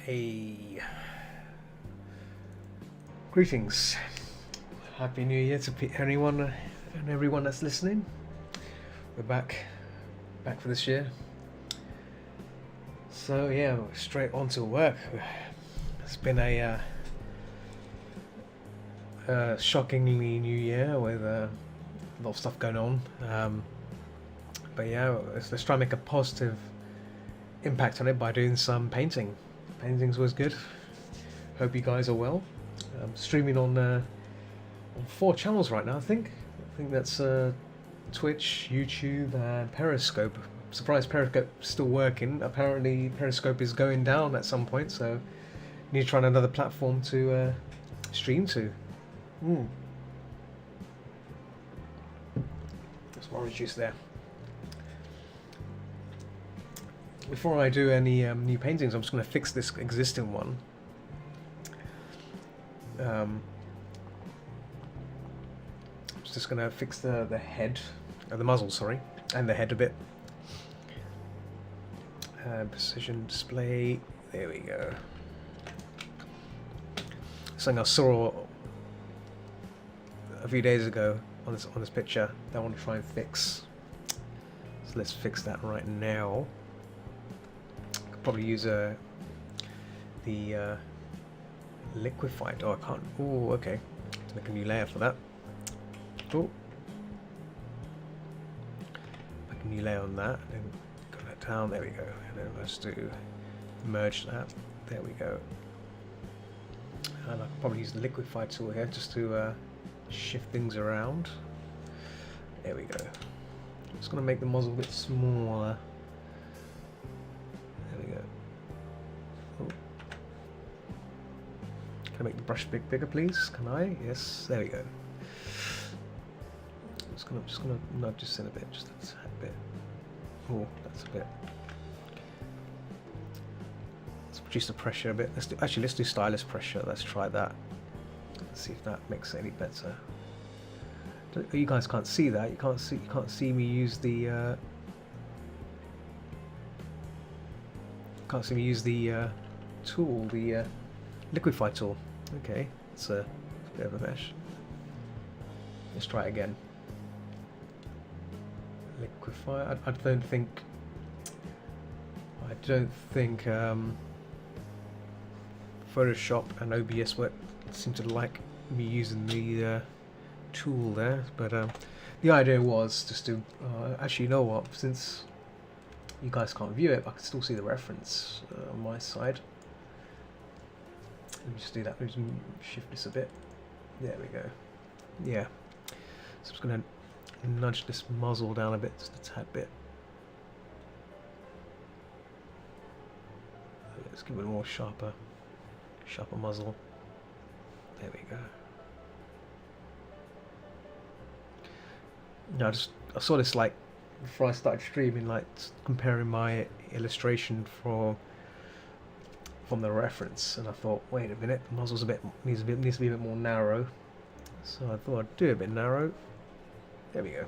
Hey, greetings. Happy New Year to anyone and everyone that's listening. We're back for this year. So yeah, straight on to work. It's been a shockingly new year with a lot of stuff going on. But yeah, let's try and make a positive impact on it by doing some painting. Paintings was good. Hope you guys are well. I'm streaming on 4 channels right now. I think that's Twitch, YouTube, and Periscope. Surprised Periscope's still working. Apparently Periscope is going down at some point, so need to try another platform to stream to. That's orange juice there. Before I do any new paintings, I'm just going to fix this existing one. Just going to fix the head, the muzzle, sorry, and the head a bit. Precision display, there we go. Something I saw a few days ago on this picture that I want to try and fix. So let's fix that right now. Could probably use the liquefied. Oh, I can't. Oh, okay. Let's make a new layer for that. Oh, make a new layer on that, and then go that down. There we go. And then let's do merge that. There we go. And I could probably use the liquefy tool here just to shift things around. There we go. I'm just going to make the muzzle a bit smaller. There we go. Oh. Can I make the brush bigger, please? Can I? Yes. There we go. I'm just gonna nudge this in a bit, just a tad bit. Oh, that's a bit. Let's reduce the pressure a bit. Let's do stylus pressure. Let's try that. Let's see if that makes it any better. You guys can't see that. You can't see me use the. Can't see me use the tool, the liquefy tool. Okay, it's a bit of a mesh. Let's try it again. Liquefy. I don't think Photoshop and OBS seem to like me using the tool there, but the idea was just to actually, you know what, since you guys can't view it, I can still see the reference on my side. Let me just do that. Let me just shift this a bit. There we go. Yeah, so I'm just going to nudge this muzzle down a bit, just a tad bit. Let's give it a more sharper muzzle. There we go. No, I saw this like before I started streaming, like comparing my illustration from the reference, and I thought, wait a minute, the muzzle's needs to be a bit more narrow. So I thought I'd do a bit narrow. There we go.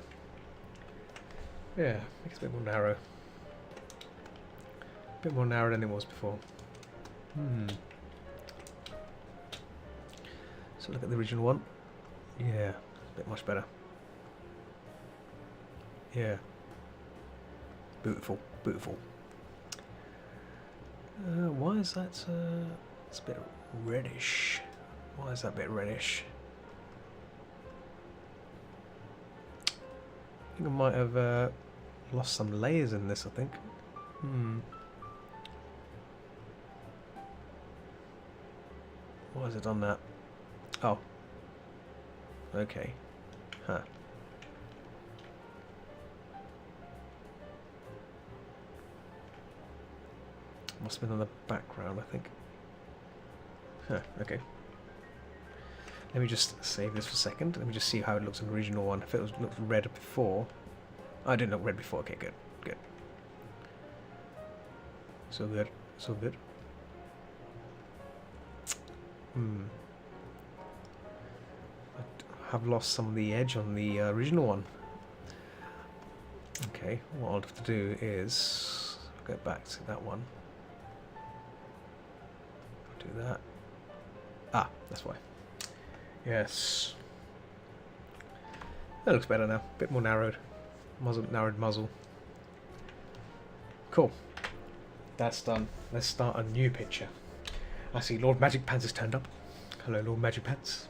Yeah, makes it a bit more narrow. A bit more narrow than it was before. So look at the original one. Yeah, a bit much better. Yeah. Beautiful, beautiful. Why is that? It's a bit reddish. Why is that a bit reddish? I think I might have lost some layers in this, I think. Why has it done that? Oh. Okay. Huh. Must have been on the background, I think. Huh, okay. Let me just save this for a second. Let me just see how it looks in the original one. If it looked red before. Oh, I didn't look red before. Okay, good. Good. So good. So good. I have lost some of the edge on the original one. Okay, what I'll have to do is go back to that one. Do that. Ah, that's why. Yes. That looks better now. A bit more narrowed. Narrowed muzzle. Cool. That's done. Let's start a new picture. I see Lord Magic Pants has turned up. Hello, Lord Magic Pants.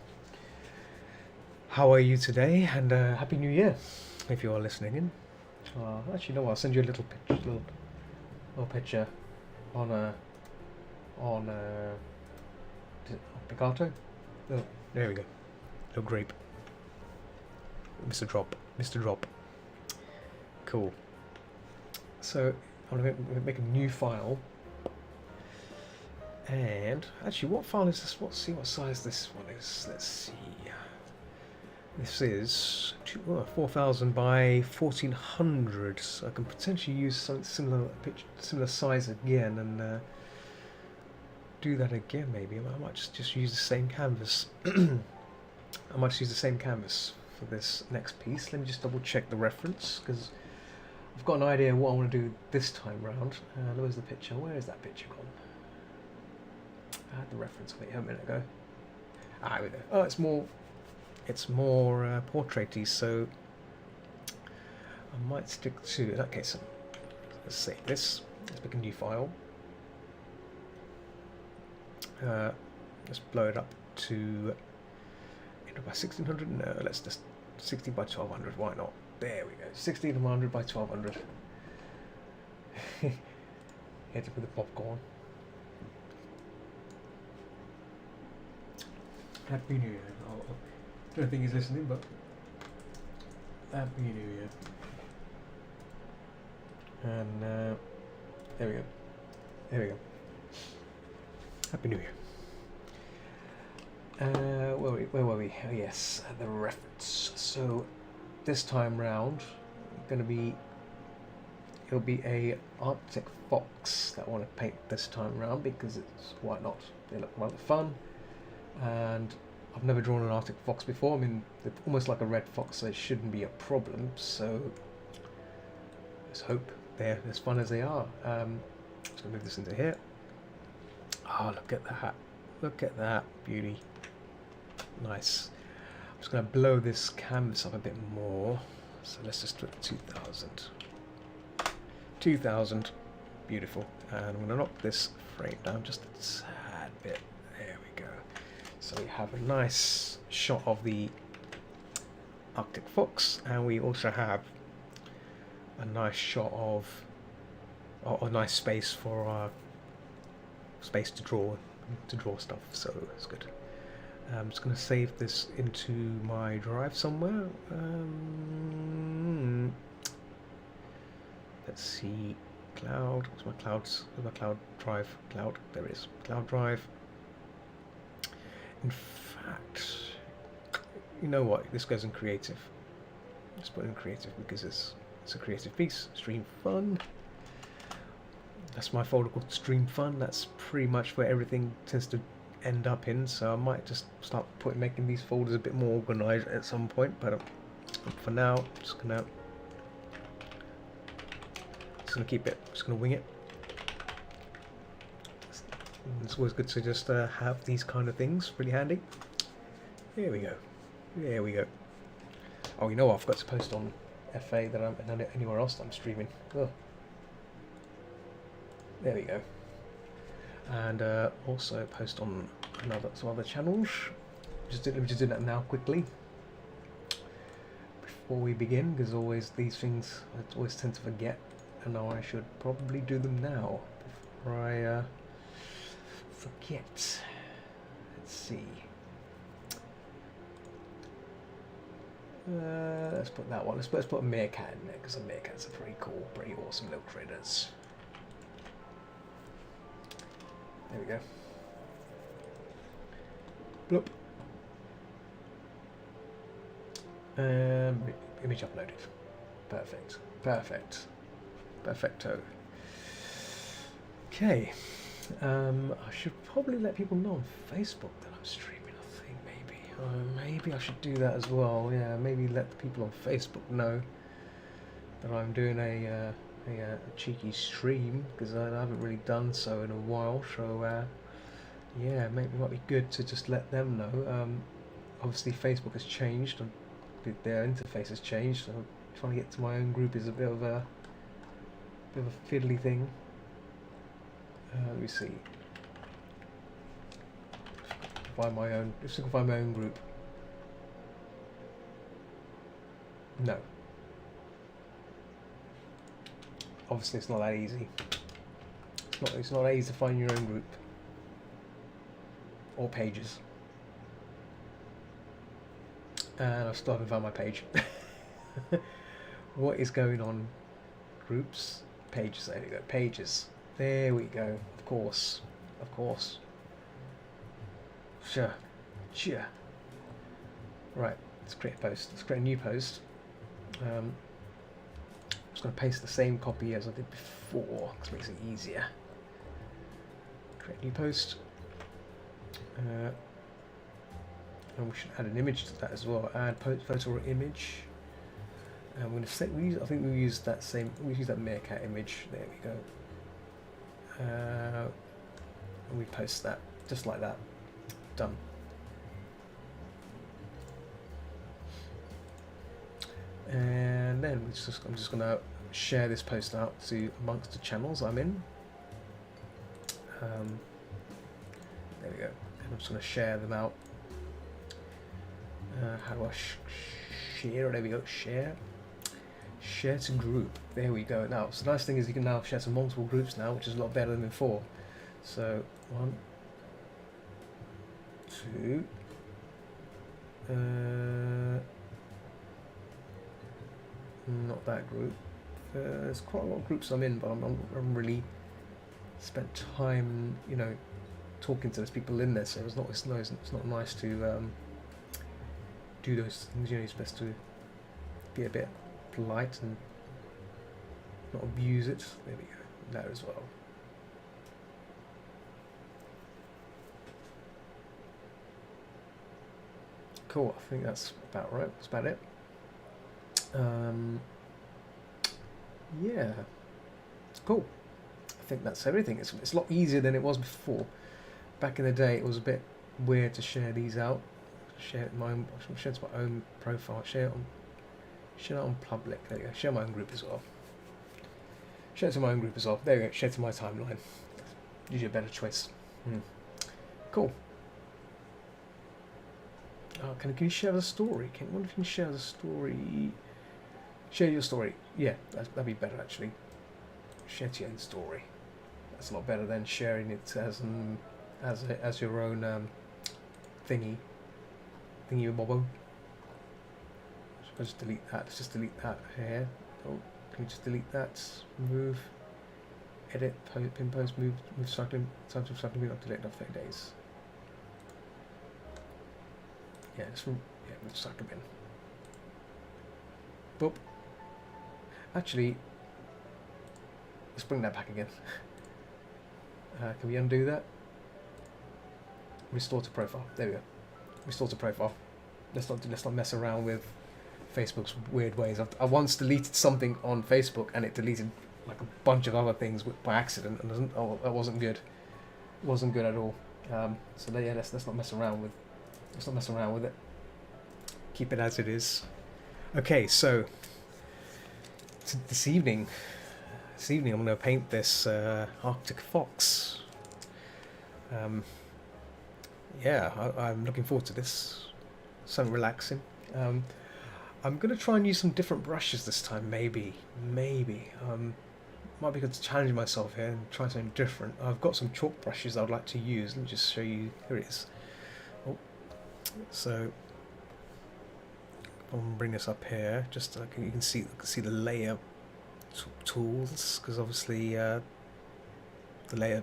How are you today? And Happy New Year, if you are listening in. Actually, no, I'll send you a little picture on Picato. Oh, there we go. Little grape. Mr. Drop. Cool. So I'm going to make a new file. And actually, what file is this? Let's see what size this one is. Let's see. This is 4,000 by 1,400. So I can potentially use something similar size again, and do that again. Maybe I might just use the same canvas. I might just use the same canvas for this next piece. Let me just double check the reference, because I've got an idea what I want to do this time round. Where's the picture? Where is that picture gone? I had the reference on it a minute ago. Here we go. Oh, it's more portraity, so I might stick to, in that case, let's save this. Let's make a new file. Let's blow it up to by 1600. No, let's just 16 by 1200. Why not? There we go. 1600 by 1200. Hit it with the popcorn. Happy New Year. I don't think he's listening, but Happy New Year. And there we go. There we go. Happy New Year. Where were we? Oh, yes, the reference. So this time round, it'll be a Arctic fox that I want to paint this time round, because it's, why not? They look rather fun, and I've never drawn an Arctic fox before. I mean, they're almost like a red fox, so it shouldn't be a problem. So let's hope they're as fun as they are. Just gonna move this into here. Oh, look at that! Look at that beauty. Nice. I'm just going to blow this canvas up a bit more. So let's just do it 2,000. 2,000. Beautiful. And I'm going to knock this frame down just a tad bit. There we go. So we have a nice shot of the Arctic fox, and we also have a nice shot of a nice space for our space to draw stuff. So it's good. I'm just going to save this into my drive somewhere. Let's see, cloud. What's my clouds? Where's my cloud drive? Cloud. There it is. Cloud drive. In fact, you know what? This goes in creative. Just put it in creative because it's a creative piece. Stream fun. That's my folder called Stream Fun. That's pretty much where everything tends to end up in, so I might just start making these folders a bit more organized at some point, but for now I'm just gonna keep it, just gonna wing it. It's always good to just have these kind of things really handy. There we go. There we go. Oh, you know what? I forgot to post on FA that I'm anywhere else that I'm streaming. Oh. There we go. And also post on some other channels. Let me just do that now quickly before we begin, because always these things I always tend to forget, and now I should probably do them now before I forget. Let's see. Let's put that one. Let's put a meerkat in there, because the meerkats are pretty cool, pretty awesome little critters. There we go. Bloop. Image uploaded. Perfect. Perfect. Perfecto. Okay. I should probably let people know on Facebook that I'm streaming, I think, maybe. Maybe I should do that as well. Yeah, maybe let the people on Facebook know that I'm doing a cheeky stream, because I haven't really done so in a while. So yeah, maybe it might be good to just let them know. Obviously, Facebook has changed, and their interface has changed. So trying to get to my own group is a bit of a fiddly thing. Let me see. Find my own. If I can find my own group. No. Obviously, it's not that easy. It's not that easy to find your own group or pages. And I've still haven't found my page. What is going on? Groups, pages. There we go. Pages. There we go. Of course. Of course. Sure. Sure. Right. Let's create a post. Let's create a new post. I'm just going to paste the same copy as I did before, because it makes it easier. Create a new post. And we should add an image to that as well. Add photo or image. And we're going to set. I think we use that same. We use that Meerkat image. There we go. And we post that just like that. Done. And then I'm just going to share this post out to amongst the channels I'm in. There we go. And I'm just going to share them out. How do I share? There we go. Share. Share to group. There we go. Now, so the nice thing is you can now share to multiple groups now, which is a lot better than before. So 1, 2. Not that group. There's quite a lot of groups I'm in, but I'm really spent time, you know, talking to those people in there. So it's not nice to do those things. You know, it's best to be a bit polite and not abuse it. There we go. That as well. Cool. I think that's about right. That's about it. Yeah, it's cool. I think that's everything. It's a lot easier than it was before. Back in the day, it was a bit weird to share these out. Share it my own. Share it to my own profile. Share it on public. There you go. Share my own group as well. Share it to my own group as well. There you go. Share it to my timeline. Usually a better choice. Cool. Can you share the story? I wonder if you can share the story. Share your story. Yeah, that'd be better actually. Share your own story. That's a lot better than sharing it as your own thingy bobbo. Let's delete that. Let's just delete that here. Oh, can you just delete that? Move, edit, pin post, move cycling, time to cycling, move up to date after 30 days. Yeah, move cycling bin. Boop. Actually, let's bring that back again. Can we undo that? Restore to profile. There we go. Restore to profile. Let's not mess around with Facebook's weird ways. I once deleted something on Facebook and it deleted like a bunch of other things by accident, and that wasn't good. It wasn't good at all. So yeah, let's not mess around with. Let's not mess around with it. Keep it as it is. Okay, so this evening I'm going to paint this Arctic fox. Yeah, I'm looking forward to this. Something relaxing. I'm going to try and use some different brushes this time, maybe. Might be good to challenge myself here and try something different. I've got some chalk brushes I would like to use. Let me just show you. Here it is. Oh, so I'll bring this up here. Just you can see the layer tools, because obviously the layer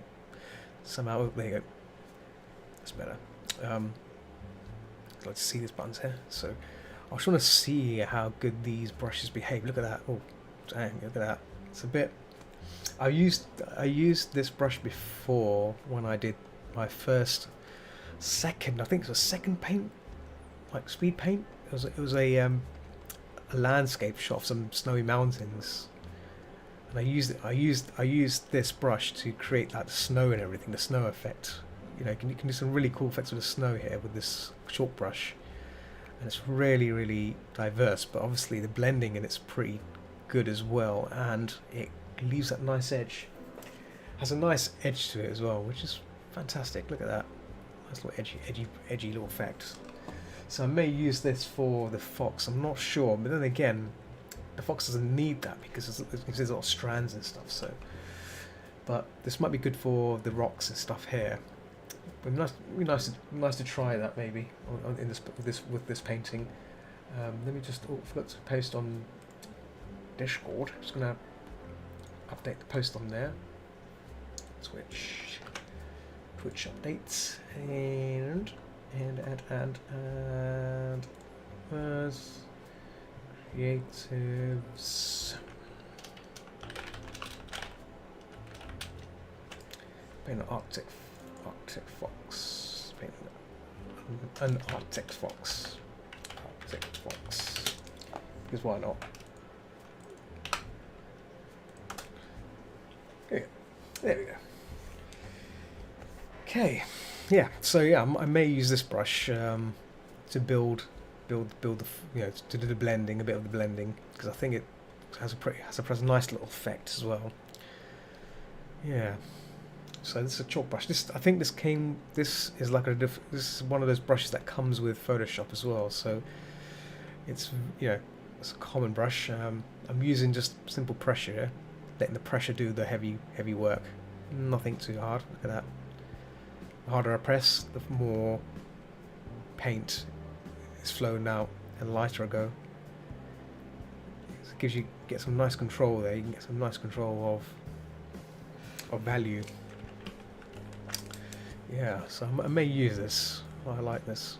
somehow. There you go. That's better. I'd like to see these buttons here. So I just want to see how good these brushes behave. Look at that. Oh, dang! Look at that. It's a bit. I used this brush before when I did my second. I think it was a second paint, like speed paint. It was a landscape shot of some snowy mountains, and I used this brush to create that snow and everything, the snow effect. you can do some really cool effects with the snow here with this chalk brush, and it's really, really diverse. But obviously the blending in it's pretty good as well, and it leaves that nice edge. Has a nice edge to it as well, which is fantastic. Look at that, nice little edgy little effect. So I may use this for the fox. I'm not sure, but then again, the fox doesn't need that because there's a lot of strands and stuff. So, but this might be good for the rocks and stuff here. But nice to try that maybe in with this painting. Let me just forgot to post on Discord. I'm just gonna update the post on there. Twitch updates and creatives. Paint an Arctic fox. Paint an Arctic fox. Because why not? Okay, there we go. Okay, yeah. So yeah, I may use this brush to build the to do the blending, a bit of the blending, because I think it has a nice little effect as well. Yeah. So this is a chalk brush. I think this is like this is one of those brushes that comes with Photoshop as well. So it's it's a common brush. I'm using just simple pressure here, letting the pressure do the heavy work. Nothing too hard. Look at that. The harder I press, the more paint is flowing out, and lighter I go. So it get some nice control there. You can get some nice control of value. Yeah, so I may use this. I like this.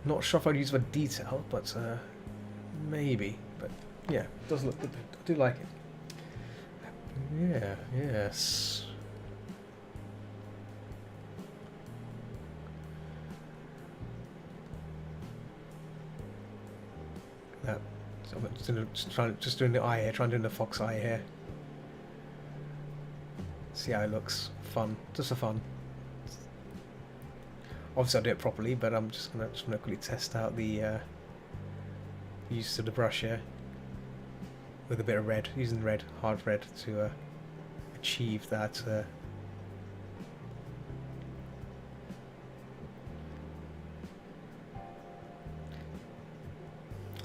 Not sure if I'd use it for detail, but maybe. But yeah, it does look good. I do like it. Yeah, yes. That. So I'm just doing the eye here, trying to do the fox eye here. See how it looks. Fun, just for fun. Obviously I'll do it properly, but I'm just gonna quickly test out the use of the brush here with a bit of red, using red, hard red to achieve that.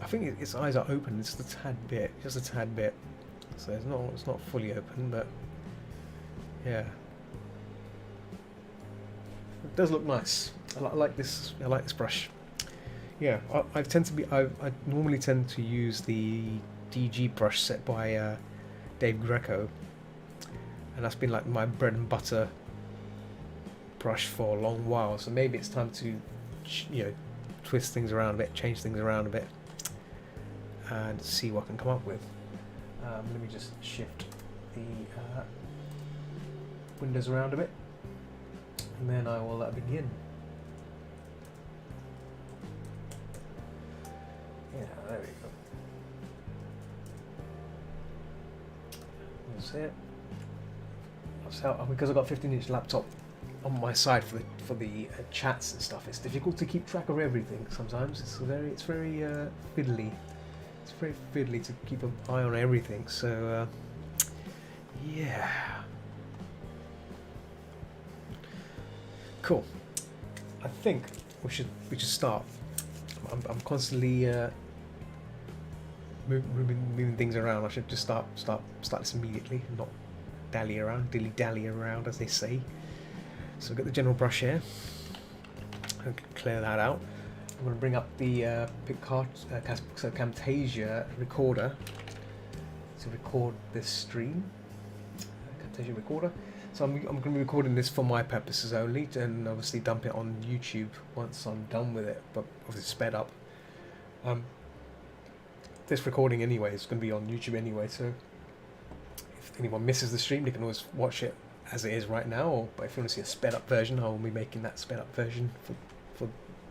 I think its eyes are open just a tad bit, so it's not fully open, but yeah. It does look nice. I like this. I like this brush. Yeah, I normally tend to use the DG brush set by Dave Greco, and that's been like my bread and butter brush for a long while. So maybe it's time to, twist things around a bit, change things around a bit, and see what I can come up with. Let me just shift the windows around a bit, and then I will begin. Yeah, there we go. That's it. Because I've got a 15-inch laptop on my side for the chats and stuff, it's difficult to keep track of everything. Sometimes it's very fiddly. It's very fiddly to keep an eye on everything. So yeah. Cool. I think we should start. I'm constantly moving things around. I should just start this immediately, not dilly dally around, as they say. So we've got the general brush here. I'll clear that out. I'm going to bring up the Camtasia recorder to record this stream. Camtasia recorder. So I'm going to be recording this for my purposes only, and obviously dump it on YouTube once I'm done with it, but obviously sped up. This recording anyway is going to be on YouTube anyway, so if anyone misses the stream, they can always watch it as it is right now, but if you want to see a sped up version, I will be making that sped up version for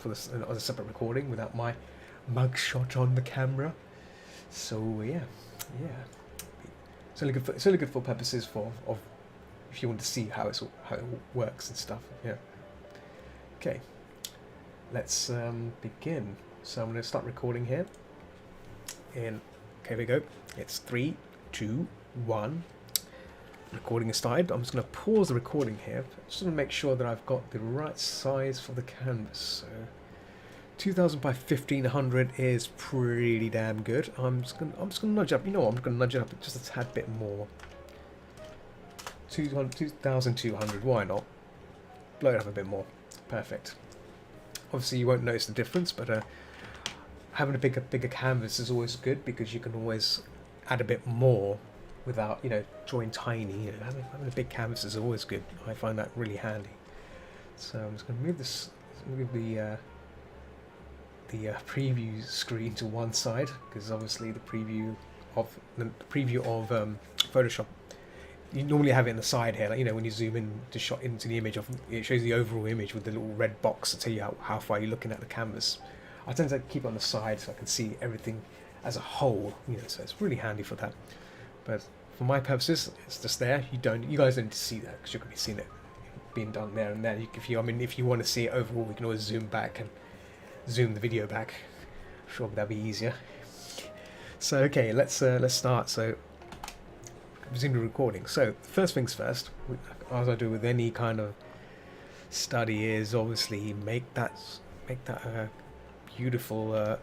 this as a separate recording without my mugshot on the camera. So yeah. It's only good for purposes of if you want to see how it works and stuff. Yeah. Okay. Let's begin. So I'm going to start recording here. Okay, here we go. It's 3, 2, 1. Recording is started. I'm just going to pause the recording here. Just want to make sure that I've got the right size for the canvas. So 2000 by 1500 is pretty damn good. I'm just gonna nudge up. You know what? I'm gonna nudge it up just a tad bit more. 2200. Why not? Blow it up a bit more. Perfect. Obviously, you won't notice the difference, but having a bigger canvas is always good because you can always add a bit more without, you know, drawing tiny. You know, having a big canvas is always good. I find that really handy. So I'm just going to move this. Move the preview screen to one side because obviously the preview of Photoshop, you normally have it in the side here, like, you know, when you zoom in to shot into the image, it shows the overall image with the little red box to tell you how far you're looking at the canvas. I tend to keep it on the side so I can see everything as a whole, you know, so it's really handy for that. But for my purposes, it's just there. You guys don't need to see that because you're going to be seeing it being done there and there. If you want to see it overall, we can always zoom back and zoom the video back. I'm sure that'll be easier. So okay, let's start. So resume the recording. So first things first, as I do with any kind of study, is obviously make that beautiful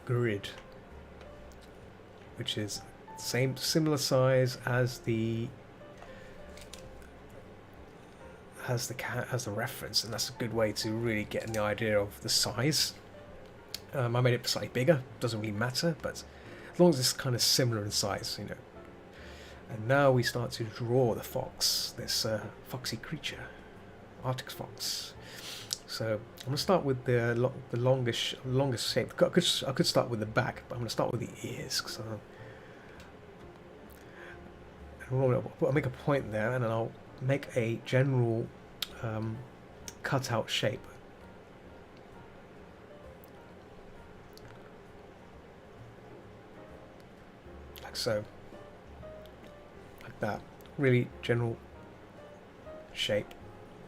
grid, which is similar size as the reference, and that's a good way to really get an idea of the size. I made it slightly bigger, doesn't really matter, but as long as it's kind of similar in size, you know. And now we start to draw the fox, this foxy creature, Arctic fox. So I'm going to start with the longest shape. I could start with the back, but I'm going to start with the ears. So I'll make a point there, and then I'll make a general cutout shape. Like so. Like that. Really general shape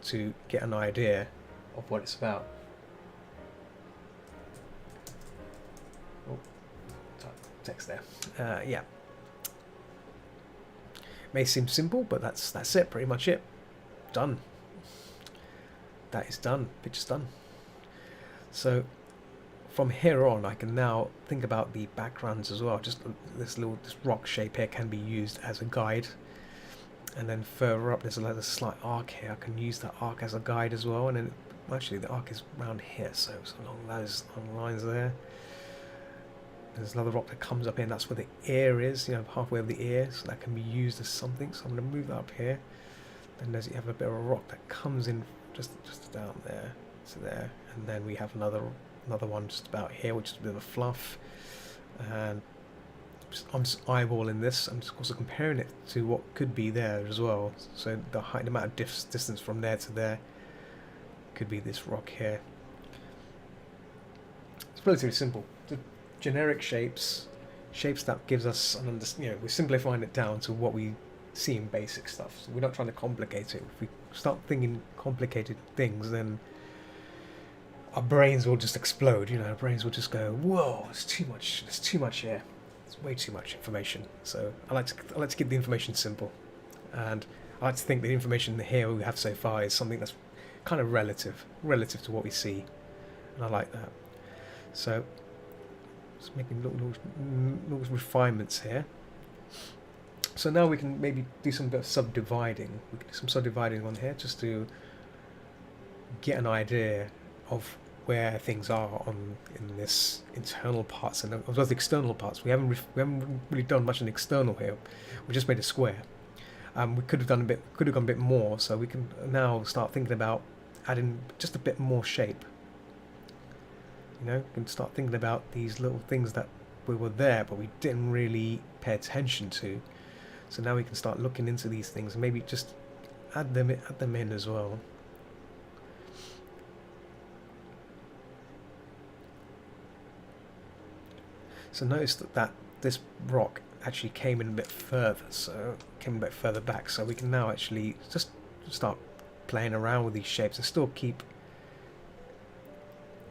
to get an idea of what it's about. Oh, text there. Yeah. May seem simple, but that's it. Pretty much it. Done. That is done. Picture's done. So from here on, I can now think about the backgrounds as well. Just this rock shape here can be used as a guide, and then further up there's a slight arc here. I can use that arc as a guide as well. And then actually the arc is around here, so it's along those lines there. There's another rock that comes up in, that's where the ear is, you know, halfway over the ear, so that can be used as something. So I'm going to move that up here. Then you have a bit of a rock that comes in just down there to there, and then we have another one just about here, which is a bit of a fluff. And I'm just eyeballing this. I'm just also comparing it to what could be there as well. So the amount of distance from there to there could be this rock here. It's relatively simple. Generic shapes that gives us an understanding. You know, we're simplifying it down to what we see in basic stuff. So we're not trying to complicate it. If we start thinking complicated things, then our brains will just explode. You know, our brains will just go, "Whoa, it's too much. There's too much here. It's way too much information." So I like to keep the information simple, and I like to think the information here we have so far is something that's kind of relative to what we see, and I like that. So just making little refinements here. So now we can maybe do some bit of subdividing. We can do some subdividing on here just to get an idea of where things are in this internal parts and as well as the external parts. We haven't really done much in the external here. We just made a square. We could have gone a bit more. So we can now start thinking about adding just a bit more shape. You know, we can start thinking about these little things that were there, but we didn't really pay attention to. So now we can start looking into these things and maybe just add them in as well. So notice that this rock actually came in a bit further, back, so we can now actually just start playing around with these shapes and still keep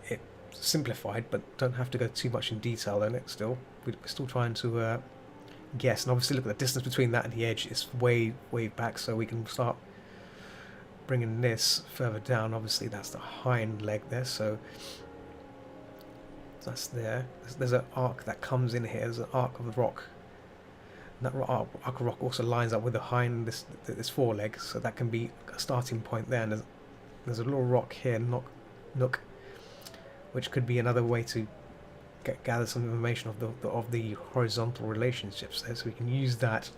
it simplified, but don't have to go too much in detail on it. Still, we're still trying to guess, and obviously look at the distance between that and the edge is way back, so we can start bringing this further down. Obviously that's the hind leg there, so that's there. There's an arc that comes in here. There's an arc of the rock. And that arc of rock also lines up with the hind, this foreleg, so that can be a starting point there. And there's a little rock here, nook, which could be another way to gather some information of the horizontal relationships there. So we can use that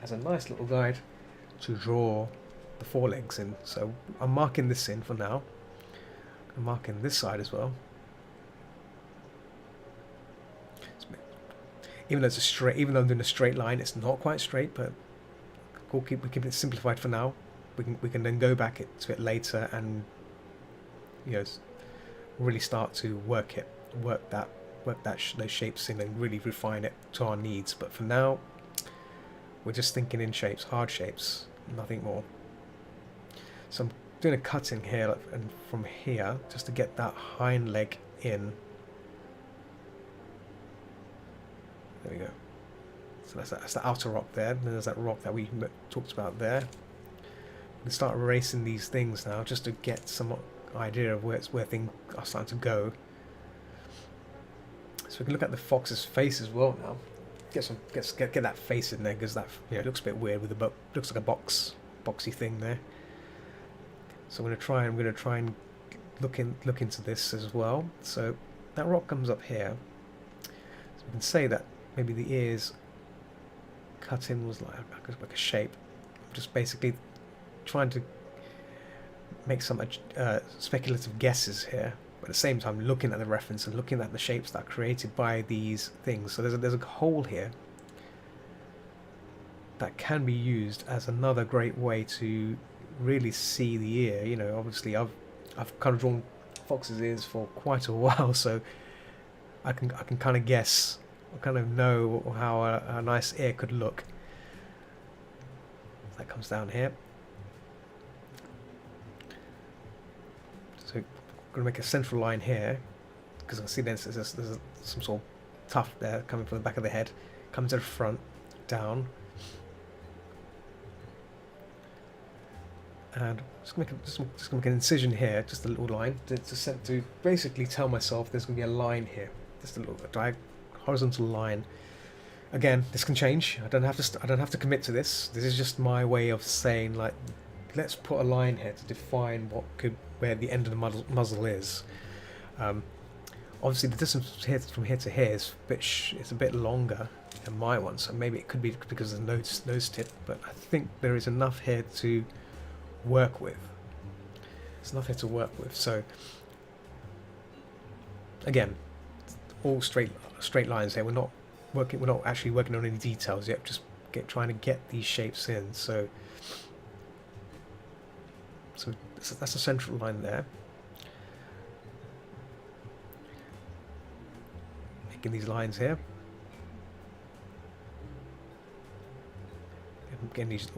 as a nice little guide to draw the forelegs in. So I'm marking this in for now. I'm marking this side as well. Even though I'm doing a straight line, it's not quite straight, but we'll keep it simplified for now. We can then go back to it later and really start to work those shapes in and really refine it to our needs. But for now, we're just thinking in shapes, hard shapes, nothing more. So I'm doing a cutting here and from here just to get that hind leg in. There we go. So that's the outer rock there. And then there's that rock that we talked about there. We can start erasing these things now just to get some idea of where things are starting to go. So we can look at the fox's face as well now. Get that face in there, because that it looks a bit weird with the looks like a boxy thing there. So I'm gonna try and look into this as well. So that rock comes up here. So we can say that maybe the ears cut in was like a shape. I'm just basically trying to make some speculative guesses here, but at the same time looking at the reference and looking at the shapes that are created by these things. So there's a hole here that can be used as another great way to really see the ear. Obviously I've kind of drawn fox's ears for quite a while, so I can kind of guess. I kind of know how a nice ear could look. That comes down here. So I'm going to make a central line here, because I see there's some sort of tuft there coming from the back of the head, comes to the front, down, and just gonna make an incision here, just a little line to basically tell myself there's going to be a line here, just a little horizontal line. Again, this can change. I don't have to commit to this. This is just my way of saying, like, let's put a line here to define where the end of the muzzle is. Obviously, the distance from here to here is it's a bit longer than my one, so maybe it could be because of the nose tip. But I think there is enough here to work with. There's enough here to work with. So again, all straight lines here. We're not actually working on any details yet. Just trying to get these shapes in. So that's a central line there. Making these lines here. And getting these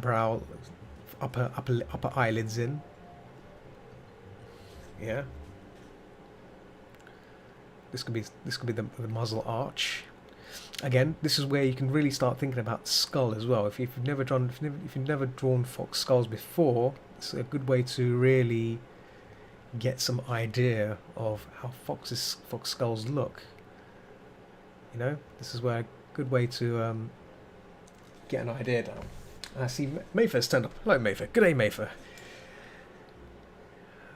brow upper eyelids in. Yeah. This could be the muzzle arch. Again, this is where you can really start thinking about skull as well. If you've never drawn fox skulls before, it's a good way to really get some idea of how fox skulls look. This is where a good way to get an idea down. I see Mayfair's turned up. Hello, Mayfair. Good day, Mayfair.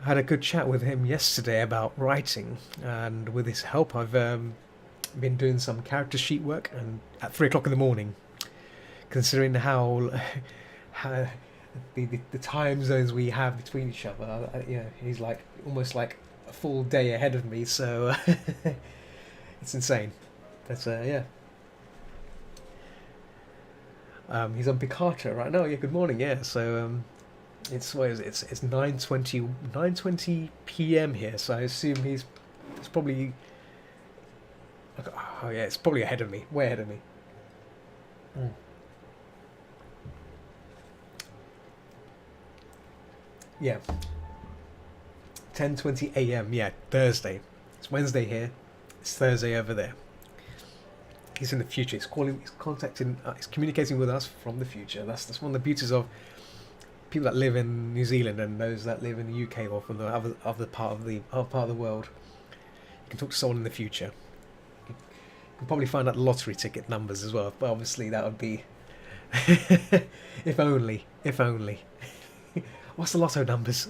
I had a good chat with him yesterday about writing, and with his help I've been doing some character sheet work, and at 3 o'clock in the morning, considering how the time zones we have between each other. He's like almost like a full day ahead of me, so it's insane. That's yeah. He's on Picarto right now. Yeah, good morning. Yeah, so it's 9:20 p.m. here, so I assume he's probably Oh yeah, it's probably ahead of me, way ahead of me. 10:20 a.m. Yeah, Thursday. It's Wednesday here. It's Thursday over there. He's in the future. He's calling. He's contacting. He's communicating with us from the future. That's one of the beauties of people that live in New Zealand and those that live in the UK or from the other part of the world. You can talk to someone in the future. You can probably find out the lottery ticket numbers as well. But obviously that would be if only. If only. What's the lotto numbers?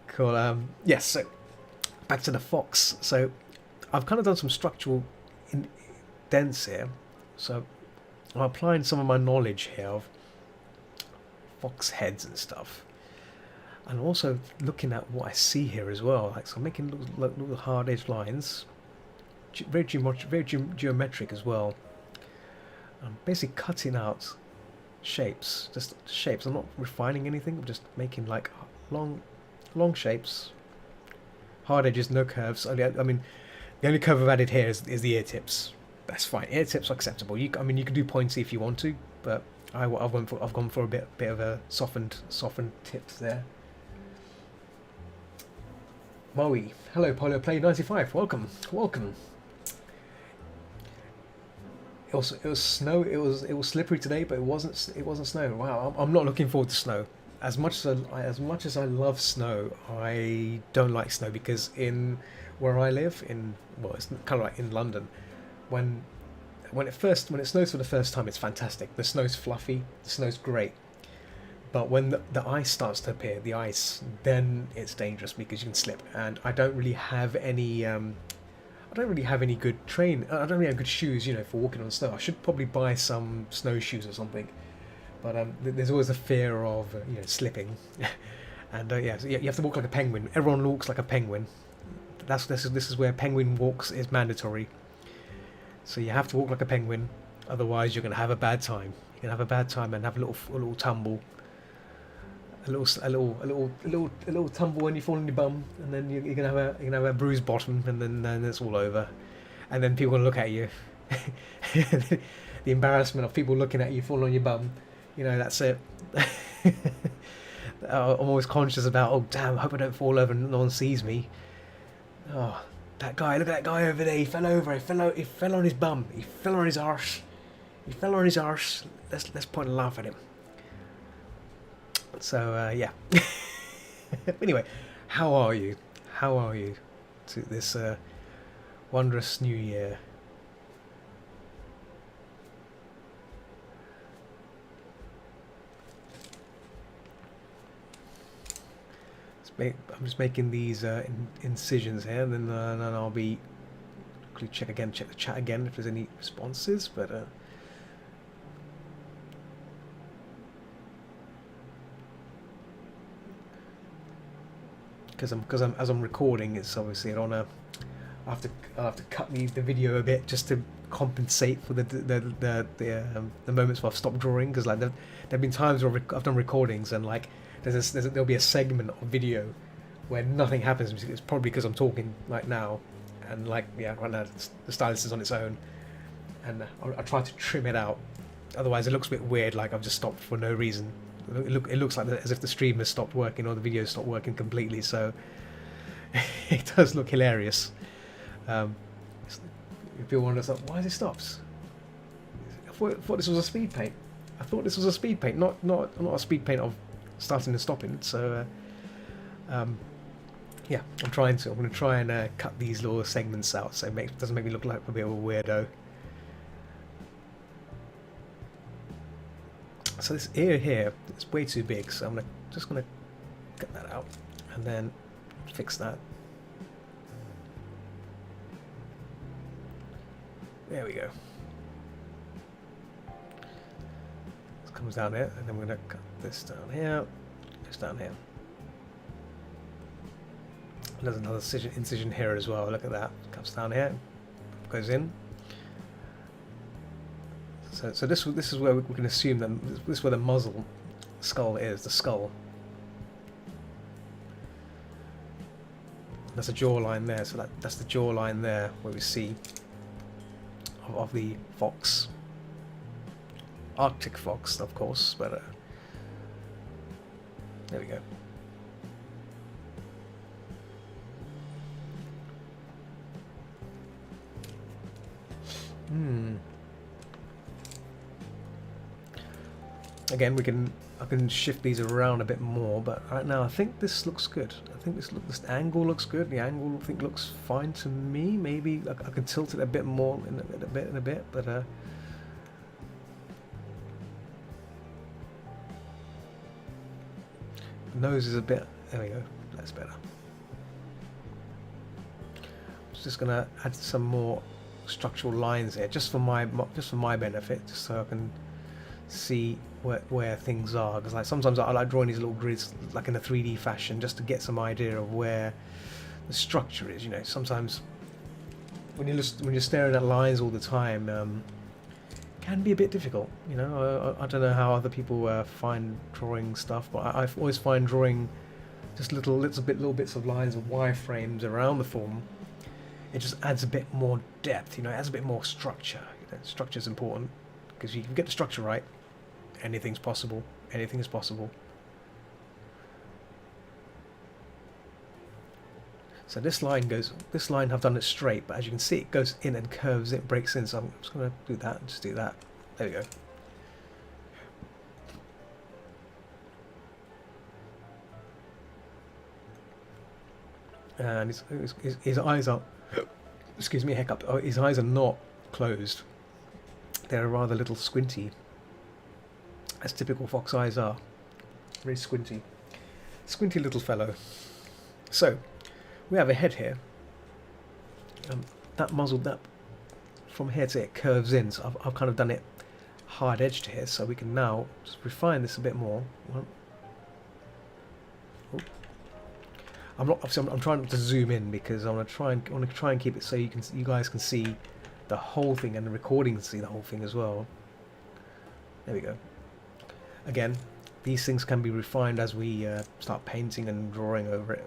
Cool. Yes. So back to the fox. So I've kind of done some structural dents here. So I'm applying some of my knowledge here of fox heads and stuff, and also looking at what I see here as well. Like, so I'm making little hard edge lines, very geometric as well. I'm basically cutting out shapes, just shapes. I'm not refining anything. I'm just making like long shapes, hard edges, no curves. I mean, the only curve I've added here is the ear tips. That's fine. Ear tips are acceptable. You can do pointy if you want to, but I've gone for a bit of a softened tips there. Maui, hello, Polo Play 95. Welcome. It was snow. It was slippery today, but it wasn't snow. Wow, I'm not looking forward to snow. As much as I love snow, I don't like snow because in where I live, it's kind of like in London, when it snows for the first time, it's fantastic. The snow's fluffy, the snow's great. But when the ice starts to appear, then it's dangerous because you can slip. And I don't really have any good I don't really have good shoes, for walking on snow. I should probably buy some snowshoes or something. But there's always a fear of slipping. And so you have to walk like a penguin. Everyone walks like a penguin. This is where penguin walks is mandatory. So you have to walk like a penguin, otherwise you're going to have a bad time. You're going to have a bad time and have a little tumble, a little tumble when you fall on your bum, and then you're going to have a bruised bottom, and then it's all over, and then people are going to look at you. The embarrassment of people looking at you falling on your bum, that's it. I'm always conscious about, oh damn, I hope I don't fall over and no one sees me. Oh, that guy, look at that guy over there, he fell over, he fell on his bum, he fell on his arse. Let's point and laugh at him. So, yeah. Anyway, how are you to this wondrous new year? I'm just making these incisions here, and then I'll be check the chat again if there's any responses. But because as I'm recording, it's obviously I'll have to cut the video a bit just to compensate for the moments where I've stopped drawing, because like there've been times where I've done recordings and like there'll be a segment of video where nothing happens. It's probably because I'm talking like now, and like right now the stylus is on its own, and I try to trim it out. Otherwise, it looks a bit weird, like I've just stopped for no reason. It looks like as if the stream has stopped working or the video stopped working completely. So it does look hilarious. People wonder, why has it stopped? I thought this was a speed paint. Not a speed paint of starting and stopping. So yeah, I'm going to try and cut these little segments out so it doesn't make me look like a bit of a weirdo. So this ear here is way too big, so I'm just gonna cut that out and then fix that. There we go. This comes down here, and then we're gonna cut this down here, this down here. And there's another incision here as well. Look at that. Comes down here, goes in. So this is where we can assume that this is where the muzzle skull is. The skull. That's a jawline there, so that's the jawline there where we see of the fox. Arctic fox, of course, but there we go. Again, I can shift these around a bit more, but right now I think this looks good. I think this angle looks good. The angle I think looks fine to me. Maybe I can tilt it a bit more in a bit, but nose is a bit. There we go. That's better. I'm just gonna add some more structural lines here, just for my benefit, just so I can see where things are, because like sometimes I like drawing these little grids like in a 3D fashion just to get some idea of where the structure is. You know, sometimes when you're staring at lines all the time, can be a bit difficult. You know, I don't know how other people find drawing stuff, but I always find drawing just little bits of lines of wireframes around the form. It just adds a bit more depth. You know, it adds a bit more structure. You know, structure is important, because you can get the structure right, anything's possible. Anything is possible. So this line I've done it straight, but as you can see, it goes in and curves, it breaks in. So I'm just going to do that and just do that. There we go. And his eyes are, excuse me, hiccup. Oh, his eyes are not closed. They're rather little squinty, as typical fox eyes are. Very squinty. Squinty little fellow. So, we have a head here. That muzzle, that from here to it curves in, so I've kind of done it hard edged here, so we can now just refine this a bit more. I'm trying to zoom in because I want to try and keep it so you guys can see the whole thing, and the recording can see the whole thing as well. There we go. Again, these things can be refined as we start painting and drawing over it,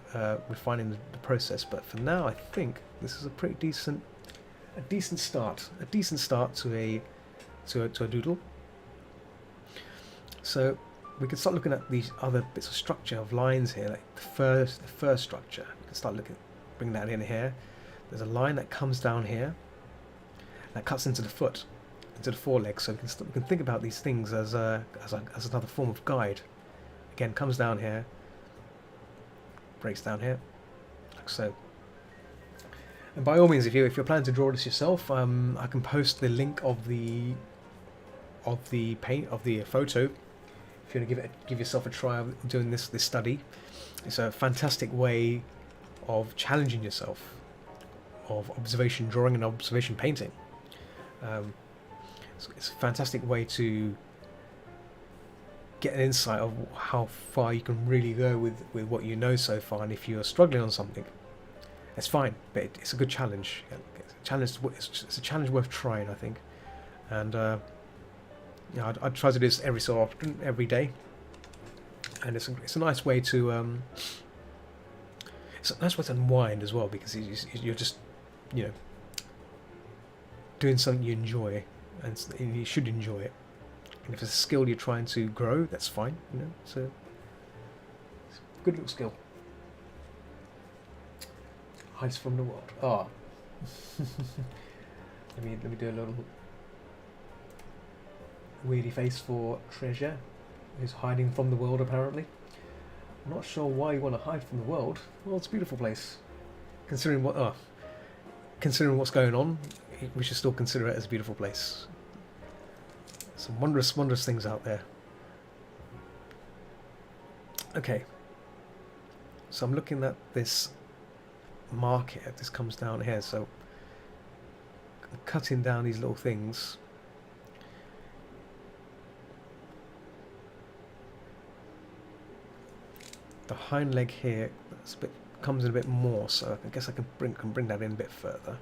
refining the process. But for now, I think this is a pretty decent start to a doodle. So we can start looking at these other bits of structure of lines here, like the first structure. We can start bring that in here. There's a line that comes down here that cuts into the foot, into the foreleg. So we can think about these things as another form of guide. Again, comes down here, breaks down here, like so. And by all means, if you're planning to draw this yourself, I can post the link of the photo. If you want to give yourself a try of doing this study. It's a fantastic way of challenging yourself, of observation drawing and observation painting. It's a fantastic way to get an insight of how far you can really go with what you know so far. And if you're struggling on something, it's fine, but it's a good challenge. It's a challenge worth trying, I think. And you know, I try to do this every so often, every day, and it's a nice way to unwind as well, because you're just, you know, doing something you enjoy, and you should enjoy it. And if it's a skill you're trying to grow, that's fine. You know, it's a good little skill. Hides from the world. Ah, let me do a little weirdy face for Treasure, who's hiding from the world apparently. I'm not sure why you want to hide from the world. Well, it's a beautiful place. Considering what's going on, we should still consider it as a beautiful place. Some wondrous things out there. Okay. So I'm looking at this mark here. This comes down here, so I'm cutting down these little things. The hind leg here comes in a bit more, so I guess I can bring that in a bit further.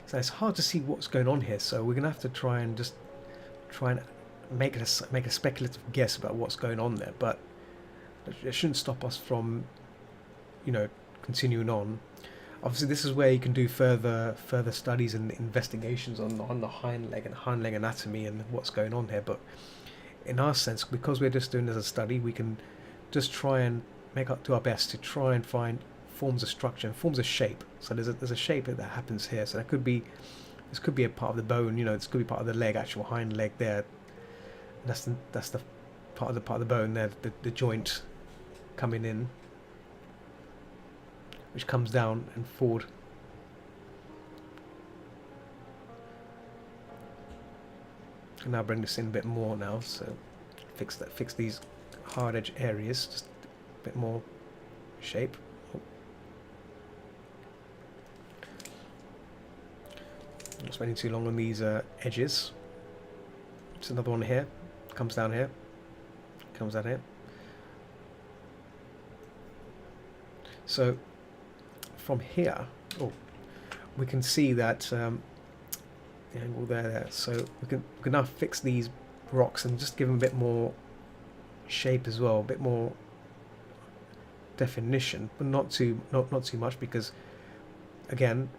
So it's hard to see what's going on here, so we're gonna have to try and make a speculative guess about what's going on there, but it shouldn't stop us from continuing on. Obviously, this is where you can do further studies and investigations on the hind leg and hind leg anatomy and what's going on here. But in our sense, because we're just doing this as a study, we can just try and do our best to try and find forms of structure and forms of shape. So there's a shape that happens here. So this could be a part of the bone. This could be part of the leg, actual hind leg there. That's the part of the bone there, the joint coming in, which comes down and forward. And now bring this in a bit more now, so fix these hard edge areas, just a bit more shape. Not spending too long on these edges. Just another one here, comes down here, comes down here. So from here, we can see that the angle there. So we can now fix these rocks and just give them a bit more shape as well, a bit more definition, but not too much, because again,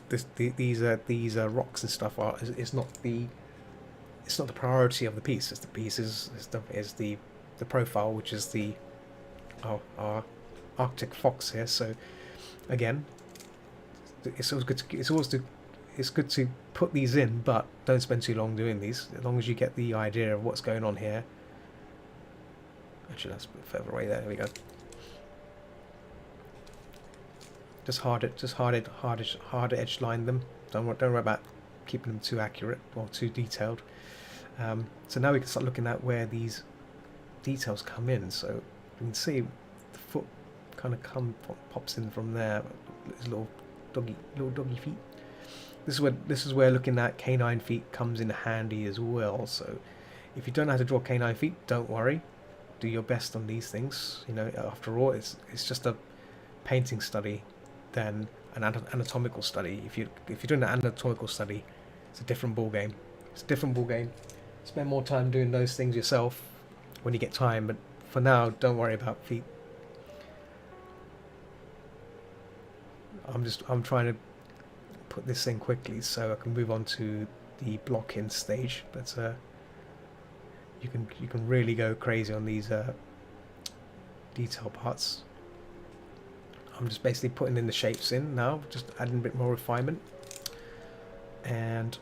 these rocks and stuff is not the priority of the piece. The piece is the profile, which is our Arctic fox here. So again, it's good to put these in, but don't spend too long doing these. As long as you get the idea of what's going on here. Actually, that's a bit further away there. There we go. Just hard edge line them. Don't worry about keeping them too accurate or too detailed. So now we can start looking at where these details come in. So you can see the foot kind of pops in from there. These little doggy feet. This is where looking at canine feet comes in handy as well. So if you don't know how to draw canine feet, don't worry. Do your best on these things. After all, it's just a painting study than an anatomical study. If you're doing an anatomical study, it's a different ball game. Spend more time doing those things yourself when you get time, but for now, don't worry about feet. I'm trying to put this in quickly so I can move on to the block-in stage, but you can really go crazy on these detail parts. I'm just basically putting in the shapes in now, just adding a bit more refinement, and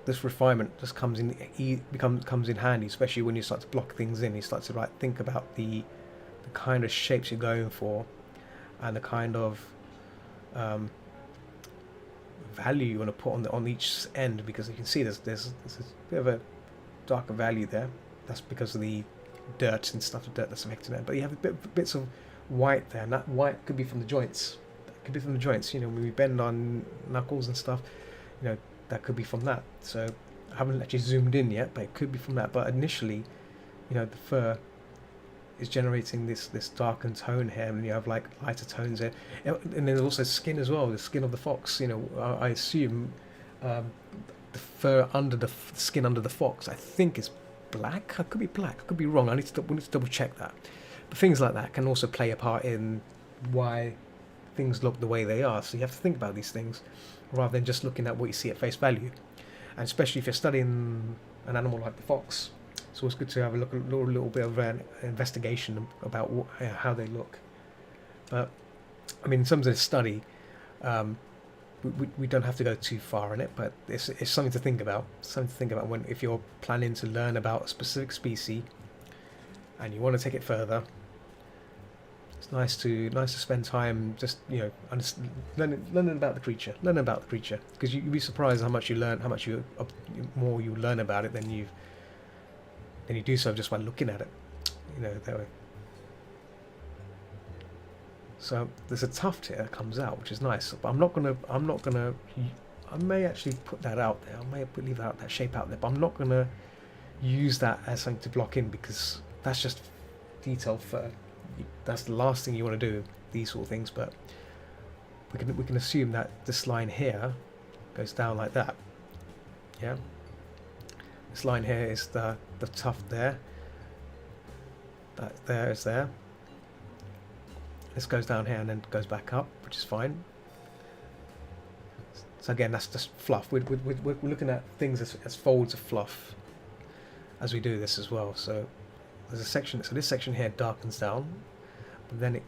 this refinement just comes in handy, especially when you start to block things in. You start to think about the kind of shapes you're going for, and the kind of value you want to put on each end, because you can see there's a bit of a darker value there. That's because of the dirt and stuff, the dirt that's affecting it. But you have bits of white there, and that white could be from the joints. When we bend on knuckles and stuff, that could be from that. So I haven't actually zoomed in yet, but it could be from that. But initially, the fur is generating this darkened tone here, and you have lighter tones here, and there's also skin as well. The skin of the fox. I assume the fur under the skin under the fox, I think, is black. It could be black. I could be wrong. We need to double check that. But things like that can also play a part in why things look the way they are. So you have to think about these things rather than just looking at what you see at face value. And especially if you're studying an animal like the fox, it's always good to have a little bit of an investigation about how they look. But I mean, in terms of the study, we don't have to go too far in it, but it's something to think about. If you're planning to learn about a specific species and you want to take it further. It's nice to spend time just learning about the creature, because you'd be surprised how much you learn, more you learn about it than you do so just by looking at it. That way. So there's a tuft here that comes out, which is nice. But I may actually put that out there. I may leave that shape out there, but I'm not gonna use that as something to block in, because that's just detail fur. That's the last thing you want to do, these sort of things. But we can assume that this line here goes down like that. Yeah. This line here is the tuft there. That there is there. This goes down here and then goes back up, which is fine. So again, that's just fluff. We're looking at things as folds of fluff as we do this as well. So there's a section, so this section here darkens down, but then it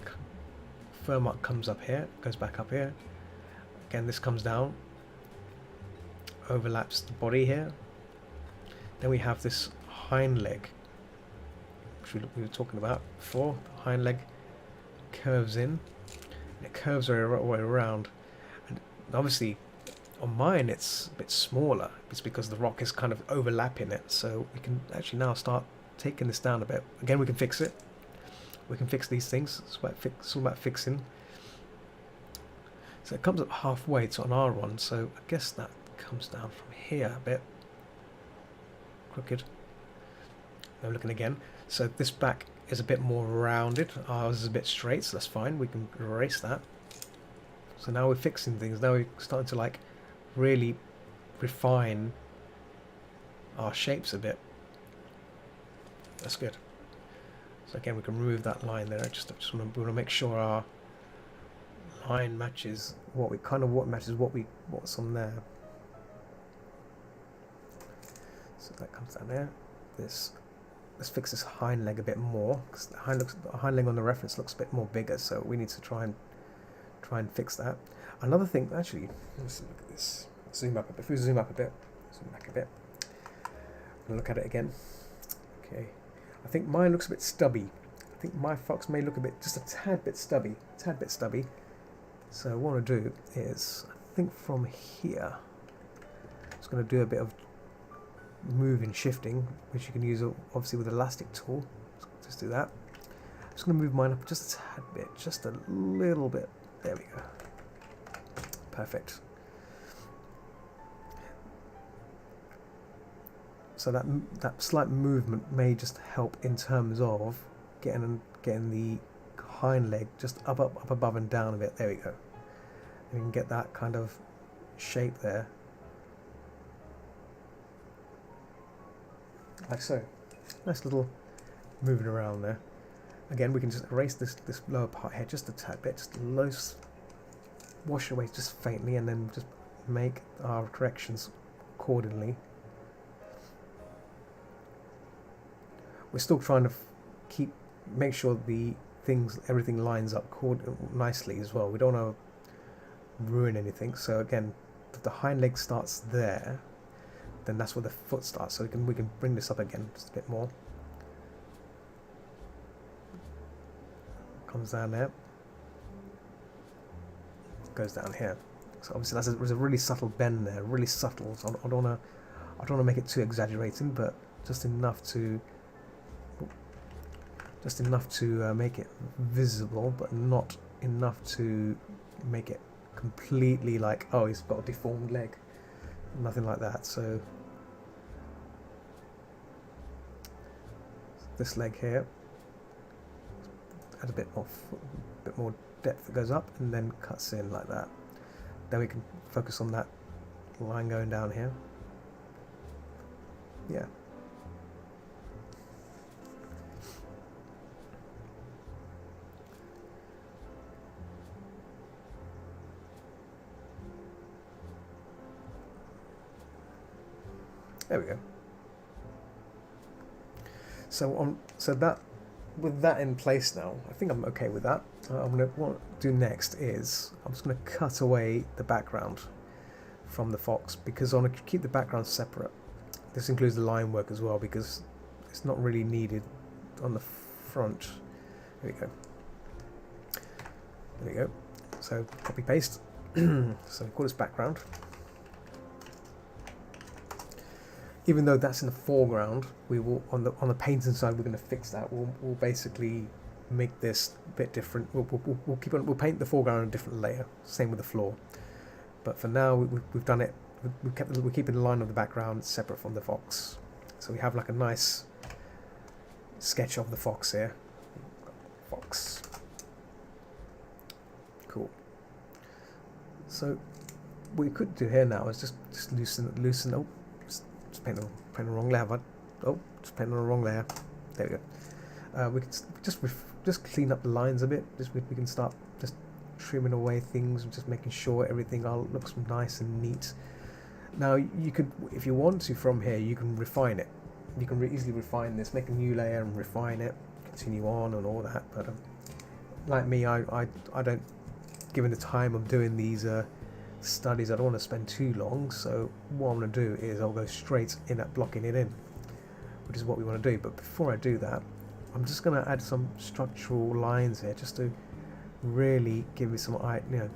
firm up comes up here, goes back up here. Again, this comes down, overlaps the body here. Then we have this hind leg, which we were talking about before. The hind leg curves in, and it curves all the way around. And obviously, on mine it's a bit smaller. It's because the rock is kind of overlapping it. So we can actually now start taking this down a bit. Again, we can fix it. We can fix these things. It's all about fixing. So it comes up halfway to an R1. So I guess that comes down from here a bit. Crooked. Now looking again. So this back is a bit more rounded. Ours is a bit straight, so that's fine. We can erase that. So now we're fixing things. Now we're starting to like really refine our shapes a bit. That's good. So again, we can remove that line there. We want to make sure our line matches what's on there. So that comes down there. Let's fix this hind leg a bit more, because the hind leg on the reference looks a bit more bigger. So we need to try and fix that. Another thing, actually, let's look at this. Zoom up a bit. If we zoom up a bit, zoom back a bit, and look at it again. Okay, I think mine looks a bit stubby. I think my fox may look just a tad bit stubby. So what I want to do is, I think from here, I'm just going to do a bit of moving, shifting, which you can use obviously with the elastic tool. Just do that. I'm just going to move mine up just a tad bit, just a little bit. There we go. Perfect. So that slight movement may just help in terms of getting the hind leg just up above and down a bit. There we go. And you can get that kind of shape there, like so. Nice little moving around there. Again, we can just erase this lower part here just a tad bit, just wash it away just faintly, and then just make our corrections accordingly. We're still trying to make sure everything lines up nicely as well. We don't want to ruin anything. So again, if the hind leg starts there, then that's where the foot starts. So we can bring this up again just a bit more. Comes down there, goes down here. So obviously there's a really subtle bend there, really subtle. So I don't want to make it too exaggerating, but just enough to make it visible, but not enough to make it completely like, oh, he's got a deformed leg. Nothing like that. So this leg here, add a bit more depth that goes up and then cuts in like that. Then we can focus on that line going down here. Yeah. There we go. So with that in place now, I think I'm okay with that. What to do next is I'm just going to cut away the background from the fox, because I want to keep the background separate. This includes the line work as well, because it's not really needed on the front. There we go. There we go. So copy paste. So call this background. Even though that's in the foreground, we will on the painting side, we're going to fix that. We'll basically make this a bit different. We'll paint the foreground on a different layer. Same with the floor. But for now, we've done it. We're keeping the line of the background separate from the fox. So we have like a nice sketch of the fox here. Fox. Cool. So what we could do here now is just loosen. Oh. Paint paint on the wrong layer. Oh, just paint on the wrong layer. There we go. We can just clean up the lines a bit. We can start just trimming away things, just making sure everything all looks nice and neat. Now you could, if you want to, from here you can refine it. You can easily refine this, make a new layer and refine it, continue on and all that. But like me, I don't, given the time of doing these studies, I don't want to spend too long. So what I'm going to do is I'll go straight in at blocking it in, which is what we want to do. But before I do that, I'm just going to add some structural lines here, just to really give it some,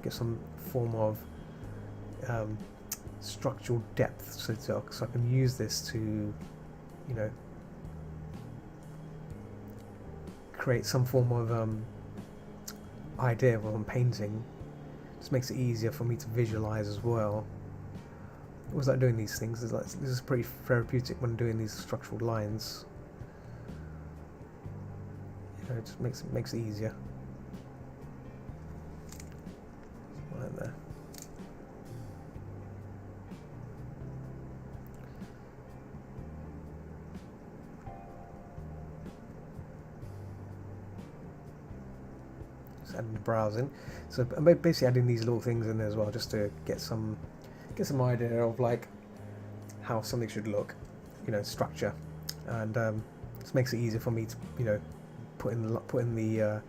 get some form of structural depth, so I can use this to, create some form of idea of what I'm painting. Just makes it easier for me to visualize as well. What was like doing these things? This is pretty therapeutic when doing these structural lines. It just makes it easier. Right there. Just adding the browsing. So I'm basically adding these little things in there as well, just to get some idea of like how something should look, structure, and this makes it easier for me to put in the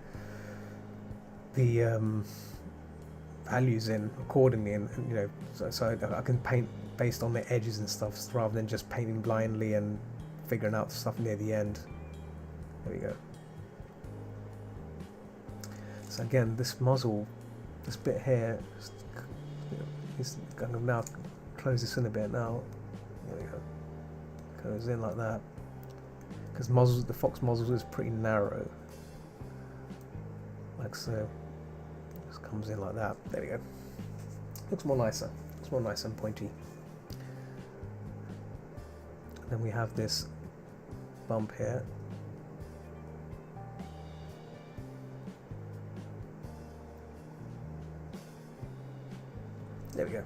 values in accordingly, and so I can paint based on the edges and stuff rather than just painting blindly and figuring out stuff near the end. There we go. So again, this muzzle, this bit here, I'm going to now close this in a bit now. There we go. Goes in like that. Because the fox muzzle is pretty narrow. Like so. Just comes in like that. There we go. Looks more nicer. Looks more nice and pointy. And then we have this bump here. There we go.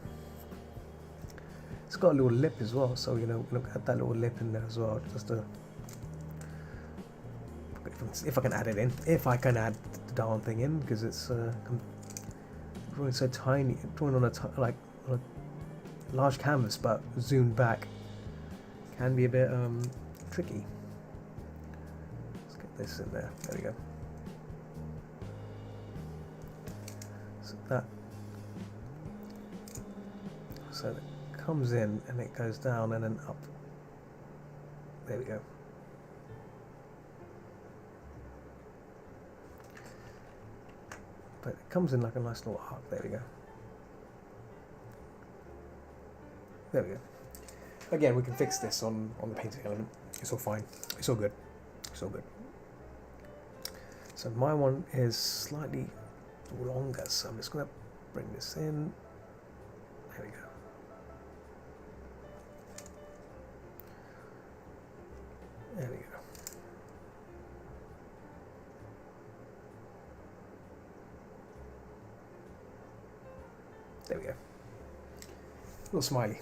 It's got a little lip as well, so look at that little lip in there as well, just to, if I can add it in, if I can add the darn thing in, because it's drawing so tiny, drawing on a large canvas, but zoomed back can be a bit tricky. Let's get this in there. There we go. So that. So it comes in and it goes down and then up. There we go. But it comes in like a nice little arc. There we go. There we go. Again, we can fix this on the painting element. It's all fine. It's all good. It's all good. So my one is slightly longer, so I'm just going to bring this in. There we go. There we go. There we go. Little smiley.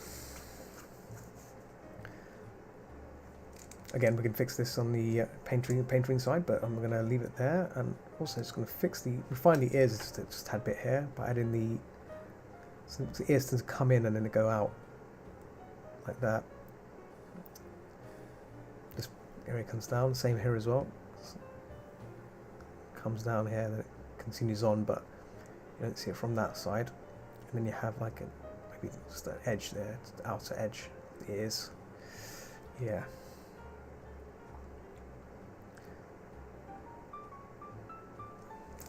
Again, we can fix this on the painting side, but I'm going to leave it there, and also just going to refine the ears just a tad bit here by adding so the ears tend to come in and then they go out like that. This area comes down, same here as well. Comes down here, then it continues on, but you don't see it from that side. And then you have like maybe just an edge there, just the outer edge of the ears. Yeah.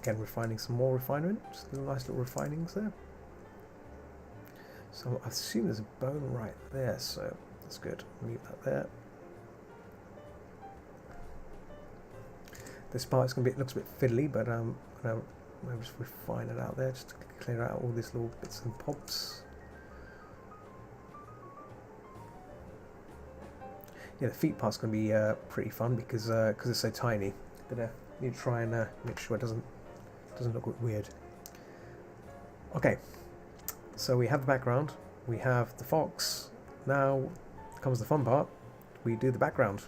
Again, refining some more refinement, just nice little refinings there. So I assume there's a bone right there, so that's good. Leave that there. This part is going to be, it looks a bit fiddly, but I'm going to just refine it out there, just to clear out all these little bits and pops. Yeah, the feet part's going to be pretty fun because it's so tiny. I'm going to need to try and make sure it doesn't look weird. Okay, so we have the background, we have the fox. Now comes the fun part. we do the background.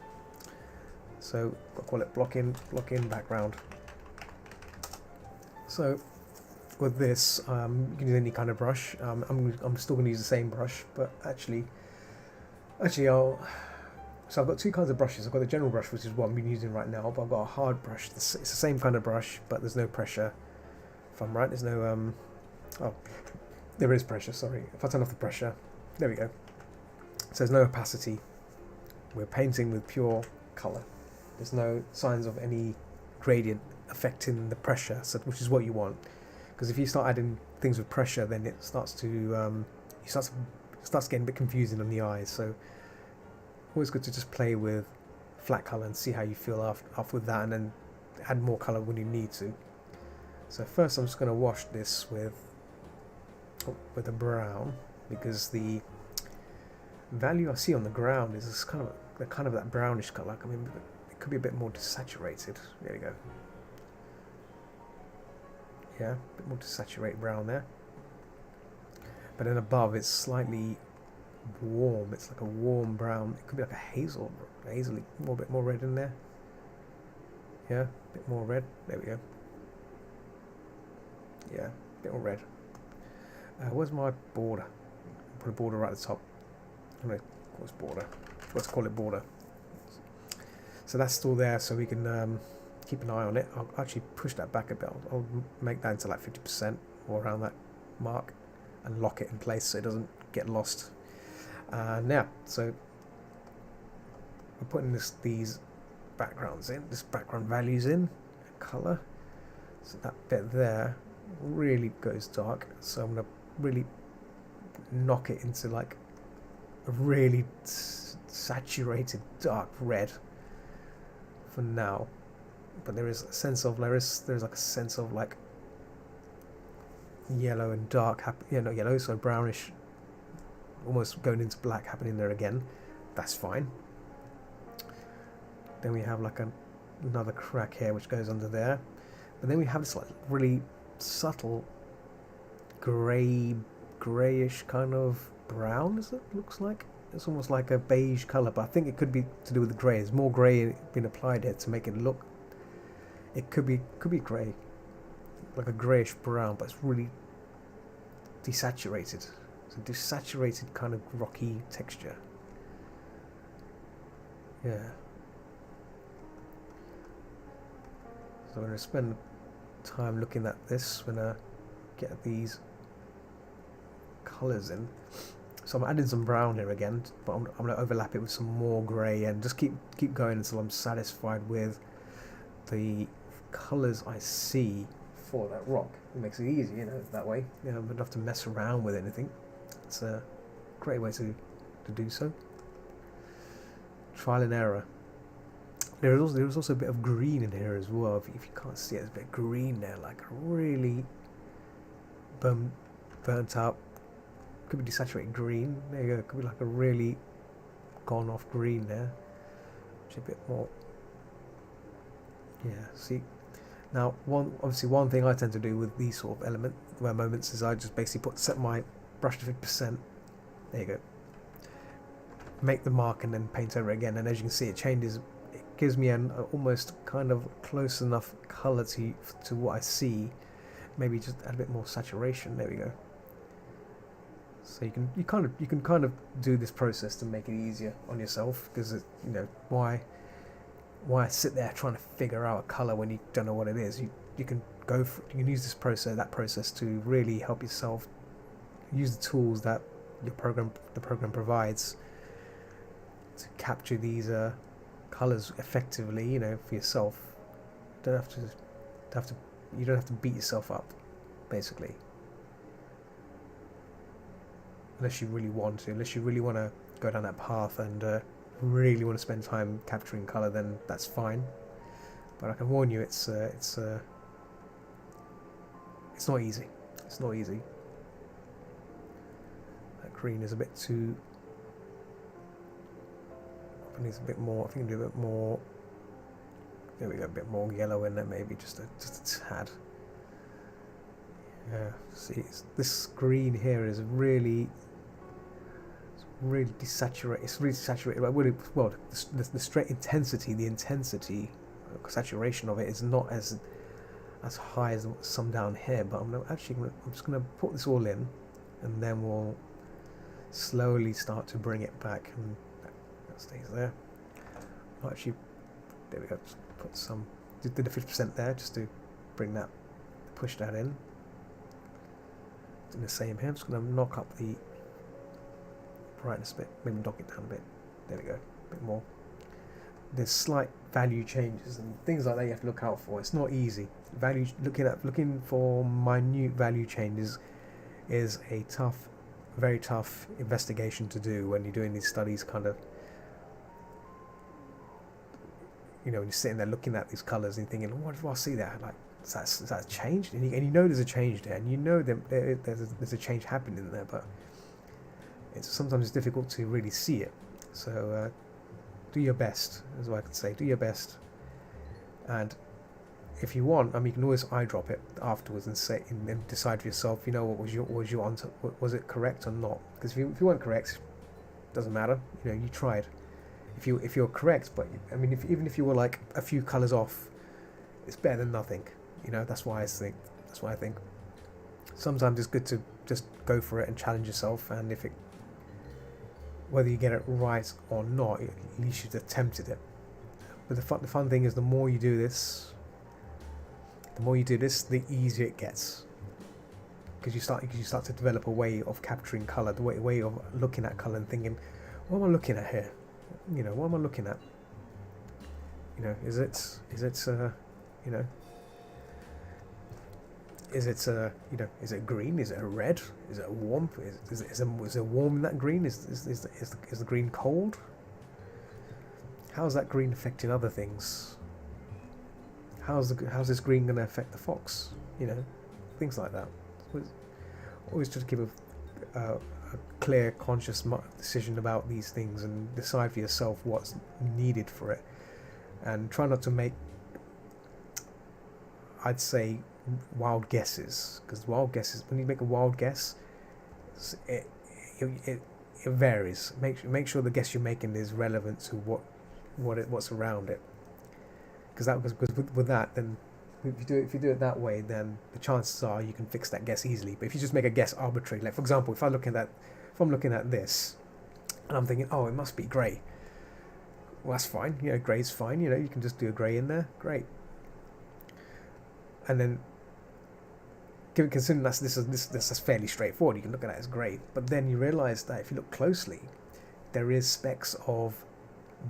So I'll call it block in background. So with this, you can use any kind of brush. I'm still going to use the same brush, but actually so I've got two kinds of brushes. I've got the general brush, which is what I'm using right now, but I've got a hard brush. It's the same kind of brush, but there's no pressure. If I'm right, there's no oh, there is pressure. Sorry, if I turn off the pressure, there we go. So there's no opacity. We're painting with pure color. There's no signs of any gradient affecting the pressure, so, which is what you want. Because if you start adding things with pressure, then it starts to starts getting a bit confusing on the eyes. So always good to just play with flat color and see how you feel off with that, and then add more color when you need to. So first I'm just going to wash this with a brown, because the value I see on the ground is this kind of that brownish color. I mean, it could be a bit more desaturated. There we go. Yeah, a bit more desaturated brown there. But then above it's slightly warm. It's like a warm brown. It could be like a hazily, a bit more red in there. Yeah, a bit more red. There we go. Yeah, a bit more red. Where's my border? Put a border right at the top. I'm gonna call this border. Let's call it border. So that's still there, so we can keep an eye on it. I'll actually push that back a bit. I'll make that into like 50% or around that mark, and lock it in place so it doesn't get lost. Now, so we're putting these backgrounds in, this background values in, color. So that bit there really goes dark. So I'm gonna really knock it into like a really saturated dark red for now. But there is a sense of there's like a sense of like yellow and dark, not yellow, so brownish, almost going into black happening there again. That's fine. Then we have like another crack here which goes under there, but then we have this like really subtle grayish kind of brown, as it looks like. It's almost like a beige color, but I think it could be to do with the gray. There's more gray being applied here to make it look. It could be grey, like a greyish brown, but it's really desaturated. It's a desaturated kind of rocky texture. Yeah. So I'm going to spend time looking at this when I get these colours in. So I'm adding some brown here again, but I'm going to overlap it with some more grey and just keep going until I'm satisfied with the colours I see for that rock. It makes it easy, that way. I don't have to mess around with anything. It's a great way to do so. Trial and error. There is also a bit of green in here as well. If you can't see it, there's a bit of green there, like a really burnt out. Could be desaturated green. There you go. Could be like a really gone off green there. Which is a bit more. Yeah. See. Now, one thing I tend to do with these sort of moments is I just basically set my brush to 50%. There you go. Make the mark and then paint over again. And as you can see, it changes. It gives me an almost kind of close enough color to what I see. Maybe just add a bit more saturation. There we go. So you can kind of do this process to make it easier on yourself, because why sit there trying to figure out a color when you don't know what it is. You can use that process to really help yourself use the tools that the program provides to capture these colors effectively, for yourself. You don't have to beat yourself up, basically. Unless you really want to go down that path and really want to spend time capturing color, then that's fine. But I can warn you, it's not easy. It's not easy. That green is a bit too. It needs a bit more. I think I can do a bit more. There we go. A bit more yellow in there, maybe just a tad. Yeah. See, this green here is really really desaturate. It's really saturated. But really, well, the straight intensity, the intensity, saturation of it is not as high as some down here. But I'm just gonna put this all in, and then we'll slowly start to bring it back, and that stays there. I'll actually, there we go. Just put some. Did the 50% there just to bring that, push that in. Do the same here. I'm just gonna knock up the brightness a bit, maybe knock it down a bit. There we go, a bit more. There's slight value changes and things like that you have to look out for. It's not easy. Looking for minute value changes is a tough, very tough investigation to do when you're doing these studies. Kind of, when you're sitting there looking at these colours and thinking, what do I see there? Like, is that changed? And you know there's a change there, and you know there's a change happening there, but sometimes it's difficult to really see it. So do your best, is what I can say. Do your best, and if you want, you can always eye drop it afterwards and say and decide for yourself. Was it correct or not? Because if you weren't correct, doesn't matter. You tried. If you're correct, but even if you were like a few colors off, it's better than nothing. That's why I think sometimes it's good to just go for it and challenge yourself, and whether you get it right or not, at least you've attempted it. But the fun thing is, the more you do this, the easier it gets, because you start to develop a way of capturing color, the way of looking at color and thinking, what am I looking at here? What am I looking at? Is it green? Is it a red? Is it a warm? Is it warm in that green? Is the green cold? How's that green affecting other things? How's this green going to affect the fox? Things like that. Always try to give a clear, conscious decision about these things and decide for yourself what's needed for it, and try not to make, I'd say, wild guesses, because wild guesses, when you make a wild guess, it varies. Make sure the guess you're making is relevant to what's around it, because with that, then if you do it that way, then the chances are you can fix that guess easily. But if you just make a guess arbitrarily, like for example, if I'm looking at this and I'm thinking, oh, it must be grey, well, that's fine. Grey's fine. You can just do a grey in there, great. And then, considering this is fairly straightforward, you can look at it as grey. But then you realise that if you look closely, there is specks of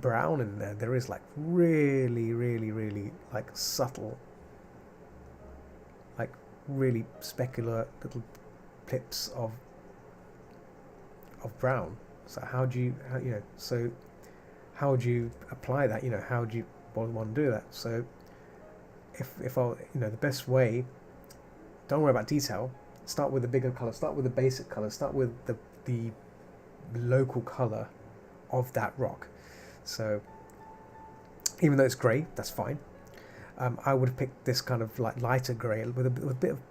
brown in there. There is like really, really, really like subtle, like really specular little pips of brown. So how do you apply that? How do you want to do that? So if I, the best way, don't worry about detail. Start with the bigger color. Start with the basic color. Start with the local color of that rock. So even though it's grey, that's fine. I would have picked this kind of like lighter grey with a bit of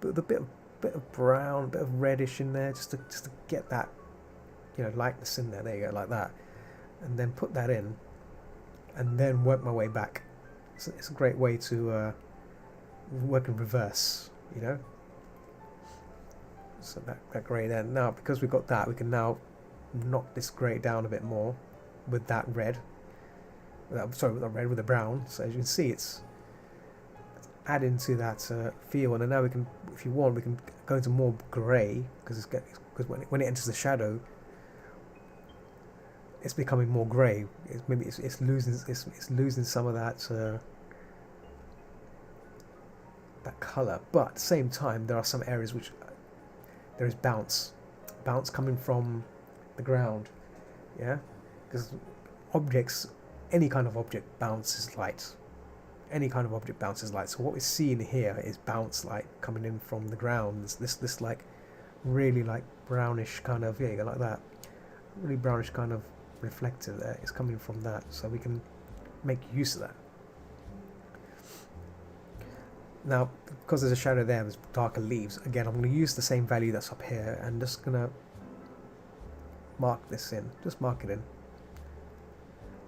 brown, a bit of reddish in there, just to get that lightness in there. There you go, like that, and then put that in, and then work my way back. So it's a great way to work in reverse, So that grey there. Now, because we've got that, we can now knock this grey down a bit more with that red. With the brown. So as you can see, it's adding to that feel. And then now we can, if you want, we can go into more grey, because when it enters the shadow, it's becoming more grey. It's losing some of that that colour. But at the same time, there are some areas which there is bounce coming from the ground, because any kind of object bounces light. So what we're seeing here is bounce light coming in from the ground. This like really like brownish kind of, you go like that, really brownish kind of reflector there is coming from that. So we can make use of that. Now, because there's a shadow there, there's darker leaves. Again, I'm going to use the same value that's up here, and just going to mark this in, just mark it in.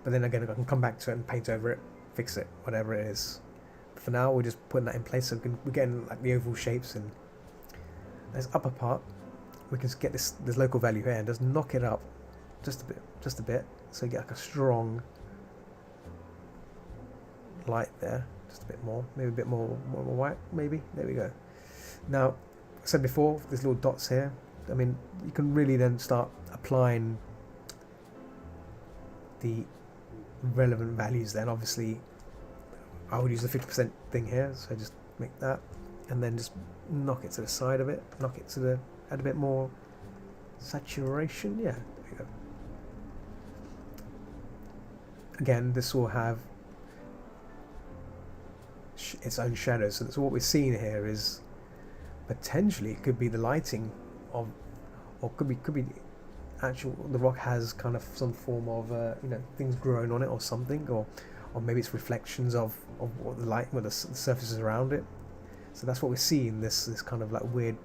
But then again, I can come back to it and paint over it, fix it, whatever it is. But for now, we're just putting that in place, so we're getting like the oval shapes. And this upper part, we can get this local value here and just knock it up just a bit, so you get like a strong light there. Just a bit more, maybe a bit more white, maybe. There we go. Now, I said before, there's little dots here. I mean, you can really then start applying the relevant values then. Obviously, I would use the 50% thing here, so just make that, and then just knock it to the side of it, knock it to the, add a bit more saturation. Yeah, there we go. Again, this will have its own shadows, so that's what we're seeing here is potentially it could be the lighting of, or could be actual, the rock has kind of some form of you know, things growing on it or something, or maybe it's reflections of what the light, what the surfaces around it. So that's what we're seeing, this kind of like weird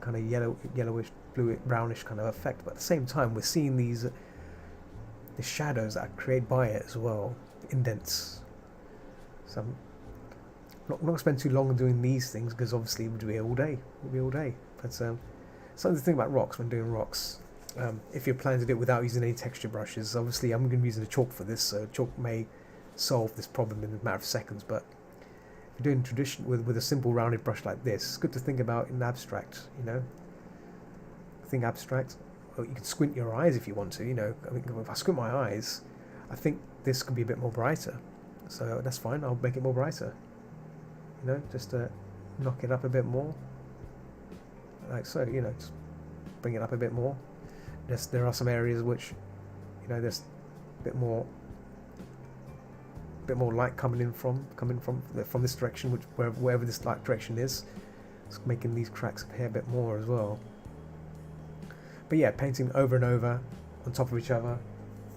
kind of yellowish, bluish, brownish kind of effect. But at the same time, we're seeing the shadows that are created by it as well, indents. So I'm not going to spend too long doing these things, because obviously we'll be here all day. But something to think about rocks when doing rocks. If you're planning to do it without using any texture brushes, obviously I'm going to be using a chalk for this, so chalk may solve this problem in a matter of seconds. But if you're doing tradition with a simple rounded brush like this, it's good to think about in abstract. You know, think abstract. Well, you can squint your eyes if you want to. You know, I mean, if I squint my eyes, I think this could be a bit more brighter. So that's fine. I'll make it more brighter. You know, just to knock it up a bit more, like so. You know, just bring it up a bit more. There are some areas which, you know, there's a bit more light coming from this direction, which wherever this light direction is, it's making these cracks appear a bit more as well. But yeah, painting over and over on top of each other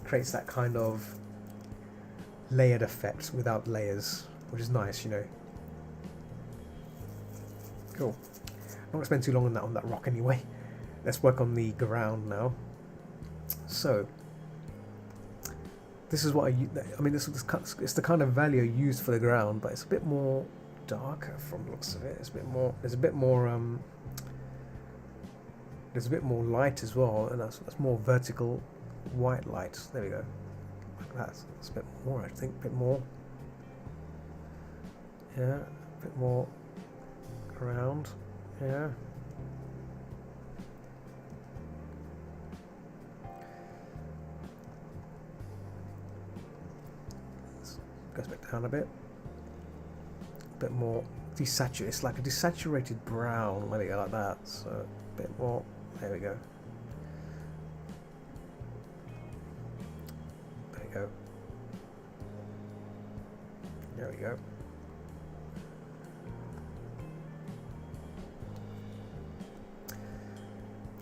creates that kind of layered effect without layers, which is nice, you know. Cool. I'm not going to spend too long on that rock anyway. Let's work on the ground now. So, this is what I mean, it's the kind of value I used for the ground, but it's a bit more darker from the looks of it. It's a bit more, there's a bit more light as well, and that's more vertical white light. There we go. Like that. It's a bit more, I think, a bit more. Yeah, a bit more around. Yeah. Goes back down a bit more desaturated. It's like a desaturated brown. There we go, like that. So a bit more. There we go. There we go. There we go.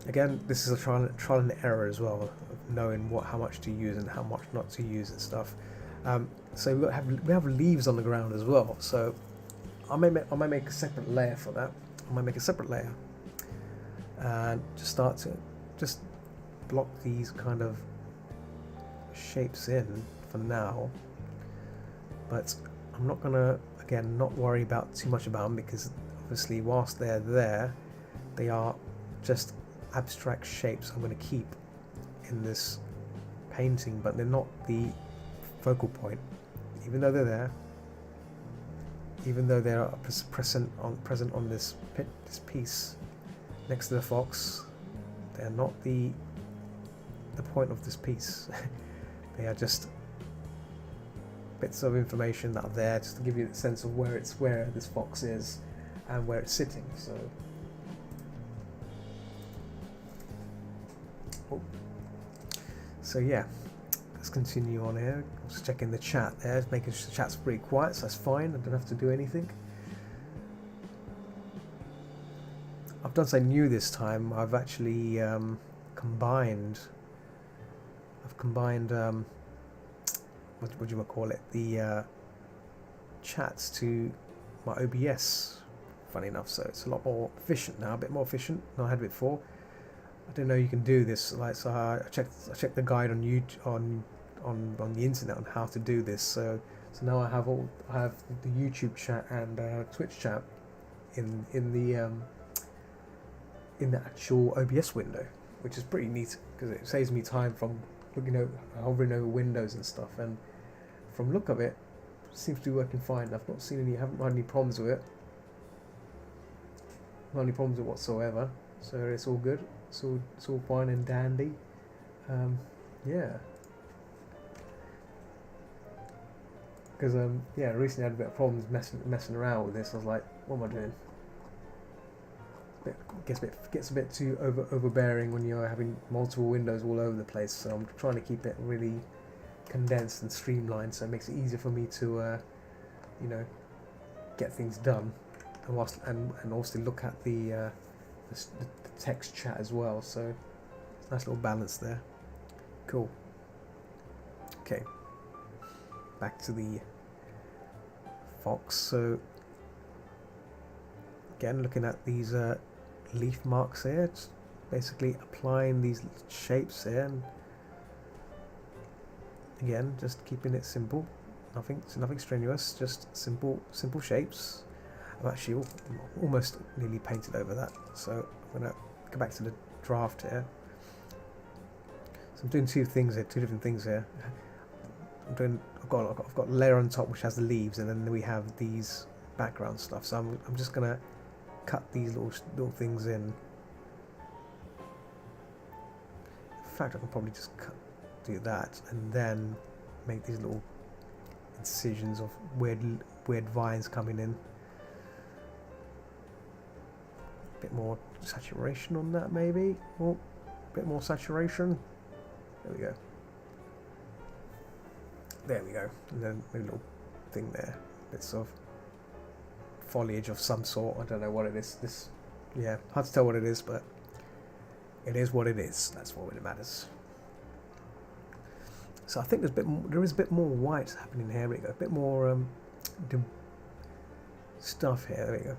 Again, this is a trial and error as well, of knowing how much to use and how much not to use and stuff. So we have leaves on the ground as well. So I might make a separate layer for that. I might make a separate layer and just start to just block these kind of shapes in for now. But I'm not gonna, again, not worry about too much about them, because obviously whilst they're there, they are just abstract shapes I'm going to keep in this painting, but they're not the focal point. Even though they're there, even though they're present on this piece next to the fox, they're not the point of this piece. They are just bits of information that are there just to give you a sense of where this fox is and where it's sitting. So yeah, let's continue on here. Just checking the chat there, just making sure the chat's pretty quiet, so that's fine. I don't have to do anything. I've done something new this time. I've actually combined what do you call it? The chats to my OBS. Funny enough, so it's a lot more efficient now, a bit more efficient than I had before. I didn't know you can do this. Like, so I checked the guide on YouTube on the internet on how to do this. So now I have the YouTube chat and Twitch chat in the actual OBS window, which is pretty neat because it saves me time from hovering over windows and stuff. And from look of it, seems to be working fine. Haven't had any problems with it. Not any problems with it whatsoever. So it's all good. It's all fine and dandy. Yeah. Because yeah, recently I had a bit of problems messing around with this. I was like, what am I doing? Gets a bit too overbearing when you're having multiple windows all over the place. So I'm trying to keep it really condensed and streamlined, so it makes it easier for me to, get things done, and also look at the text chat as well. So it's a nice little balance there. Cool. Okay. Back to the fox. So again, looking at these leaf marks here, it's basically applying these shapes here, and again, just keeping it simple. Nothing strenuous. Just simple shapes. I'm actually almost nearly painted over that. So I'm gonna go back to the draft here. So I'm doing two different things here. I've got a layer on top which has the leaves, and then we have these background stuff. So I'm just gonna cut these little things in. In fact, I can probably just do that and then make these little incisions of weird vines coming in. A bit more saturation on that, maybe. Oh, a bit more saturation. There we go. There we go. And then a little thing there. Bits of foliage of some sort. I don't know what it is. Yeah, hard to tell what it is, but it is what it is. That's what really matters. So I think there is a bit more white happening here. There we go. A bit more stuff here. There we go.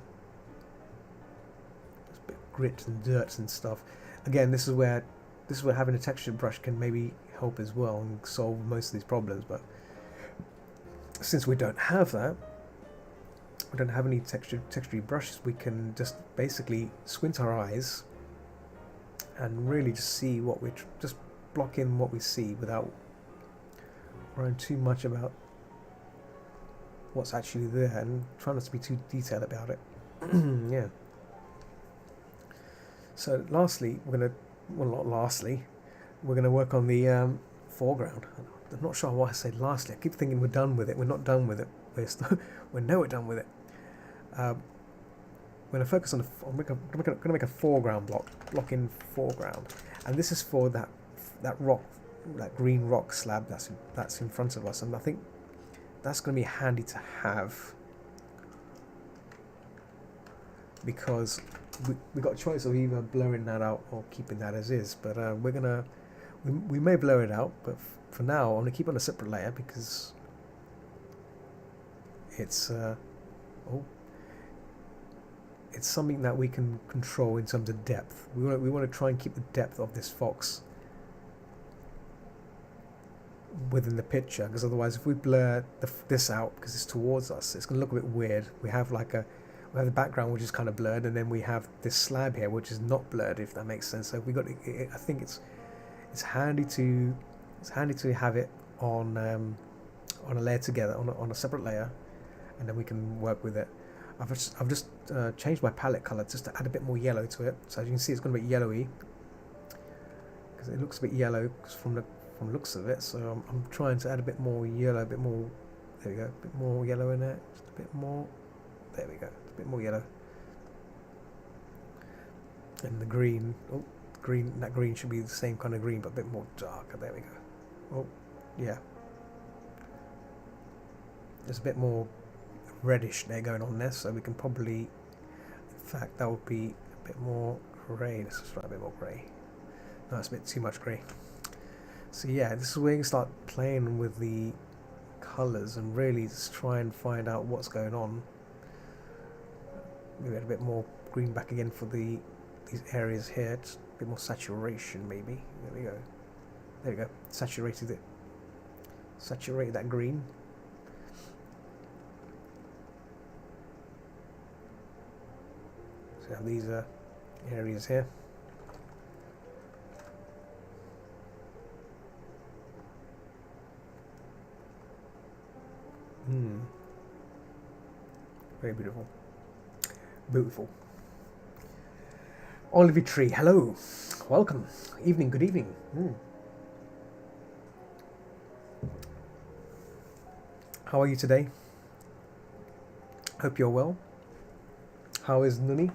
There's a bit of grit and dirt and stuff. Again, this is where having a texture brush can maybe help as well and solve most of these problems. But since we don't have that, we don't have any textury brushes, we can just basically squint our eyes and really just see what just block in what we see without worrying too much about what's actually there, and try not to be too detailed about it. Yeah. So lastly, we're gonna work on the foreground. I'm not sure why I say lastly. I keep thinking we're done with it. We're not done with it. We're nowhere done with it. I'm going to focus on I'm going to make a foreground block in foreground, and this is for that rock, that green rock slab that's in front of us, and I think that's going to be handy to have because we got a choice of either blurring that out or keeping that as is. But we may blur it out, but for now I'm going to keep it on a separate layer because it's it's something that we can control in terms of depth. We want to try and keep the depth of this fox within the picture, because otherwise if we blur this out because it's towards us, it's going to look a bit weird. We have the background which is kind of blurred, and then we have this slab here which is not blurred, if that makes sense. So I think it's handy to have it on a layer together, on a separate layer, and then we can work with it. I've just changed my palette color just to add a bit more yellow to it. So as you can see, it's going to be yellowy because it looks a bit yellow from the looks of it. So I'm trying to add a bit more yellow, a bit more. There we go, a bit more yellow in there. Just a bit more. There we go, a bit more yellow. And the green. Oh, that green should be the same kind of green, but a bit more darker. There we go. Oh, yeah. There's a bit more reddish there going on there, so we can probably, in fact, that would be a bit more grey. Let's just try a bit more grey. No, it's a bit too much grey. So yeah, this is where you can start playing with the colours and really just try and find out what's going on. Maybe add a bit more green back again for these areas here. bit more saturation maybe. There we go. There we go. Saturated it. Saturated that green. So these are areas here. Very beautiful. Beautiful. Olive Tree, hello. Welcome. Evening, good evening. How are you today? Hope you're well. How is Nuni?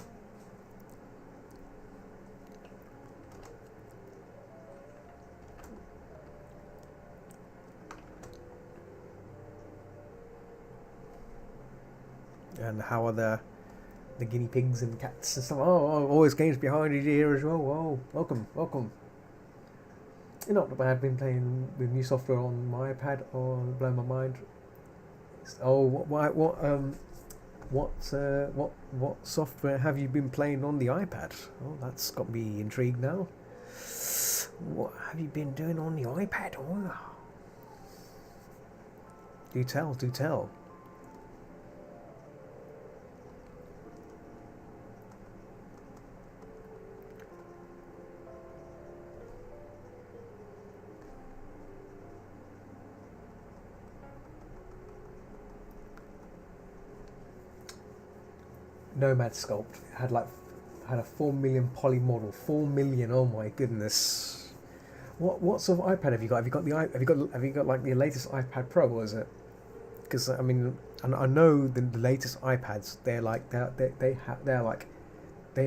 And how are the guinea pigs and cats and stuff? Oh, always games behind you here as well. Oh, welcome. You're not bad. I've been playing with new software on my iPad. Oh, blow my mind. Oh, what software have you been playing on the iPad? Oh, that's got me intrigued now. What have you been doing on the iPad? Oh, do tell. Nomad Sculpt had a 4 million poly model. 4 million. Oh my goodness. What sort of iPad have you got? Have you got like the latest iPad Pro, or is it? Because I mean, I know the latest iPads. They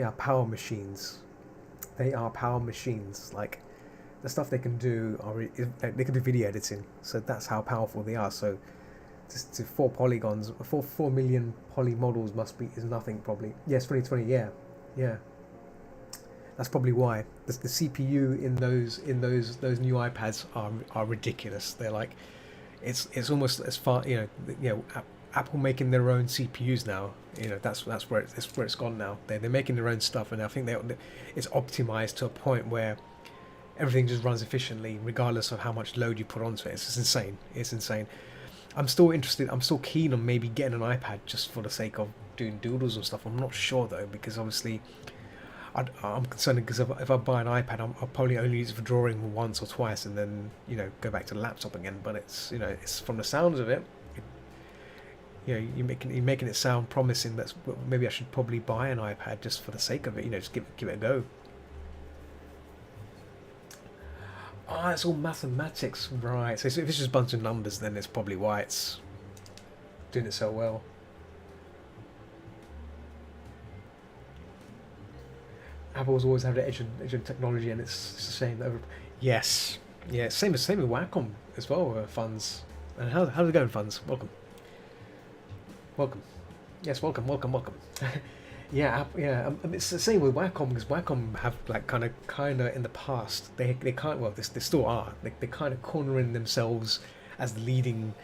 are power machines. They are power machines. Like the stuff they can do they can do video editing. So that's how powerful they are. So to 4 polygons, 4 million poly models is nothing probably. Yes, 2020. Yeah. That's probably why the CPU in those new iPads are ridiculous. They're like, it's almost as far Apple making their own CPUs now. That's where it's gone now. They're making their own stuff, and I think it's optimized to a point where everything just runs efficiently, regardless of how much load you put onto it. It's just insane. It's insane. I'm still interested. I'm still keen on maybe getting an iPad just for the sake of doing doodles and stuff. I'm not sure though, because obviously I'm concerned because if I buy an iPad, I'll probably only use it for drawing once or twice, and then go back to the laptop again. But it's from the sounds of it, you're making it sound promising. That's maybe I should probably buy an iPad just for the sake of it. Just give it a go. It's all mathematics, right? So if it's just a bunch of numbers, then it's probably why it's doing it so well. Apple's always had the edge of technology, and it's the same over. Yes, yeah, same with Wacom as well. Funds, and how's it going, Funds? Welcome. Yes, welcome. Yeah, it's the same with Wacom, because Wacom have like kind of in the past they can't, well, they still are, they kind of cornering themselves as the leading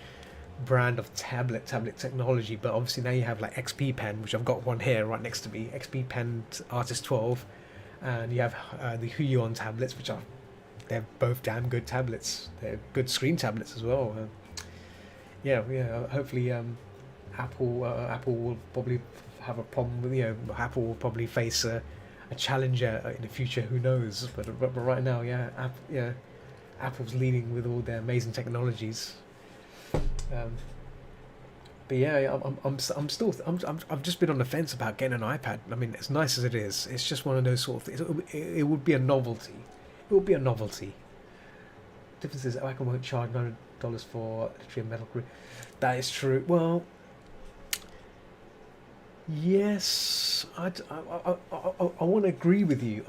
brand of tablet technology. But obviously now you have like XP Pen, which I've got one here right next to me, XP Pen Artist 12, and you have the Huion tablets, which they're both damn good tablets. They're good screen tablets as well. Hopefully Apple will probably have a problem with, Apple will probably face a challenger in the future. Who knows? But right now, Apple's leading with all their amazing technologies. But yeah, I've just been on the fence about getting an iPad. I mean, as nice as it is, it's just one of those sort of things. It would be a novelty. It would be a novelty. Difference is, Apple won't charge $900 for a metal grid. That is true. Well, yes, I want to agree with you.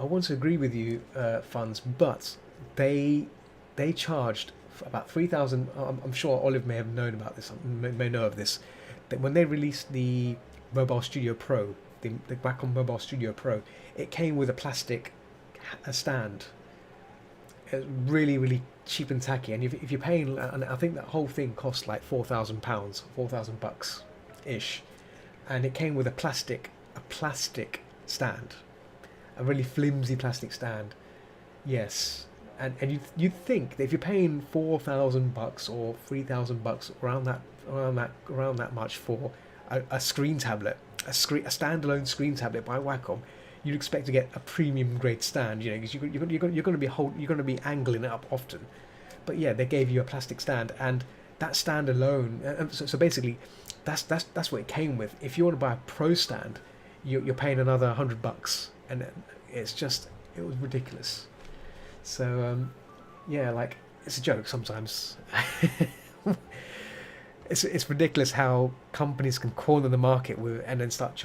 Funds, but they charged about 3,000. I'm sure Olive may have known about this. May know of this. That when they released the Mobile Studio Pro, the Wacom Mobile Studio Pro, it came with a plastic stand. It's really cheap and tacky. And if you're paying, and I think that whole thing cost like £4,000, $4,000 ish. And it came with a plastic stand, a really flimsy plastic stand. Yes, and you'd think that if you're paying $4,000 or $3,000 around that much for a screen tablet, a standalone screen tablet by Wacom, you'd expect to get a premium grade stand, you know, because you're going to be you're going to be angling it up often. But yeah, they gave you a plastic stand, and that stand alone. So basically, that's what it came with. If you want to buy a pro stand, you're paying another $100, and it's just, it was ridiculous. So yeah, like, it's a joke sometimes. It's ridiculous how companies can corner the market with and then start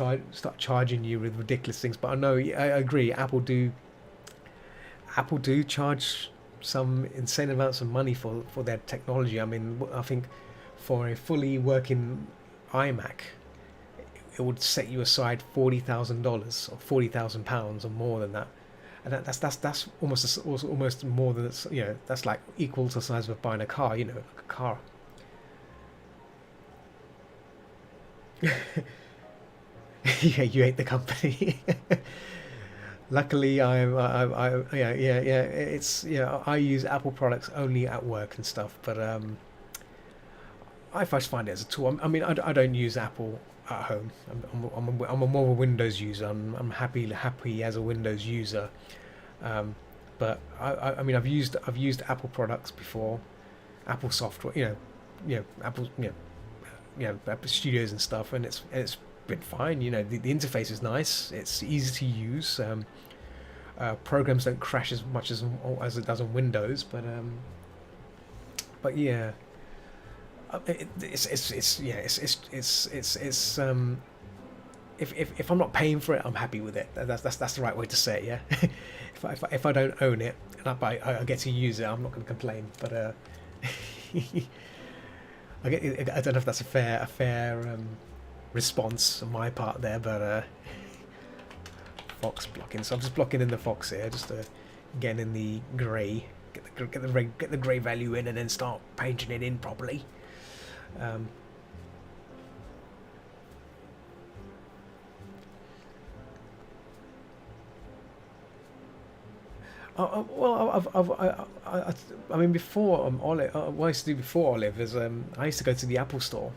charging you with ridiculous things. But I know, I agree. Apple do charge some insane amounts of money for their technology. I mean, I think for a fully working iMac, it would set you aside $40,000 or £40,000 or more than that, and that's almost more than it's, you know, that's like equal to the size of buying a car. You know, like a car. Yeah, you hate the company. Luckily, yeah. It's, yeah. I use Apple products only at work and stuff, but I just find it as a tool. I mean, I don't use Apple at home. I'm a more of a Windows user. I'm happy as a Windows user. Um, but I mean, I've used Apple products before, Apple software. Apple, Apple Studios and stuff, and it's been fine. You know, the interface is nice. It's easy to use. Programs don't crash as much as it does on Windows, but yeah, it's if I'm not paying for it, I'm happy with it. That's the right way to say it. Yeah, if I don't own it and I get to use it, I'm not going to complain. But I don't know if that's a fair response on my part there, but Fox blocking. So I'm just blocking in the Fox here, just to get in the grey, get the grey value in, and then start painting it in properly. Um, well, I mean, before Olive, what I used to do before Olive is I used to go to the Apple Store.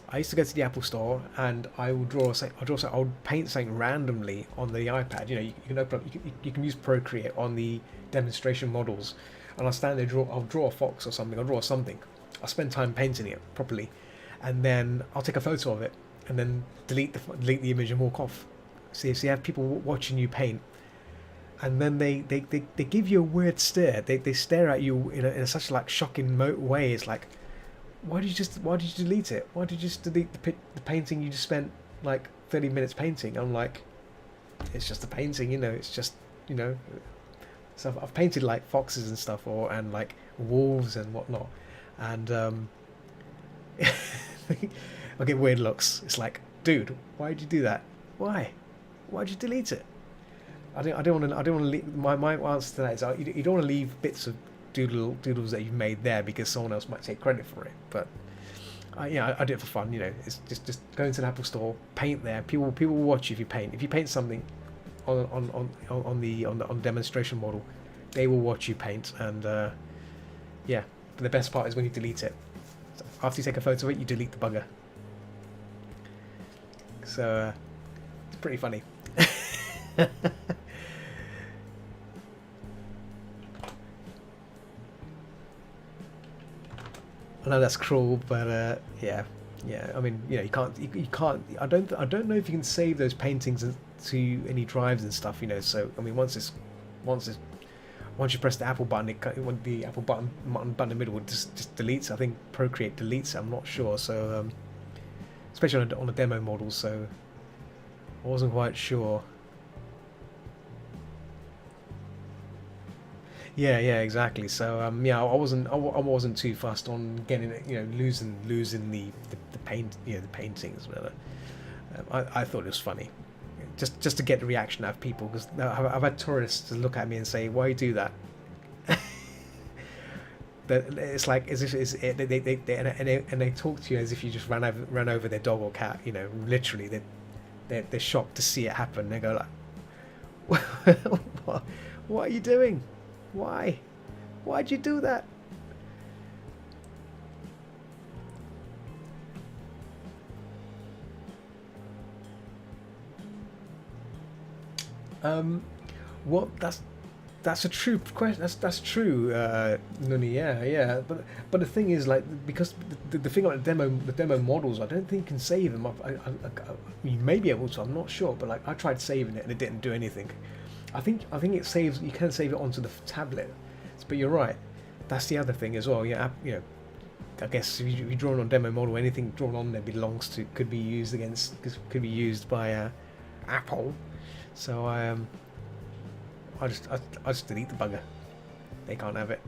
I used to go to the Apple Store, and I would I would paint something randomly on the iPad. You know, you can open up, you can use Procreate on the demonstration models, and I'll stand there, I'll draw a fox or something, I'll draw something. I'll spend time painting it properly, and then I'll take a photo of it, and then delete the image and walk off. So you have people watching you paint, and then they give you a weird stare. They stare at you in a such like shocking way. It's like, why did you delete it? Why did you just delete the painting you just spent like 30 minutes painting? I'm like, it's just a painting, you know. It's just, you know. So I've painted like foxes and stuff, and like wolves and whatnot, and I get weird looks. It's like, dude, why did you do that? Why'd you delete it? I don't want to leave. My answer to that is, you don't want to leave bits of doodles that you've made there because someone else might take credit for it. But I do it for fun. You know, it's just go into an Apple Store, paint there. People will watch you if you paint. If you paint something on the demonstration model, they will watch you paint. And yeah, but the best part is when you delete it. So after you take a photo of it, you delete the bugger. So it's pretty funny. I know that's cruel, but yeah. I mean, you know, you can't. I don't know if you can save those paintings to any drives and stuff. You know, so I mean, once you press the Apple button, when the Apple button in the middle, it just deletes. I think Procreate deletes it. I'm not sure. So especially on a demo model, so I wasn't quite sure. Yeah, exactly. So I wasn't too fussed on getting it, you know, losing the paint, you know, the paintings, whatever. I thought it was funny, just to get the reaction out of people, because I've had tourists to look at me and say, "Why you do that?" That it's like as if they talk to you as if you just ran over their dog or cat. You know, literally they're shocked to see it happen. They go like, what, what are you doing? Why? Why'd you do that? Um, well, that's a true question. That's true, Nuni. Yeah, yeah. But the thing is, like, because the thing about the demo models, I don't think you can save them. You may be able to. I'm not sure. But like, I tried saving it and it didn't do anything. I think it saves. You can save it onto the tablet. But you're right. That's the other thing as well. Yeah, you know. I guess if you draw on demo model, anything drawn on there belongs to could be used against could be used by Apple. So I just delete the bugger. They can't have it.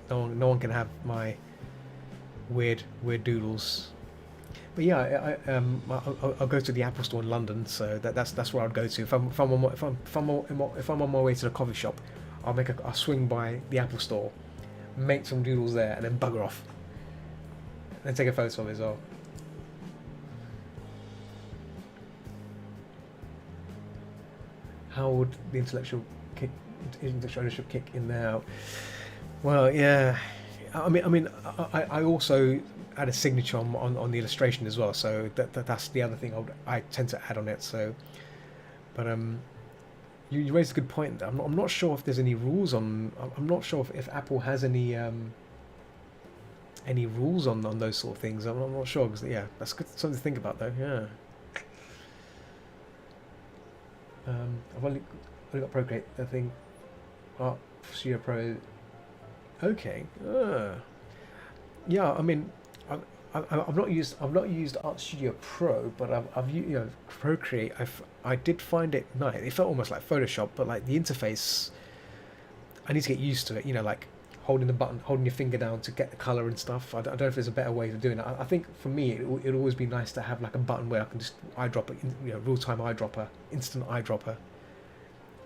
No one can have my weird doodles. But yeah, I'll go to the Apple Store in London, so that's where I'd go to. If I'm on my way to the coffee shop, I'll swing by the Apple Store, make some doodles there, and then bugger off. And take a photo of it as well. How would the intellectual ownership kick in there? Well, yeah. I also add a signature on the illustration as well. So that's the other thing I tend to add on it. So, but you raised a good point. I'm not sure if there's any rules on. I'm not sure if Apple has any rules on those sort of things. I'm not sure because yeah, that's good something to think about though. Yeah. I've only got Procreate. I think Art Studio Pro. Okay. Yeah. I mean, I've not used Art Studio Pro, but I've Procreate. I did find it nice. It felt almost like Photoshop, but like the interface, I need to get used to it. You know, like holding the button, holding your finger down to get the color and stuff. I don't know if there's a better way of doing it. I think for me, it'd always be nice to have like a button where I can just eyedropper, real time eyedropper, instant eyedropper.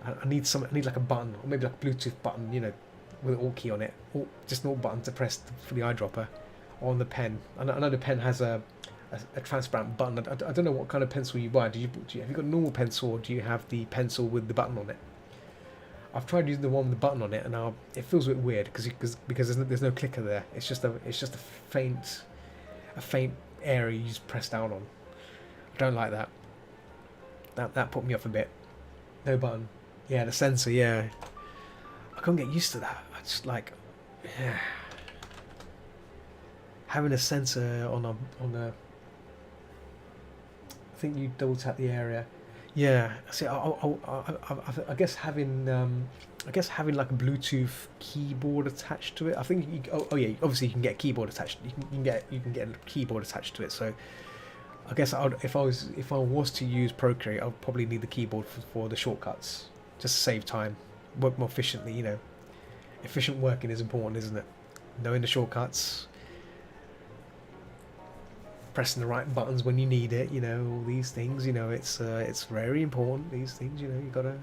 I need some. I need like a button, or maybe like a Bluetooth button, with an alt key on it, or just an alt button to press for the eyedropper, or on the pen. I know the pen has a transparent button. I don't know what kind of pencil you buy. Have you got a normal pencil, or do you have the pencil with the button on it? I've tried using the one with the button on it, and now it feels a bit weird because there's no clicker there. It's just a faint area you just press down on. I don't like that. That put me off a bit. No button. Yeah, the sensor. Yeah, I couldn't get used to that. I just like, yeah, having a sensor on a. I think you double tap the area. Yeah, see, I guess having like a Bluetooth keyboard attached to it. I think oh yeah, obviously you can get a keyboard attached. You can get a keyboard attached to it. So I guess if I was to use Procreate, I'd probably need the keyboard for the shortcuts, just to save time, work more efficiently. Efficient working is important, isn't it? Knowing the shortcuts, pressing the right buttons when you need it. All these things. It's very important. These things. You gotta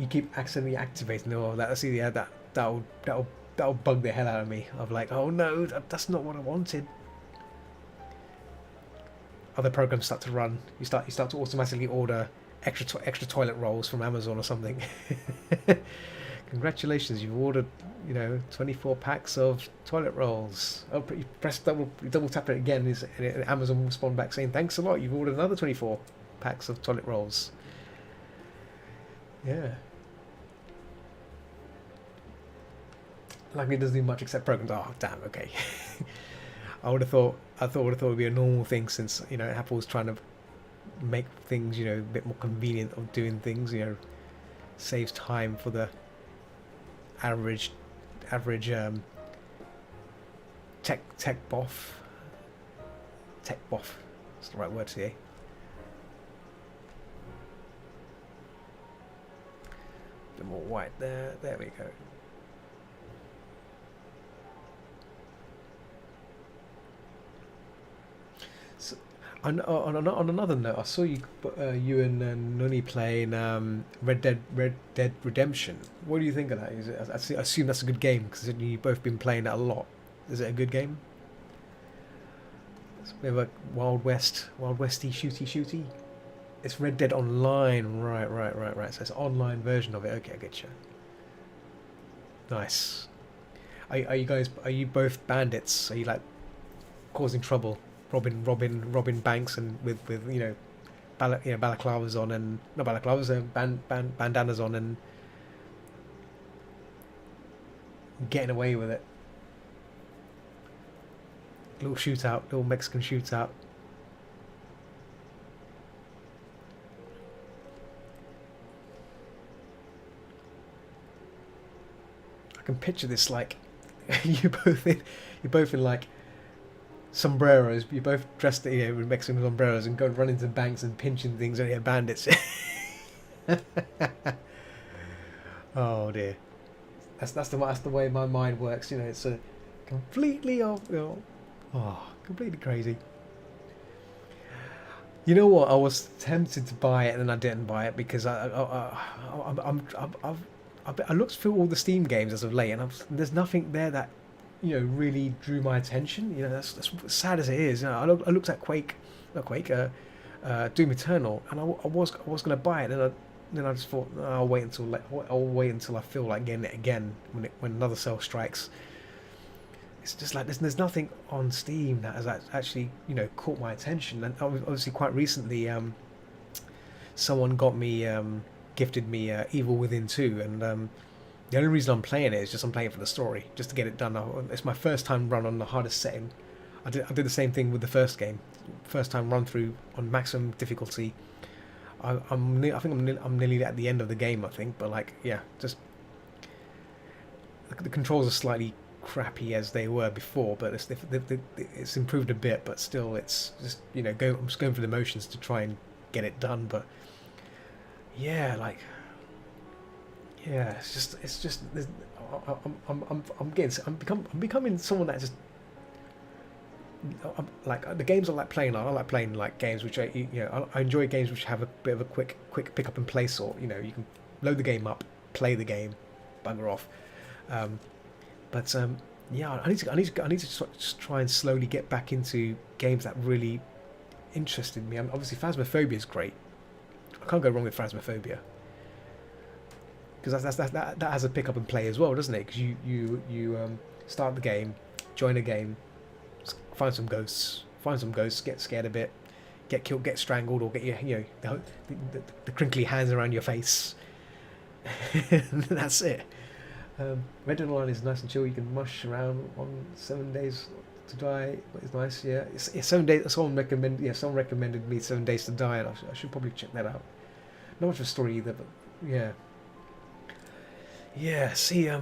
keep accidentally activating. Oh, that'll bug the hell out of me. Of like, oh no, that's not what I wanted. Other programs start to run. You start to automatically order extra toilet rolls from Amazon or something. Congratulations, you've ordered 24 packs of toilet rolls. Oh, you press double tap it again, and Amazon will respond back saying thanks a lot. You've ordered another 24 packs of toilet rolls. Yeah. Like it doesn't do much except programs. Oh damn. Okay. I thought it would be a normal thing since Apple's trying to make things a bit more convenient of doing things. Saves time for the average tech boff. That's the right word to say. A bit more white there. There we go. So, on another note, I saw you and Nuni playing Red Dead Redemption. What do you think of that? I assume that's a good game because you've both been playing it a lot. Is it a good game? It's a bit of a Wild Westy shooty. It's Red Dead Online. Right. So it's an online version of it. Okay, I get you. Nice. Are you guys? Are you both bandits? Are you like causing trouble, robbing banks, and with balaclavas on, and not balaclavas, bandanas on, and getting away with it? Little shootout, little Mexican shootout. I can picture this like you're both in like sombreros. You're both dressed, with Mexican sombreros, and go run into banks and pinching things. And bandits. Oh dear, that's the way my mind works. It's a completely off. Completely crazy. You know what? I was tempted to buy it, and then I didn't buy it because I looked through all the Steam games as of late, and there's nothing there that really drew my attention. That's sad as it is. I looked at Doom Eternal, and I was going to buy it, and then I just thought, I'll wait until I feel like getting it again when another sale strikes. It's just like there's nothing on Steam that has actually caught my attention. And obviously quite recently, someone gifted me Evil Within 2, and the only reason I'm playing it is just I'm playing for the story, just to get it done. It's my first time run on the hardest setting. I did the same thing with the first game, first time run through on maximum difficulty. I think I'm nearly at the end of the game, I think, but just the controls are slightly crappy as they were before, but it's improved a bit, but still it's just I'm just going through the motions to try and get it done. But it's just I'm becoming someone that just like the games I like playing. I like playing like games which I enjoy games which have a bit of a quick pick up and play sort. You can load the game up, play the game, bugger off. But I need to just try and slowly get back into games that really interested me. Obviously, Phasmophobia is great. I can't go wrong with Phasmophobia because that has a pick up and play as well, doesn't it? Because you start the game, join a game, find some ghosts, get scared a bit, get killed, get strangled, or get the crinkly hands around your face. And that's it. Red Dead Online is nice and chill. You can mush around on 7 Days to Die. It's nice, yeah. It's 7 days. Someone recommended me 7 Days to Die, and I should probably check that out. Not much of a story either, but yeah. Yeah. See, I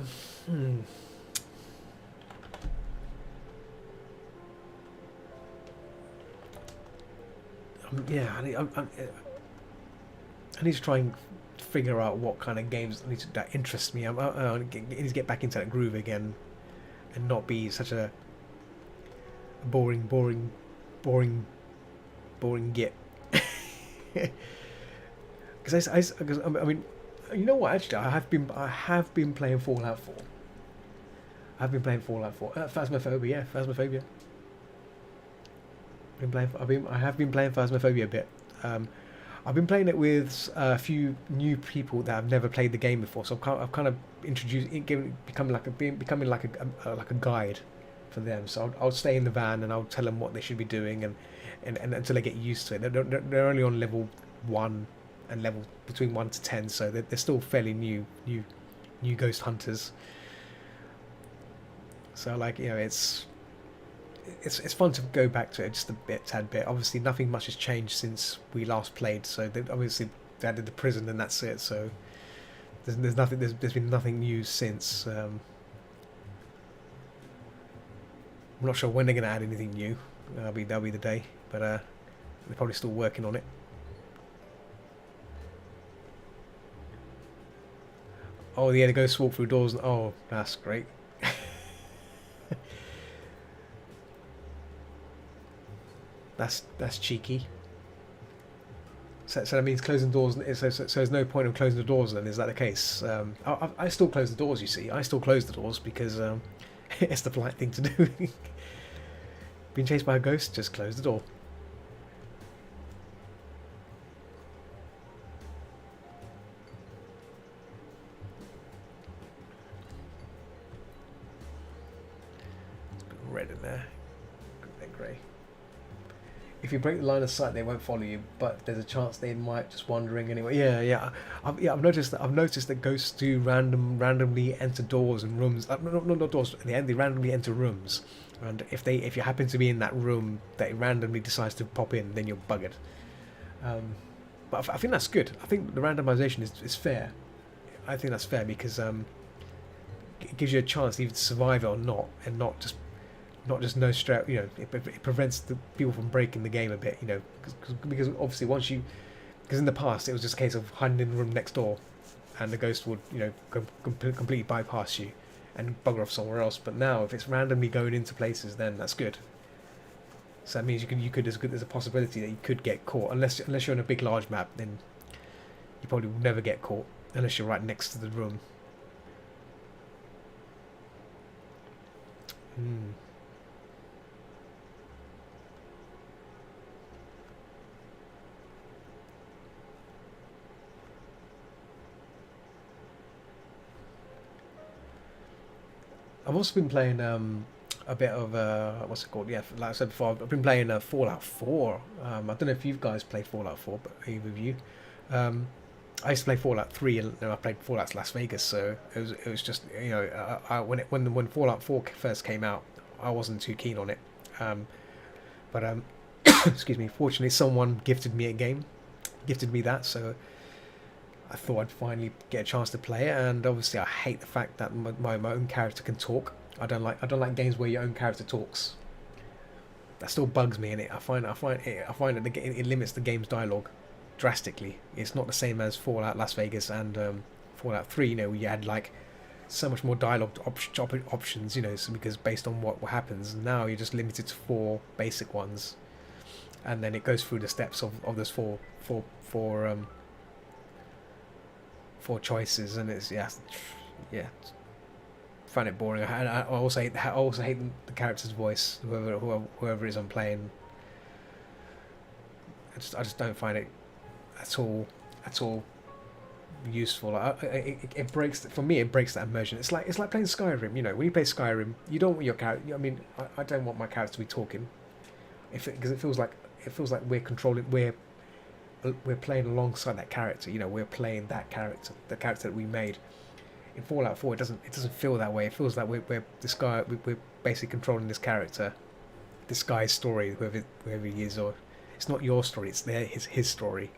need to try and figure out what kind of games that interest me. I need to get back into that groove again, and not be such a boring git. Because I mean, you know what? Actually, I have been playing Fallout 4. I've been playing Fallout 4. Phasmophobia, yeah, Phasmophobia. I have been playing Phasmophobia a bit. I've been playing it with a few new people that have never played the game before, so I've kind of becoming like a guide for them. So I'll stay in the van and I'll tell them what they should be doing, and until they get used to it. They're only on level 1 and level between 1 to 10, so they're still fairly new ghost hunters. So it's fun to go back to it just a tad bit. Obviously, nothing much has changed since we last played. So they added the prison, and that's it. So there's nothing. There's been nothing new since. I'm not sure when they're going to add anything new. That'll be the day. But they're probably still working on it. Oh yeah, the ghosts walk through doors. Oh, that's great. That's cheeky. So that means closing doors. So there's no point in closing the doors then. Is that the case? I still close the doors. You see, I still close the doors because it's the polite thing to do. Being chased by a ghost, just close the door. It's a bit red in there. A bit grey. If you break the line of sight, they won't follow you, but there's a chance they might just wandering anyway. Yeah. I've noticed that. I've noticed that ghosts do randomly enter doors and rooms. Not doors. They randomly enter rooms, and if you happen to be in that room that it randomly decides to pop in, then you're buggered. But I think that's good. I think the randomization is fair. I think that's fair because it gives you a chance either to survive it or not, and not just no straight. It prevents the people from breaking the game a bit. Because obviously because in the past it was just a case of hiding in the room next door, and the ghost would completely bypass you and bugger off somewhere else. But now if it's randomly going into places, then that's good. So that means there's a possibility that you could get caught unless you're on a big large map. Then you probably will never get caught unless you're right next to the room. I've also been playing a bit of what's it called? Yeah, like I said before, I've been playing Fallout 4. I don't know if you guys play Fallout 4, but either of you. I used to play Fallout 3, and I played Fallout Las Vegas. So it was just when Fallout 4 first came out, I wasn't too keen on it. But excuse me. Fortunately, someone gifted me that, so I thought I'd finally get a chance to play it. And obviously, I hate the fact that my own character can talk. I don't like games where your own character talks. That still bugs me in it. I find that it limits the game's dialogue drastically. It's not the same as Fallout Las Vegas and Fallout 3. Where you had like so much more dialogue options. So because based on what happens, now you're just limited to 4 basic ones, and then it goes through the steps of those four choices, and it's yeah. Find it boring. I also hate the character's voice, whoever it is I'm playing. I just don't find it at all useful. It breaks, for me. It breaks that immersion. It's like playing Skyrim. When you play Skyrim, you don't want your character. I mean, I don't want my character to be talking, because it feels like we're controlling. We're playing alongside that character. We're playing that character, the character that we made. In Fallout 4, it doesn't feel that way. It feels like we're basically controlling this character, this guy's story, whoever he is, or it's not your story. It's his story.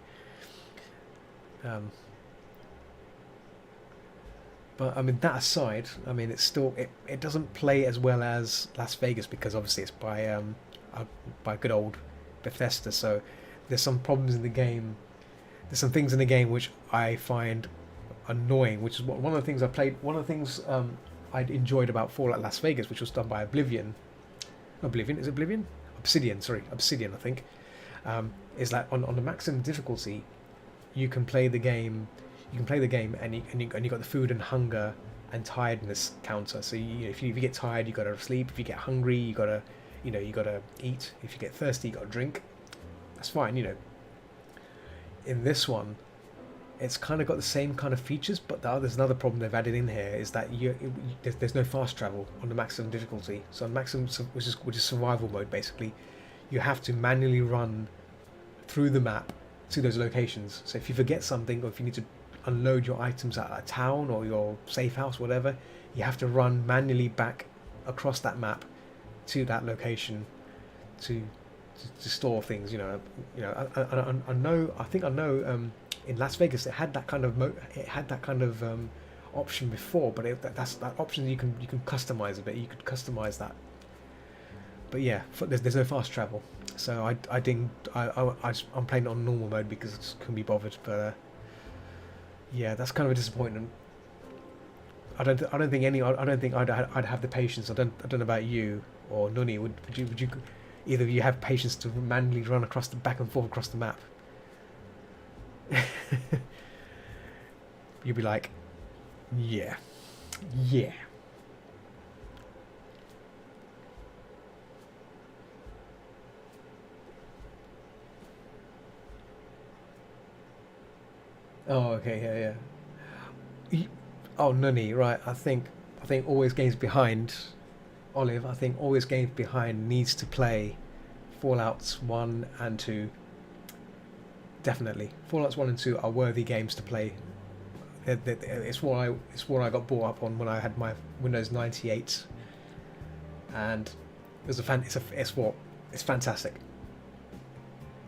But I mean, that aside, I mean, it's still it doesn't play as well as Las Vegas, because obviously it's by good old Bethesda. So there's some problems in the game. There's some things in the game which I find annoying, which is one of the things I played. One of the things I'd enjoyed about Fallout Las Vegas, which was done by Obsidian, I think, is that on the maximum difficulty, you can play the game. And you got the food and hunger and tiredness counter. So if you get tired, you gotta sleep. If you get hungry, you gotta eat. If you get thirsty, you gotta drink. That's fine. In this one, it's kind of got the same kind of features, but there's another problem they've added in here, is that there's no fast travel on the maximum difficulty. So on maximum, which is survival mode, basically, you have to manually run through the map to those locations. So if you forget something, or if you need to unload your items at a town or your safe house, whatever, you have to run manually back across that map to that location to store things. I know. In Las Vegas, it had that kind of option before, but that option you can customize a bit. You could customize that, but yeah, there's no fast travel. So I'm playing it on normal mode because I just couldn't be bothered. But yeah, that's kind of a disappointment. I don't think I'd have the patience. I don't know about you or Nuni. Would you either of you have patience to manually run back and forth across the map? You'd be like, yeah. Oh, okay, yeah, yeah. Oh, Nunny, right. I think Always Games Behind, Olive. I think Always Games Behind needs to play Fallout's 1 and 2. Definitely. Fallout's 1 and 2 are worthy games to play. It's what I got brought up on when I had my Windows 98, and it was a fan. It's fantastic.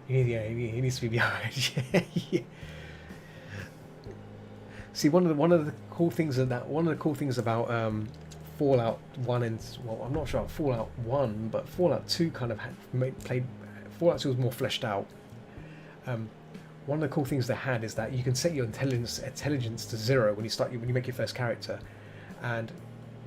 Yeah, he needs to be behind. Yeah. See, one of the cool things about Fallout One and, well, I'm not sure about Fallout One, but Fallout Two kind of played. Fallout Two was more fleshed out. Um, One of the cool things they had is that you can set your intelligence to 0 when you make your first character, and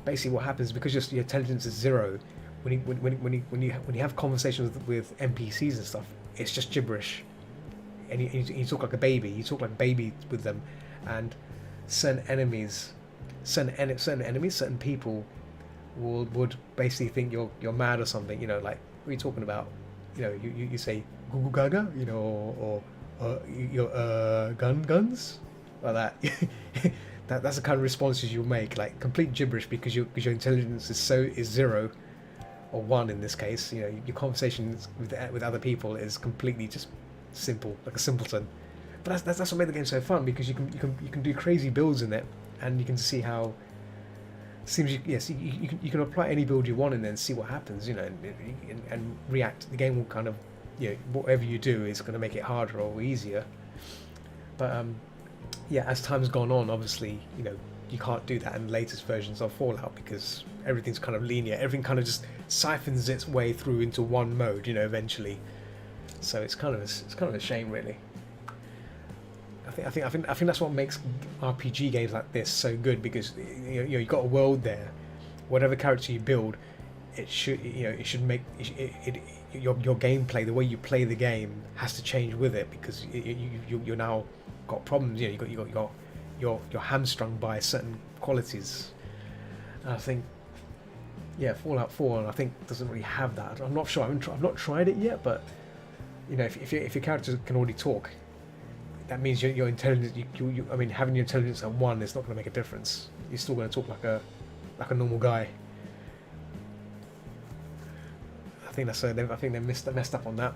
basically what happens, because your intelligence is 0, when you have conversations with NPCs and stuff, it's just gibberish, and you talk like a baby. You talk like a baby with them, and certain enemies, certain people would basically think you're mad or something. Like, what are you talking about? You say Gugu Gaga, or your guns, like that. That's the kind of responses you'll make, like complete gibberish, because your intelligence is 0 or 1 in this case. Your conversations with other people is completely just simple, like a simpleton. But that's what made the game so fun, because you can do crazy builds in it, and you can see how. Seems you can apply any build you want and then see what happens, and react. The game will kind of, whatever you do is going to make it harder or easier. But yeah, as time's gone on, obviously, you can't do that in the latest versions of Fallout, because everything's kind of linear. Everything kind of just siphons its way through into one mode, eventually. So it's kind of a shame, really. I think that's what makes RPG games like this so good, because you've got a world there. Whatever character you build, it should make your gameplay, the way you play the game, has to change with it, because you're now got problems. You're hamstrung by certain qualities. And I think, yeah, Fallout 4, I think, doesn't really have that. I'm not sure. I've not tried it yet, but if your character can already talk, that means your intelligence. I mean, having your intelligence at 1 is not going to make a difference. You're still going to talk like a normal guy. I think they messed up on that.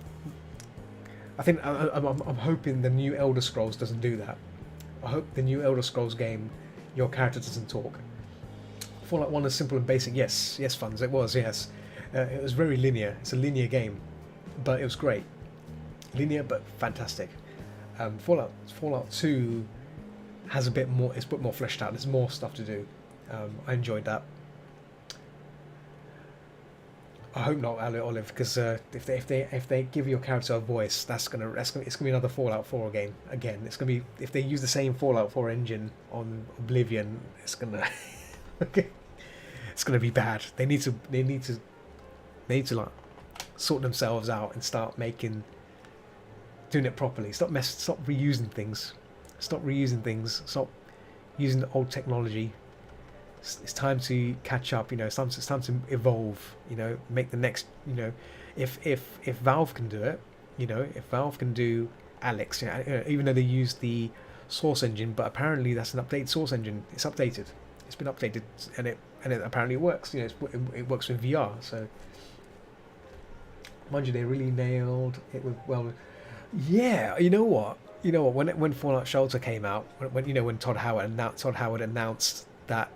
I think I'm hoping the new Elder Scrolls doesn't do that. I hope the new Elder Scrolls game, your character doesn't talk. Fallout 1 is simple and basic. Yes, Funds. It was, yes. It was very linear. It's a linear game, but it was great. Linear but fantastic. Fallout 2 has a bit more. It's a bit more fleshed out. There's more stuff to do. I enjoyed that. I hope not, Olive, because if they give your character a voice, it's gonna be another Fallout 4 game again. It's gonna be, if they use the same Fallout 4 engine on Oblivion, it's gonna it's gonna be bad. They need to like sort themselves out and start doing it properly. Stop reusing things. Stop using the old technology. It's time to catch up. It's time to evolve. Make the next. If Valve can do it, if Valve can do Alex, even though they use the Source engine, but apparently that's an updated Source engine. It's updated. It's been updated, and it apparently works. It works with VR. So, mind you, they really nailed it with, well. Yeah, you know what? When Fallout Shelter came out, when Todd Howard announced that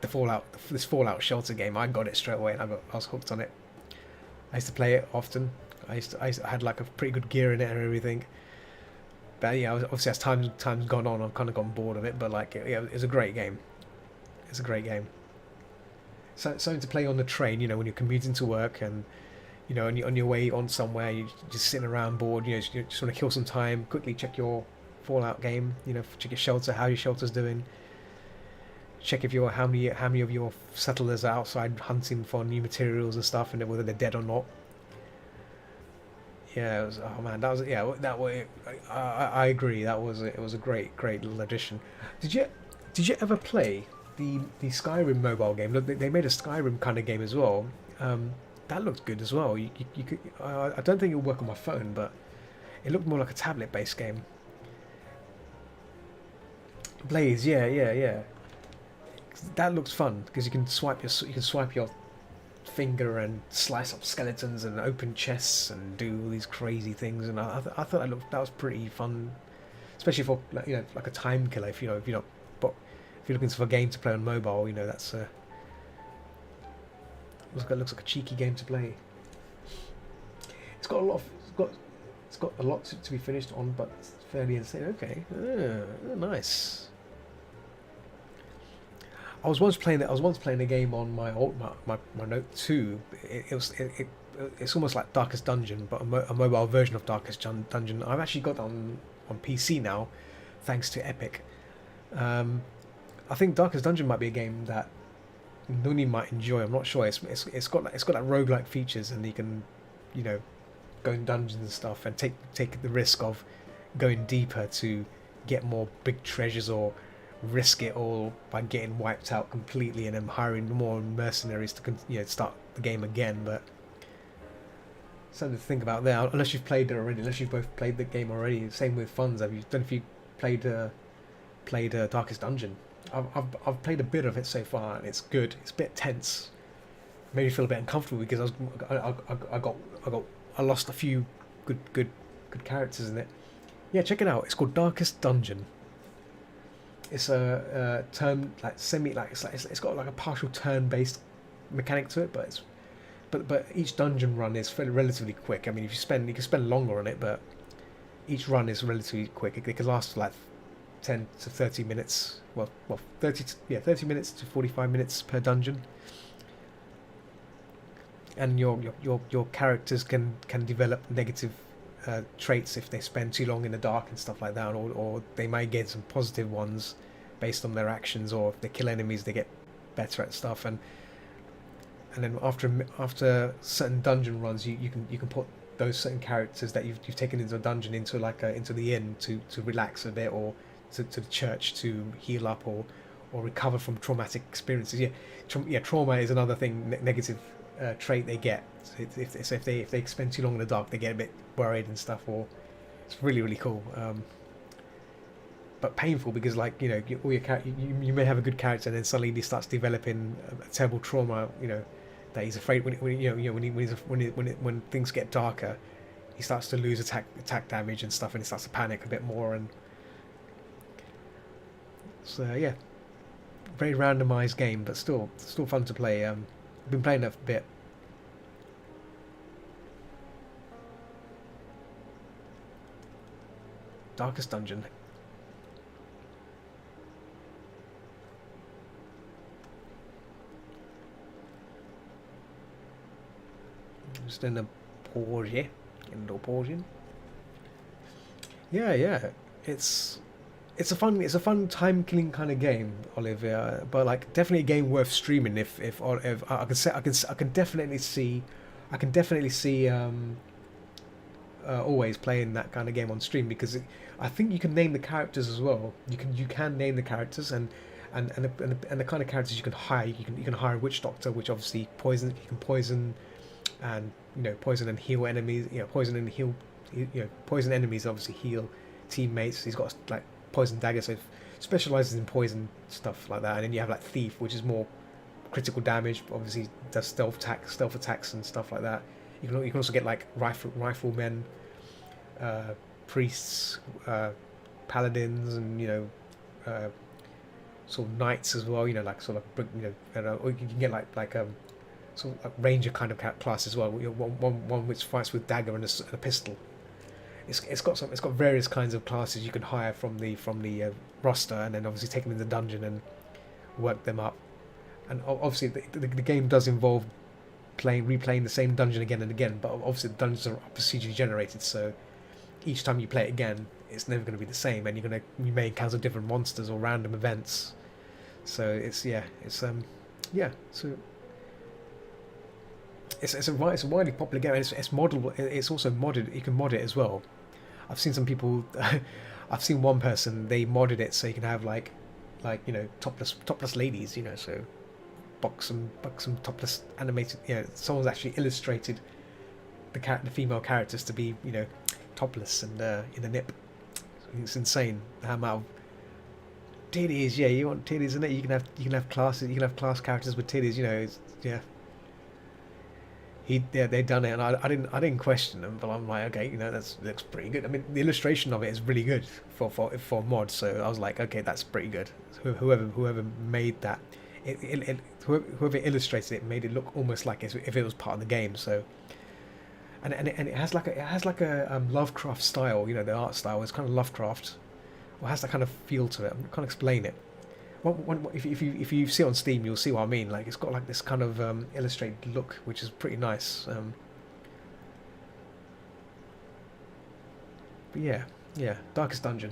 this Fallout Shelter game, I got it straight away, and I was hooked on it. I used to play it often. I had like a pretty good gear in it and everything. But yeah, obviously as time's gone on, I've kind of gotten bored of it. But like, it's a great game. It's a great game. So something to play on the train, when you're commuting to work, and on your way on somewhere, you're just sitting around bored, you just want to kill some time, quickly check your Fallout game, check your shelter, how your shelter's doing, check if how many of your settlers are outside hunting for new materials and stuff, and whether they're dead or not. Yeah, oh man, that way, I agree, it was a great little addition. Did you ever play the Skyrim mobile game? Look, they made a Skyrim kind of game as well. That looked good as well. You could, I don't think it'll work on my phone, but it looked more like a tablet-based game. Blaze, yeah, yeah, yeah. That looks fun because you can swipe your finger and slice up skeletons and open chests and do all these crazy things. And I thought that was pretty fun, especially for like, like a time killer. If you're not, but if you're looking for a game to play on mobile, that's looks like a cheeky game to play. It's got a lot of it's got a lot to be finished on, but it's fairly insane. Okay, nice. I was once playing a game on my Note 2. It's almost like Darkest Dungeon, but a mobile version of Dungeon. I've actually got that on PC now, thanks to Epic. Um, I think Darkest Dungeon might be a game that Nuni might enjoy. I'm not sure. It's got like roguelike features, and you can, you know, go in dungeons and stuff, and take the risk of going deeper to get more big treasures, or risk it all by getting wiped out completely and then hiring more mercenaries to start the game again. But something to think about there. Unless you've played it already, unless you've both played the game already. Same with Funds. Have you? Don't know if you played Darkest Dungeon. I've played a bit of it so far, and it's good. It's a bit tense. Made me feel a bit uncomfortable because I lost a few good characters in it. Yeah, check it out. It's called Darkest Dungeon. It's a turn like semi like it's got like a partial turn based mechanic to it, but each dungeon run is fairly relatively quick. I mean, you can spend longer on it, but each run is relatively quick. It can last like 10 to 30 minutes. Well, 30 minutes to 45 minutes per dungeon. And your characters can develop negative traits if they spend too long in the dark and stuff like that, or they might get some positive ones based on their actions, or if they kill enemies, they get better at stuff. And then after certain dungeon runs, you can put those certain characters that you've taken into a dungeon into into the inn to relax a bit, or to the church to heal up, or recover from traumatic experiences. Trauma is another thing, negative trait they get. So if they spend too long in the dark, they get a bit worried and stuff. Or it's really cool, but painful because you may have a good character and then suddenly he starts developing a terrible trauma. That he's afraid when things get darker, he starts to lose attack damage and stuff, and he starts to panic a bit more. And so yeah, very randomized game, but still fun to play. I've been playing it a bit. Darkest Dungeon. Just in a pause, yeah. Indoor pausing. Yeah. It's a fun time killing kind of game, Olivia. But like definitely a game worth streaming. If I can definitely see always playing that kind of game on stream, because I think you can name the characters as well. You can name the characters, and the kind of characters you can hire. You can hire a witch doctor, which obviously poison. You can poison, and poison and heal enemies. Poison and heal. Poison enemies obviously heal teammates. He's got like poison dagger, so specializes in poison stuff like that. And then you have like thief, which is more critical damage. Obviously does stealth attacks and stuff like that. You can also get like riflemen, priests, paladins, and sort of knights as well. Like sort of or you can get like sort of like ranger kind of class as well. One which fights with dagger and a pistol. It's got various kinds of classes you can hire from the roster, and then obviously take them in the dungeon and work them up. And obviously the game does involve replaying the same dungeon again and again, but obviously the dungeons are procedurally generated, so each time you play it again, it's never going to be the same, and you may encounter different monsters or random events. So it's a widely popular game. It's moddable. It's also modded. You can mod it as well. I've seen some people. I've seen one person. They modded it so you can have like topless ladies. So box some topless animated. Someone's actually illustrated the female characters to be topless and in a nip. It's insane how titties. Yeah, you want titties, and you can have classes. You can have class characters with titties. You know, yeah. They done it, and I didn't question them, but I'm like, okay, you know, that looks pretty good. I mean, the illustration of it is really good for mods, so I was like, okay, that's pretty good. So whoever made that, whoever illustrated it made it look almost like as if it was part of the game. So and it has like a Lovecraft style, you know, the art style is kind of Lovecraft, or has that kind of feel to it. I can't explain it. If you see it on Steam, you'll see what I mean. Like it's got like this kind of illustrated look, which is pretty nice. But yeah, yeah, Darkest Dungeon.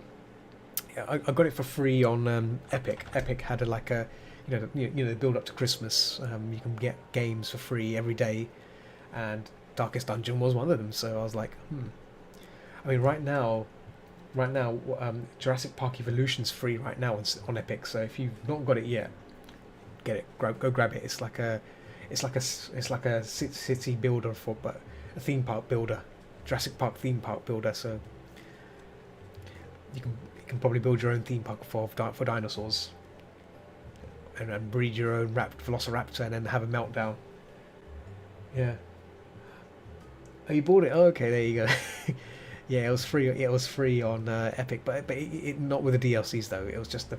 Yeah, I got it for free on Epic. Epic had like a, the build up to Christmas. You can get games for free every day, and Darkest Dungeon was one of them. So I was like, I mean, right now, Jurassic Park Evolution's free right now on Epic. So if you've not got it yet, get it. Go grab it. It's like a city builder but a theme park builder, Jurassic Park theme park builder. So you can probably build your own theme park for dinosaurs, and breed your own Velociraptor, and then have a meltdown. Yeah. Oh, you bought it? Oh, okay, there you go. Yeah, it was free. It was free on Epic, but not with the DLCs though. It was just the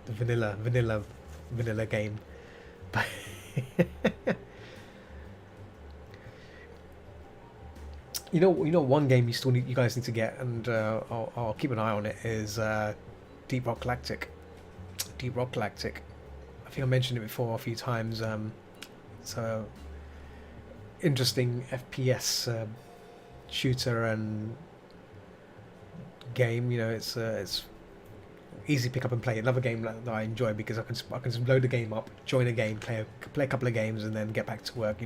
vanilla game. But one game you guys need to get, and I'll keep an eye on it, is Deep Rock Galactic. Deep Rock Galactic. I think I mentioned it before a few times. So interesting FPS shooter and game. It's easy to pick up and play. Another game that I enjoy because I can just load the game up, join a game, play a couple of games, and then get back to work.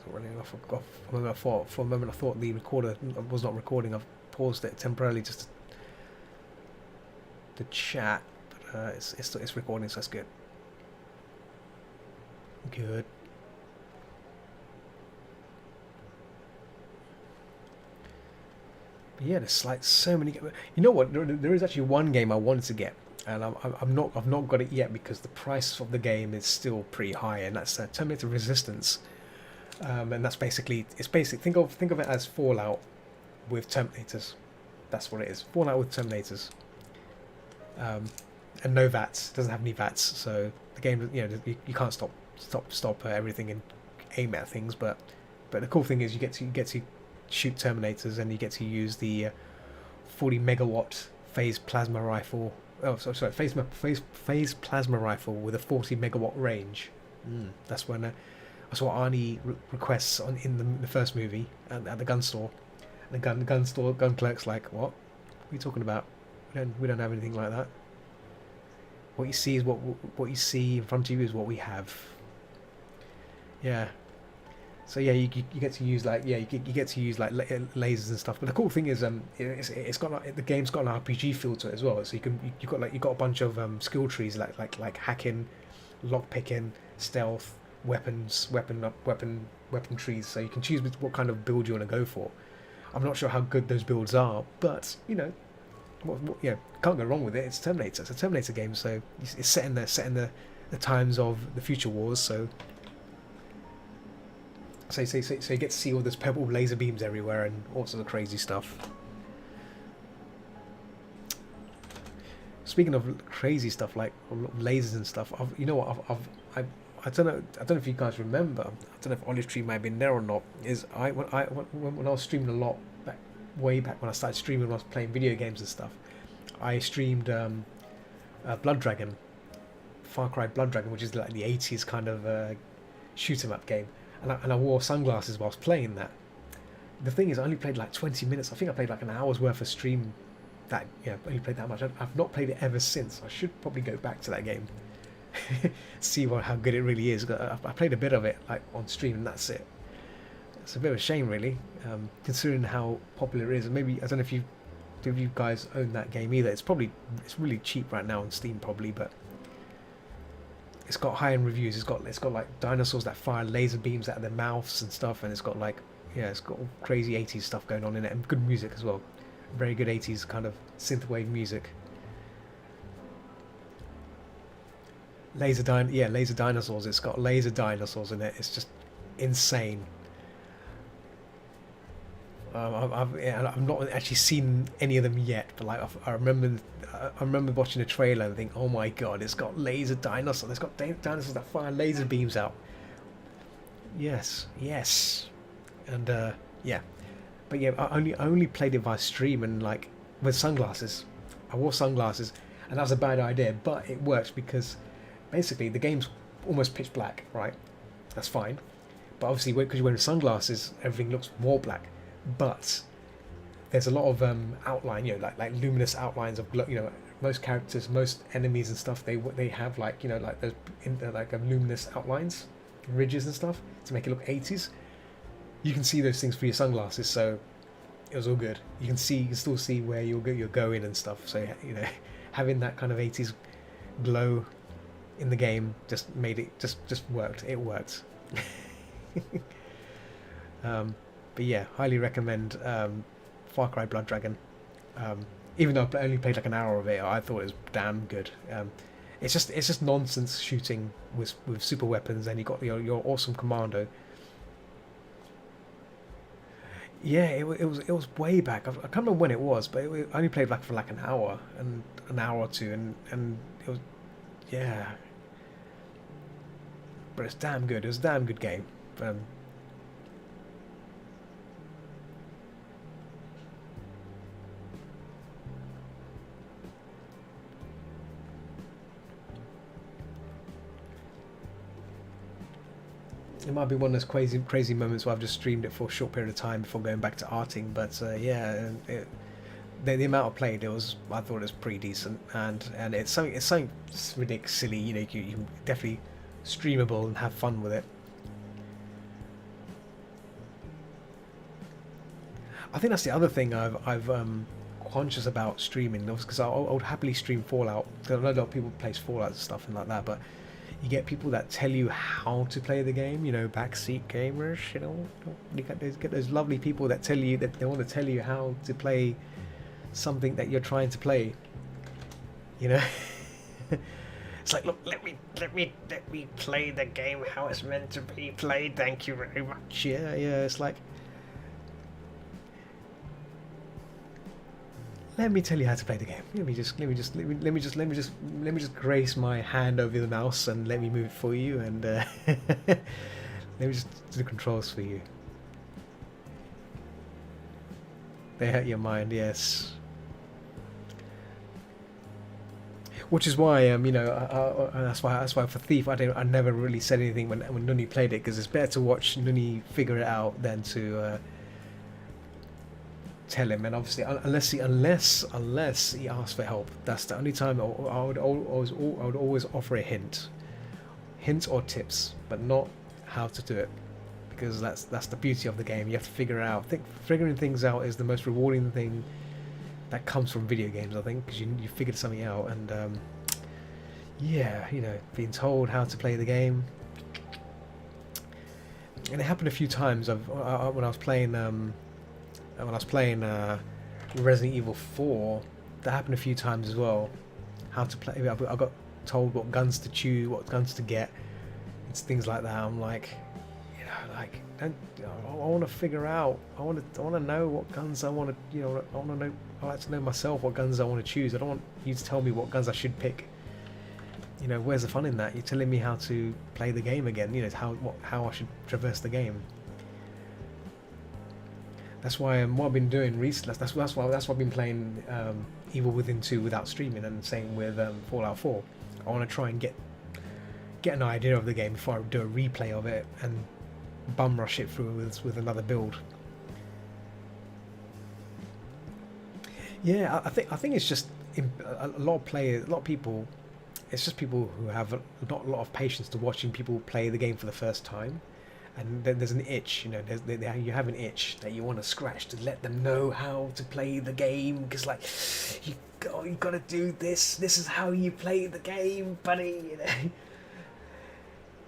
Running off. For a moment, I thought the recorder was not recording. I've paused it temporarily just to chat, but it's recording, so that's good. Good. But yeah, there's like so many. You know what? There is actually one game I wanted to get, and I've not got it yet because the price of the game is still pretty high, and that's Terminator Resistance. And that's basically think of it as Fallout with Terminators. That's what it is. Fallout with Terminators. And no VATS. Doesn't have any VATS, so the game, you can't stop everything and aim at things. But the cool thing is you get to shoot Terminators, and you get to use the 40 megawatt phase plasma rifle. Oh, sorry, phase plasma rifle with a 40 megawatt range. That's when. That's what Arnie requests in the first movie at the gun store. And the gun clerk's like, "What? What are you talking about? We don't have anything like that. What you see is what you see in front of you is what we have." Yeah. So yeah, you get to use you get to use lasers and stuff. But the cool thing is it's got the game's got an RPG feel to it as well. So you got a bunch of skill trees like hacking, lock picking, stealth, weapon trees, so you can choose what kind of build you want to go for. I'm not sure how good those builds are, but can't go wrong with it. It's Terminator. It's a Terminator game, so it's set in the times of the future wars. So you get to see all this purple laser beams everywhere and all sorts of crazy stuff. Speaking of crazy stuff like lasers and stuff, I don't know if you guys remember. I don't know if Olive Tree might have been there or not. When I was streaming a lot way back when I started streaming, when I was playing video games and stuff, I streamed Blood Dragon, Far Cry Blood Dragon, which is like the 80s kind of shoot 'em up game, and I wore sunglasses whilst playing that. The thing is, I only played like 20 minutes. I think I played like an hour's worth of stream. Only played that much. I've not played it ever since. I should probably go back to that game. See how good it really is. I played a bit of it like on stream, and that's it. It's a bit of a shame, really, considering how popular it is. And maybe I don't know if you guys own that game either. It's really cheap right now on Steam, probably, but it's got high end reviews. It's got like dinosaurs that fire laser beams out of their mouths and stuff, and it's got like, yeah, it's got all crazy 80s stuff going on in it, and good music as well. Very good 80s kind of synthwave music. Laser dinosaurs. It's got laser dinosaurs in it. It's just insane. I've not actually seen any of them yet, but like I remember watching a trailer and think, oh my god, it's got laser dinosaurs. It's got dinosaurs that fire laser beams out. Yes, yes, and yeah, but yeah, I only played it via stream and like with sunglasses. I wore sunglasses, and that was a bad idea, but it works because basically the game's almost pitch black, right? That's fine, but obviously because you're wearing sunglasses, everything looks more black. But there's a lot of outline, like luminous outlines of, most characters, most enemies and stuff. They have like, like those luminous outlines, ridges and stuff to make it look 80s. You can see those things through your sunglasses, so it was all good. You can still see where you're going and stuff. So having that kind of 80s glow in the game just made it just worked. It worked. But yeah, highly recommend Far Cry Blood Dragon. Even though I only played like an hour of it, I thought it was damn good. It's just nonsense shooting with super weapons, and you got your awesome commando. Yeah, it was way back. I can't remember when it was, but I only played for like an hour or two, and it was, yeah. But it's damn good. It was a damn good game. It might be one of those crazy moments where I've just streamed it for a short period of time before going back to arting, but yeah, the amount I played, I thought it was pretty decent, and it's something ridiculous, silly. You can definitely streamable and have fun with it. I think that's the other thing I've conscious about streaming, because I would happily stream Fallout. I know a lot of people play Fallout and stuff and like that, but you get people that tell you how to play the game, backseat gamers, you get those lovely people that tell you that they want to tell you how to play something that you're trying to play. It's like, look, let me play the game how it's meant to be played. Thank you very much. Yeah, it's like, let me tell you how to play the game. Let me just grace my hand over the mouse and let me move it for you, and let me just do the controls for you. They hurt your mind, yes. Which is why, that's why for Thief I never really said anything when Nuni played it, because it's better to watch Nuni figure it out than to tell him. And obviously, unless he asks for help, that's the only time I would always offer a hint or tips, but not how to do it, because that's the beauty of the game. You have to figure it out. I think figuring things out is the most rewarding thing that comes from video games, I think, because you figured something out, and yeah, being told how to play the game. And it happened a few times. When I was playing Resident Evil 4, that happened a few times as well. How to play? I got told what guns to choose, what guns to get. It's things like that. I'm like, I want to figure out. I want to know what guns I want to. I want to know. I like to know myself what guns I want to choose. I don't want you to tell me what guns I should pick. Where's the fun in that? You're telling me how to play the game again. How I should traverse the game. That's why what I've been doing recently. That's why I've been playing Evil Within 2 without streaming, and same with Fallout 4. I want to try and get an idea of the game before I do a replay of it and bum rush it through with another build. Yeah, I think it's just a lot of people. It's just people who have not a lot of patience to watching people play the game for the first time, and then there's an itch. You have an itch that you want to scratch to let them know how to play the game, because like you got to do this. This is how you play the game, buddy.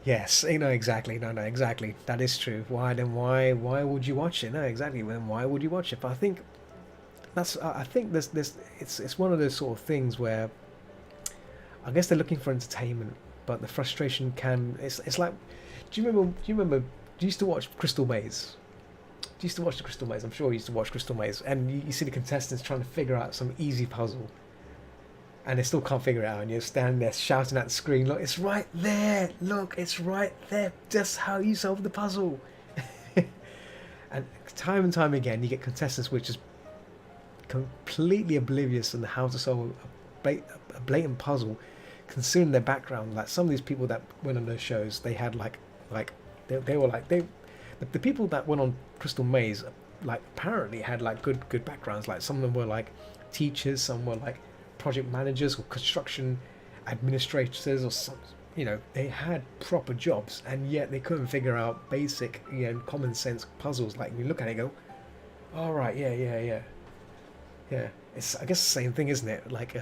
Yes, you know exactly. No, no, exactly. That is true. Why then? Why would you watch it? No, exactly. Then why would you watch it? But I think that's. I think this. It's one of those sort of things where I guess they're looking for entertainment, but the frustration can. It's like. Do you remember? Do you remember? Do you used to watch Crystal Maze? Do you used to watch the Crystal Maze? I'm sure you used to watch Crystal Maze, and you see the contestants trying to figure out some easy puzzle, and they still can't figure it out, and you're standing there shouting at the screen, "Look, it's right there! Look, it's right there! Just how you solve the puzzle." And time again, you get contestants which is completely oblivious on how to solve a blatant puzzle, considering their background. Like some of these people that went on those shows, they had like they were like they the people that went on Crystal Maze, like apparently had like good backgrounds. Like some of them were like teachers, some were like project managers or construction administrators or some, you know, they had proper jobs, and yet they couldn't figure out basic, you know, common sense puzzles. Like you look at it and go, all right, yeah. It's, I guess, the same thing, isn't it? Like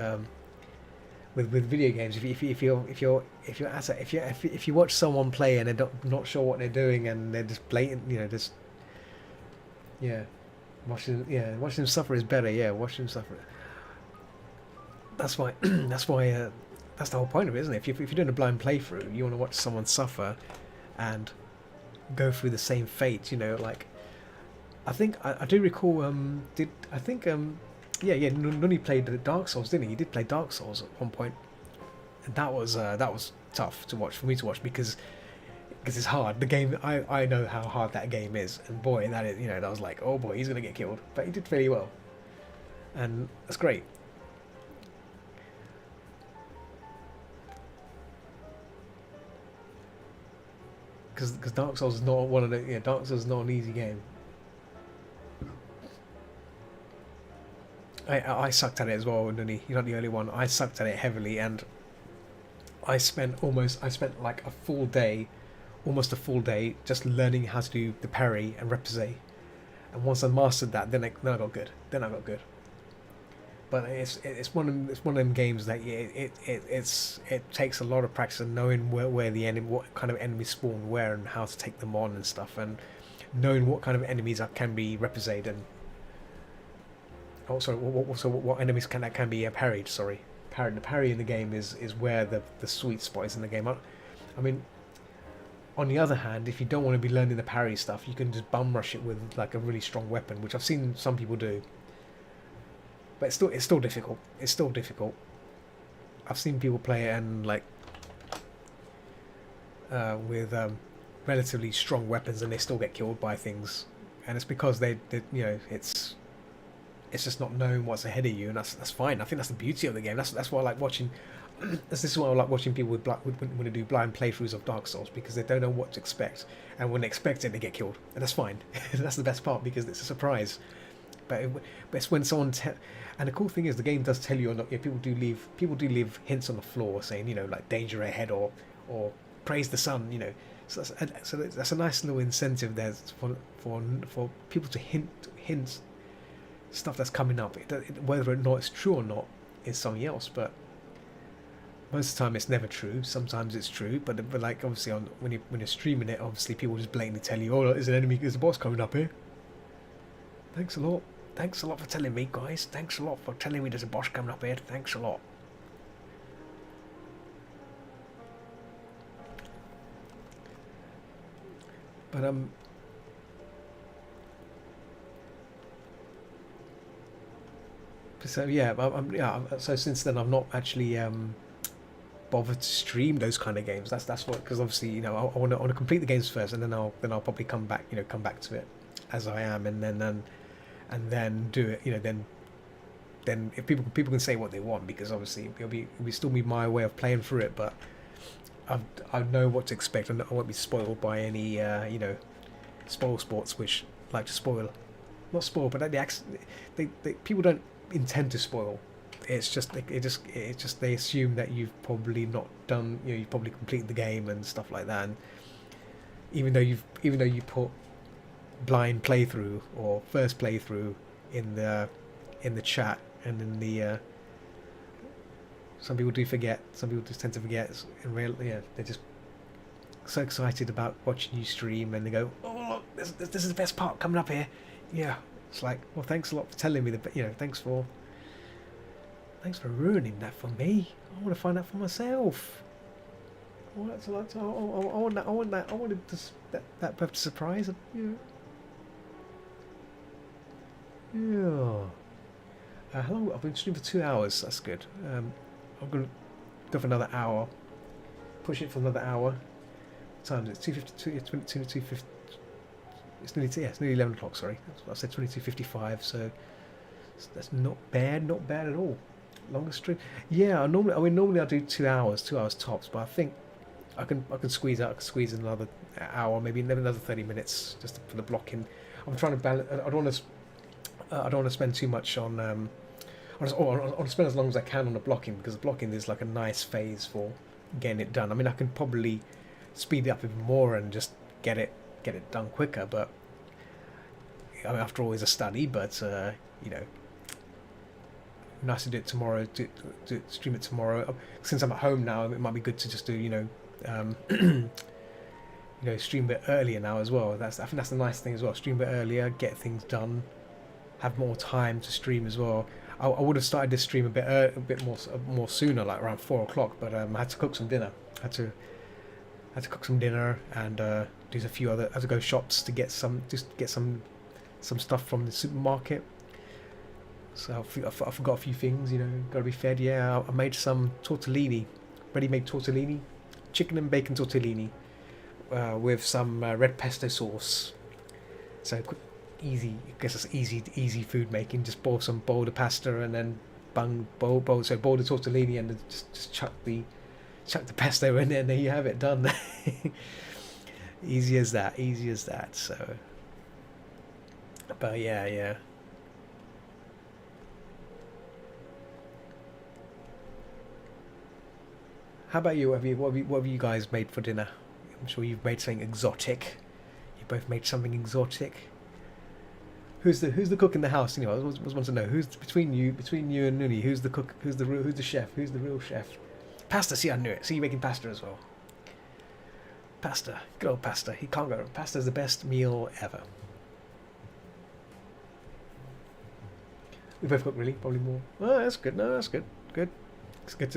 with video games, if you watch someone play and they're not sure what they're doing and they're just blatant, you know, just yeah, watching them suffer is better. Yeah, watching them suffer. That's why that's the whole point of it, isn't it? If you're doing a blind playthrough, you want to watch someone suffer and go through the same fate. You know, like I do recall. Did I think yeah, Nuni played Dark Souls, didn't he? He did play Dark Souls at one point, and that was tough to watch for me to watch because it's hard. The game, I know how hard that game is, and boy, that is, you know, that was like, oh boy, he's gonna get killed, but he did fairly well, and that's great. Because Dark Souls is not one of the, yeah, Dark Souls is not an easy game. I sucked at it as well, Nuni. You're not the only one. I sucked at it heavily, and I spent like a full day, almost a full day, just learning how to do the parry and repousse. And once I mastered that, then I got good. Then I got good. But it's one of them games that yeah, it takes a lot of practice and knowing where the enemy, what kind of enemies spawn where, and how to take them on and stuff, and knowing what kind of enemies that can be repoussed, and also what enemies can be parried. Sorry, parry. The parry in the game is where the sweet spot is in the game. I mean, on the other hand, if you don't want to be learning the parry stuff, you can just bum rush it with like a really strong weapon, which I've seen some people do. But it's still difficult. It's still difficult. I've seen people play it and like with relatively strong weapons, and they still get killed by things, and it's because they you know, it's just not knowing what's ahead of you, and that's fine. I think that's the beauty of the game. That's why I like watching. This is why I like watching people when they do blind playthroughs of Dark Souls, because they don't know what to expect, and when they expect it, they get killed, and that's fine. That's the best part because it's a surprise. But it's when someone and the cool thing is the game does tell you, or not, yeah, people do leave hints on the floor saying, you know, like danger ahead, or praise the sun, you know. So that's a nice little incentive there for people to hint stuff that's coming up. Whether or not it's true or not is something else, but most of the time it's never true. Sometimes it's true, but like obviously when you're streaming it, obviously people just blatantly tell you, oh, there's an enemy, there's a boss coming up here. Thanks a lot. Thanks a lot for telling me, guys. Thanks a lot for telling me there's a boss coming up here. Thanks a lot. But so yeah, yeah. So since then, I've not actually bothered to stream those kind of games. That's what, because obviously, you know, I want to complete the games first, and then I'll probably come back, you know, come back to it as I am, and then do it, you know, then if people can say what they want, because obviously it'll still be my way of playing through it, but I know what to expect, and I won't be spoiled by any you know, spoil sports which like to spoil, not spoil, but they people don't intend to spoil. It's just they assume that you've probably not done, you know, you've probably completed the game and stuff like that, and even though you put blind playthrough or first playthrough in the chat and in the some people do forget, some people just tend to forget in real, yeah, they just so excited about watching you stream, and they go, "Oh, look, this is the best part coming up here." Yeah, it's like, well, thanks a lot for telling me that. Thanks for ruining that for me. I want to find out for myself. I want to like. I want that. I want that. I wanted this, that perfect surprise. Yeah. Yeah. How long? I've been streaming for 2 hours. That's good. I'm gonna go for another hour. Push it for another hour. What time is it? 2:52. Yeah, 2:50. It's nearly it's nearly 11 o'clock. Sorry, I said 22:55. So that's not bad. Not bad at all. Longest stream. Yeah, normally I do 2 hours, 2 hours tops. But I think I can squeeze out. I can squeeze in another hour, maybe another 30 minutes just for the blocking. I'm trying to balance. I don't want to spend too much on. I want to spend as long as I can on the blocking, because the blocking is like a nice phase for getting it done. I mean, I can probably speed it up even more and just get it done quicker. But I mean, after all, it's a study. But you know, nice to do it tomorrow. To stream it tomorrow. Since I'm at home now, it might be good to just do stream a bit earlier now as well. I think that's the nice thing as well. Stream a bit earlier, get things done, have more time to stream as well. I would have started this stream a bit more sooner, like around 4 o'clock. But I had to cook some dinner. Had to cook some dinner and do a few other. I had to go shops to get some stuff from the supermarket. So I forgot a few things. Got to be fed. Yeah, I made some tortellini, ready-made tortellini, chicken and bacon tortellini, with some red pesto sauce. So quick, easy. I guess it's easy food making. Just boil the pasta and then boil the tortellini and then just chuck the pesto in there, and there you have it done. Easy as that. So, but yeah. How about you? What have you guys made for dinner? I'm sure you've made something exotic. You both made something exotic. Who's the cook in the house? I was want to know who's between you and Nuni. Who's the cook? Who's the chef? Who's the real chef? Pasta. See, I knew it. See, you're making pasta as well. Pasta. Good old pasta. He can't go wrong. Pasta's the best meal ever. We both cook, really. Probably more. Oh, that's good. No, that's good. Good. It's good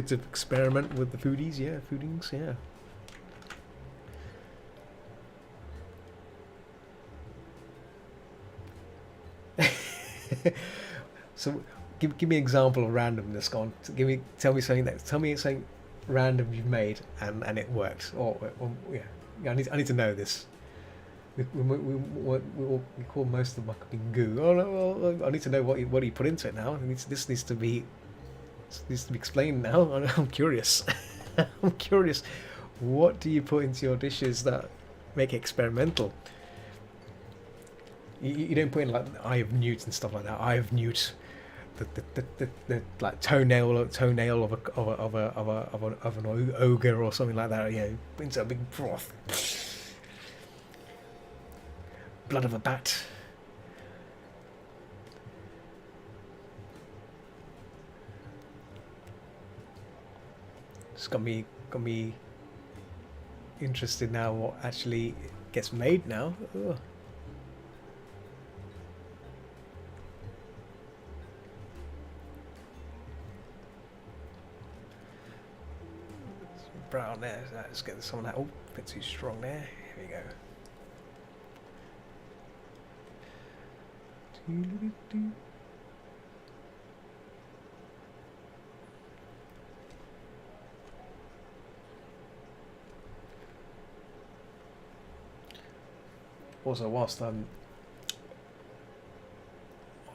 to experiment with the foodies. Yeah, foodings. Yeah. So, give me an example of randomness. Tell me something random you've made and it worked. Or yeah. I need to know this. We call most of my cooking goo. Oh no, well, I need to know what you put into it now. This needs to be explained now. I'm curious. I'm curious. What do you put into your dishes that make it experimental? You don't put in like Eye of Newt and stuff like that. Eye of Newt, the like toenail of an ogre or something like that. Into a big broth. Blood of a bat. It's got me interested now. What actually gets made now? Ugh. Brown there. Let's get some of that. Oh, a bit too strong there. Here we go. Also, whilst I'm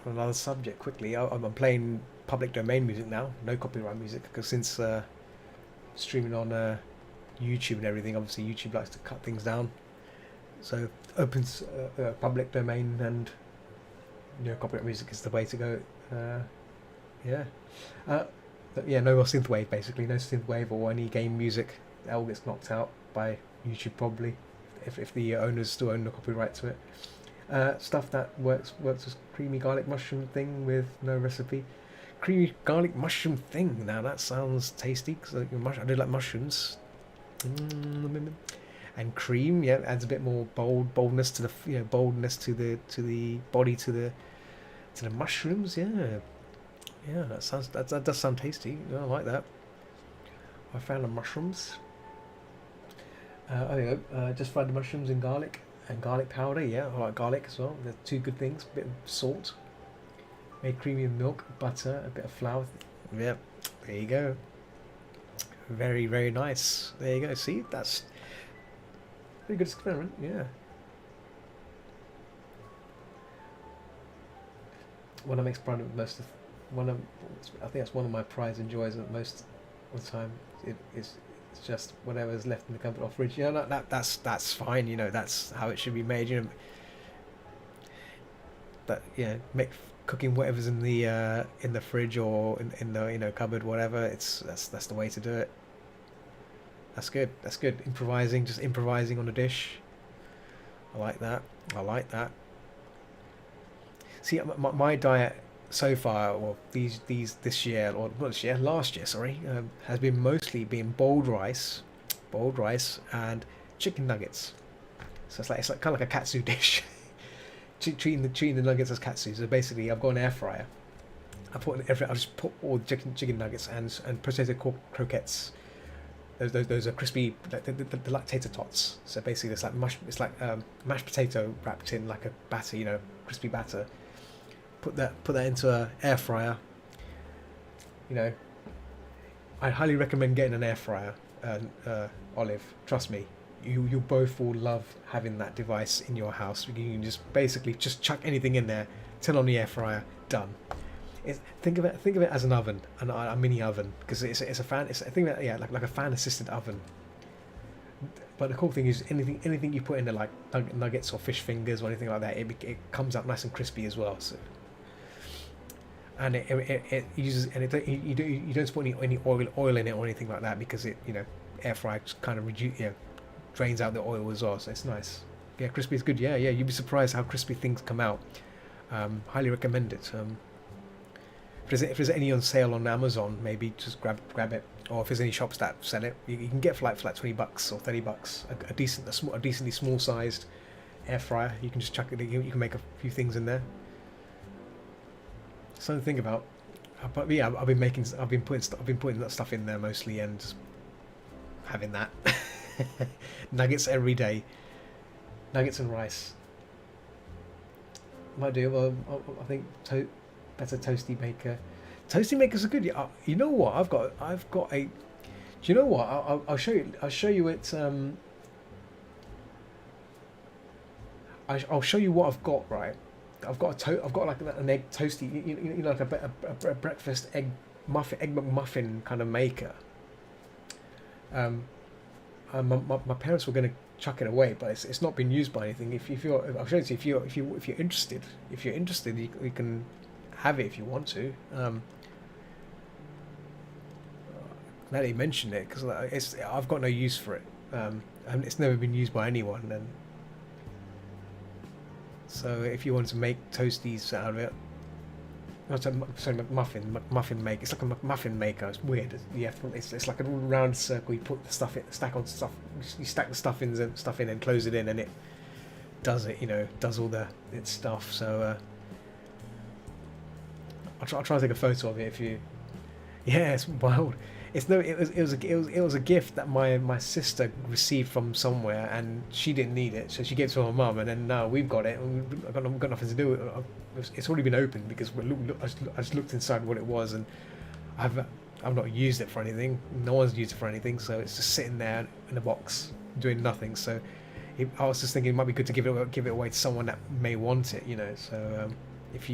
on another subject, quickly, I'm playing public domain music now. No copyright music, because since streaming on YouTube and everything, obviously YouTube likes to cut things down, so opens public domain, and copyright music is the way to go. Yeah, no more synthwave, basically. No synthwave or any game music. That all gets knocked out by YouTube, probably, if the owners still own the copyright to it. Stuff that works as creamy garlic mushroom thing with no recipe. Creamy garlic mushroom thing. Now that sounds tasty, because I do like mushrooms. and cream. Yeah, adds a bit more boldness to the boldness to the body, to the mushrooms. Yeah, yeah, that does sound tasty. Yeah, I like that. I found the mushrooms. There you go. Just fried the mushrooms in garlic and garlic powder. Yeah, I like garlic as well. They're two good things. A bit of salt. Made creamy with milk, butter, a bit of flour. Yep, there you go. Very, very nice. There you go. See, that's a pretty good experiment. Yeah. One that makes pride of most of one of I think that's one of my prize and joys at most of the time. It's just whatever's left in the cupboard or fridge. Yeah, that's fine. That's how it should be made. That make cooking whatever's in the fridge or in the cupboard, whatever. That's the way to do it. That's good. That's good. Just improvising on a dish. I like that. I like that. See, my diet so far, well, this year, or not this year, last year, sorry, has been mostly been boiled rice, and chicken nuggets. So it's like kind of like a katsu dish. treating the nuggets as katsu. So basically, I've got an air fryer. I just put all the chicken nuggets and potato croquettes. Those are crispy, the like tater tots. So basically, it's like mashed potato wrapped in like a batter, crispy batter. Put that into an air fryer. I highly recommend getting an air fryer, Olive. Trust me, you both will love having that device in your house. You can just basically just chuck anything in there, turn on the air fryer, done. Think of it as an oven, a mini oven, because it's a fan. Think of it, like a fan assisted oven. But the cool thing is anything you put in there, like nuggets or fish fingers or anything like that, it comes out nice and crispy as well. So, and it uses, and you don't put any oil in it or anything like that, because air fry kind of drains out the oil as well. So it's nice. Yeah, crispy is good. Yeah, you'd be surprised how crispy things come out. Highly recommend it. If there's any on sale on Amazon, maybe just grab it. Or if there's any shops that sell it, you can get for like $20 or $30. A decently small sized air fryer. You can just chuck it. You can make a few things in there. Something to think about. But yeah, I've been putting that stuff in there mostly, and just having that nuggets every day. Nuggets and rice. Might do. I think better toasty maker. Toasty makers are good. You know what? I've got a. Do you know what? I'll show you. I'll show you it. I'll show you what I've got. Right. I've got like an egg toasty. Like a breakfast egg McMuffin kind of maker. My parents were going to chuck it away, but it's not been used by anything. I'll show it to you. If you're interested, you can have it if you want to. Now that you mentioned it, because I've got no use for it. And it's never been used by anyone. And so if you want to make toasties out of it, muffin maker. It's like a muffin maker. It's weird. It's like a round circle. You put the stuff in, you stack the stuff in and close it in, and it does it. Does all its stuff. So I'll try to take a photo of it if you. Yeah, it's wild. It was a gift that my sister received from somewhere, and she didn't need it, so she gave it to her mum, and then now we've got it. And I've got nothing to do with it. It's already been opened because I just looked inside what it was, and I've not used it for anything. No one's used it for anything, so it's just sitting there in a box doing nothing. So I was just thinking it might be good to give it away to someone that may want it. So if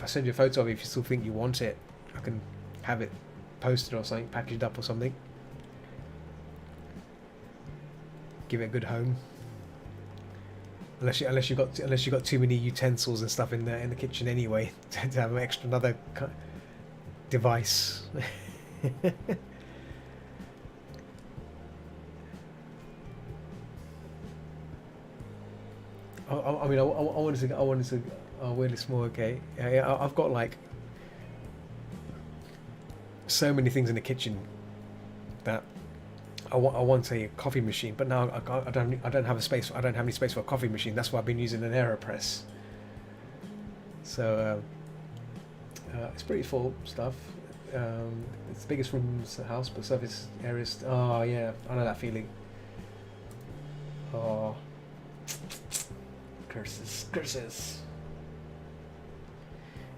I send you a photo of it, if you still think you want it, I can have it posted or something, packaged up or something. Give it a good home. Unless you got too many utensils and stuff in the kitchen anyway to have another device. I wanted to. Oh, really small. Okay. Yeah, I've got like so many things in the kitchen that I want a coffee machine, but now I don't have a space. I don't have any space for a coffee machine. That's why I've been using an AeroPress. So it's pretty full stuff. It's the biggest rooms in the house, but surface areas. Oh yeah, I know that feeling. Oh, curses, curses.